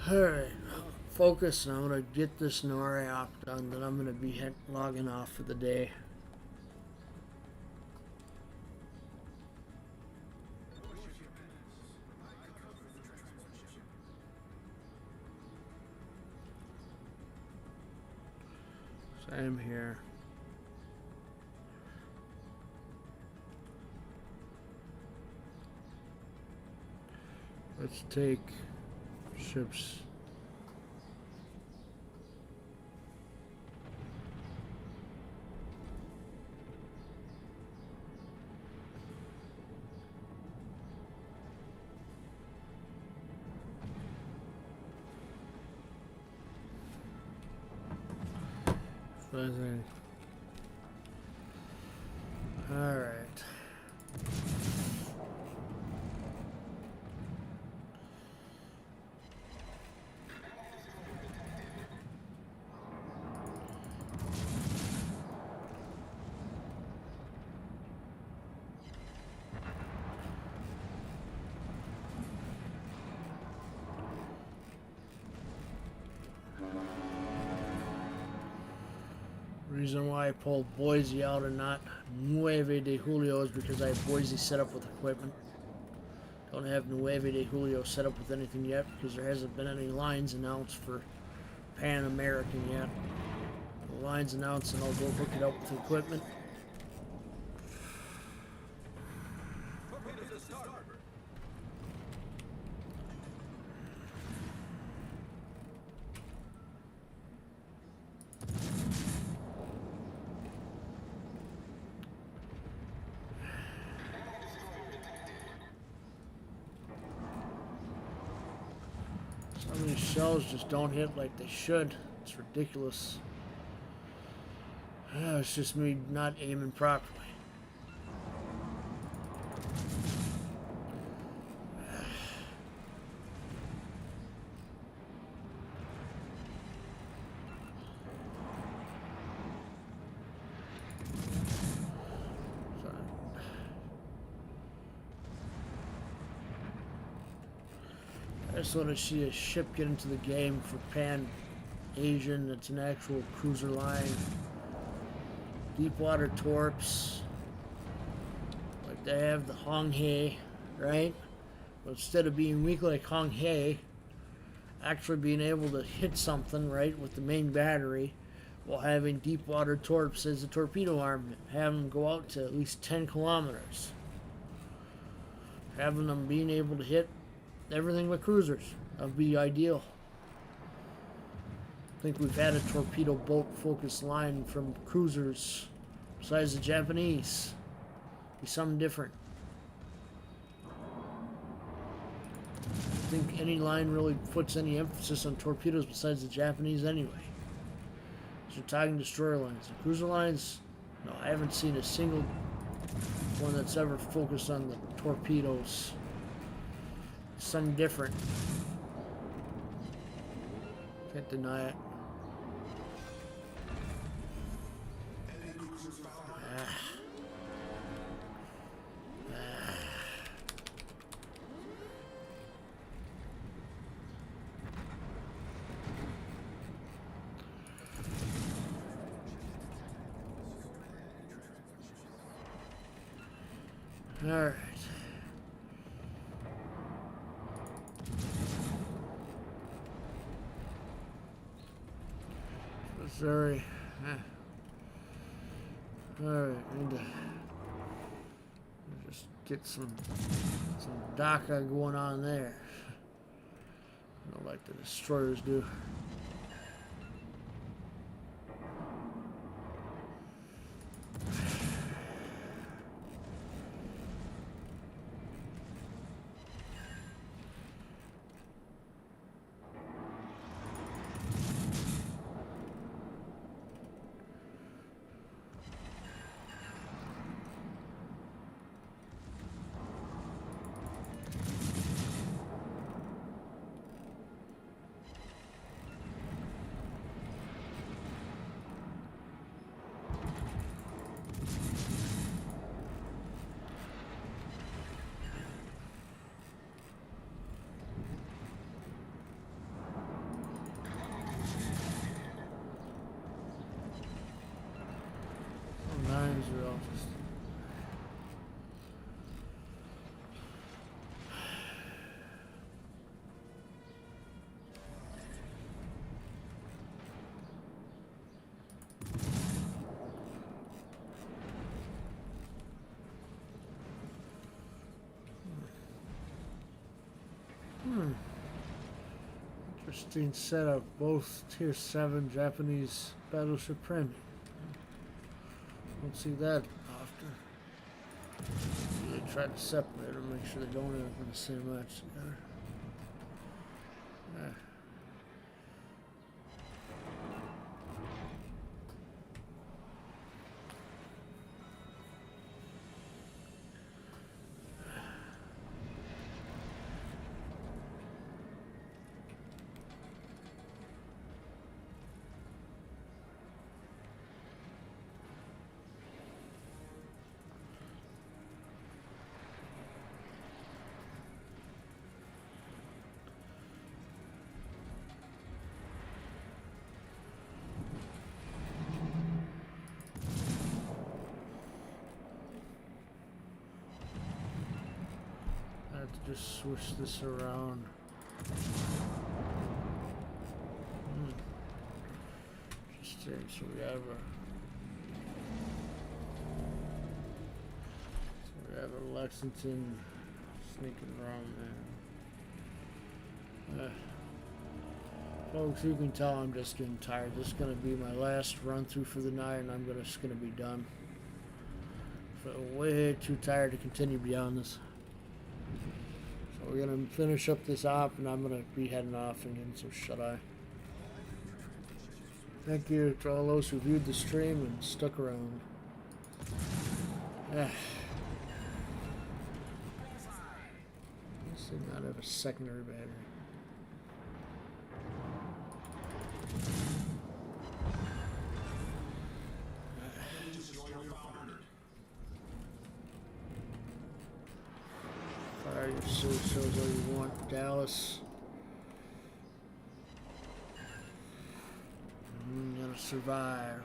Alright, focus, and I'm going to get this Nore op done, then I'm going to be logging off for the day. Same here. Let's take ships. All right. Reason why I pulled Boise out and not Nueve de Julio is because I have Boise set up with equipment. Don't have Nueve de Julio set up with anything yet because there hasn't been any lines announced for Pan American yet. The lines announced and I'll go hook it up with equipment. Some of these shells just don't hit like they should. It's ridiculous. It's just me not aiming properly. I just want to see a ship get into the game for Pan Asian. It's an actual cruiser line. Deepwater torps. Like they have the Hong Hae, right? But instead of being weak like Hong Hae, actually being able to hit something, right, with the main battery, while having Deepwater torps as a torpedo armament. Having them go out to at least 10 kilometers. Having them being able to hit everything but cruisers. That would be ideal. I think we've had a torpedo boat focus line from cruisers besides the Japanese. Be something different. I think any line really puts any emphasis on torpedoes besides the Japanese anyway. So talking destroyer lines. The cruiser lines, no, I haven't seen a single one that's ever focused on the torpedoes. Something different. Can't deny it. All right. Sorry. All right, need to just get some DACA going on there. Not like the destroyers do. Nines are all just... Interesting setup, both Tier 7 Japanese battleship premium. Don't see that often. They try to separate them, make sure they don't end up in the same match together. Just switch this around. Interesting. So we have a Lexington sneaking around there. Folks, you can tell I'm just getting tired. This is going to be my last run through for the night, and I'm just going to be done. I feel way too tired to continue beyond this. We're going to finish up this op, and I'm going to be heading off again, so shut eye. Thank you to all those who viewed the stream and stuck around. This did not have a secondary battery. Fire your so-sos all you want, Dallas. I'm gonna survive.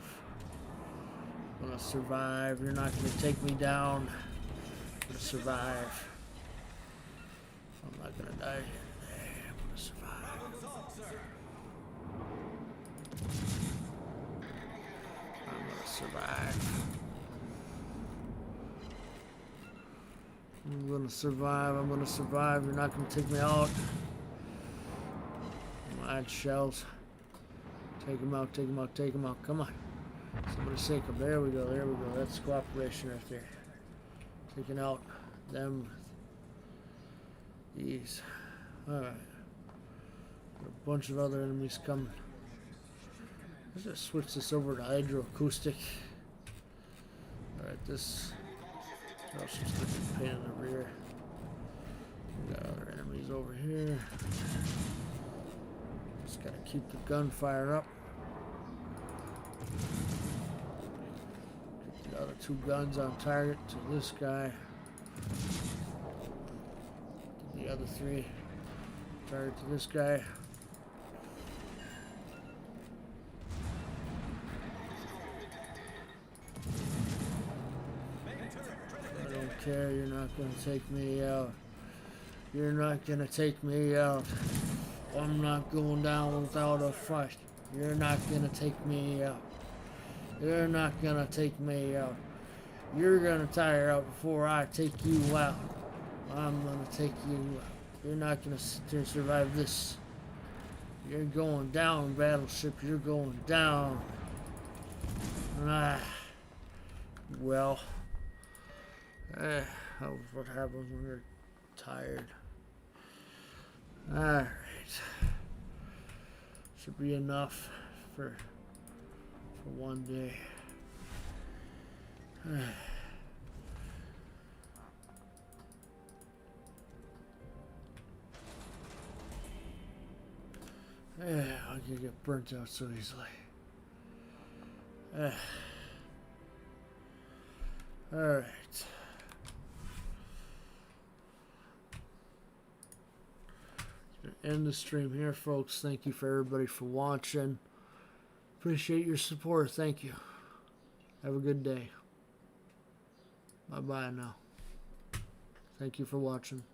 I'm gonna survive. You're not gonna take me down. I'm gonna survive. I'm not gonna die here today. I'm gonna survive. I'm gonna survive. I'm gonna survive. I'm gonna survive. You're not gonna take me out. Come on, shells. Take him out, take him out, take him out. Come on. Somebody sink him. There we go, there we go. That's cooperation right there. Taking out them. These. Alright. A bunch of other enemies coming. Let's just switch this over to hydroacoustic. Alright, this. Oh, some sticking pain in the rear. We got other enemies over here. Just gotta keep the gunfire up. Get the other two guns on target to this guy. The other three target to this guy. I don't care, you're not gonna take me out. You're not gonna take me out. I'm not going down without a fight. You're not gonna take me out. You're not gonna take me out. You're gonna tire out before I take you out. I'm gonna take you out. You're not gonna survive this. You're going down, battleship. You're going down. Ah. Well. That's what happens when you're tired. Alright. Should be enough for one day. I can get burnt out so easily. Alright. End the stream here, folks. Thank you for everybody for watching. Appreciate your support. Thank you. Have a good day. Bye-bye now. Thank you for watching.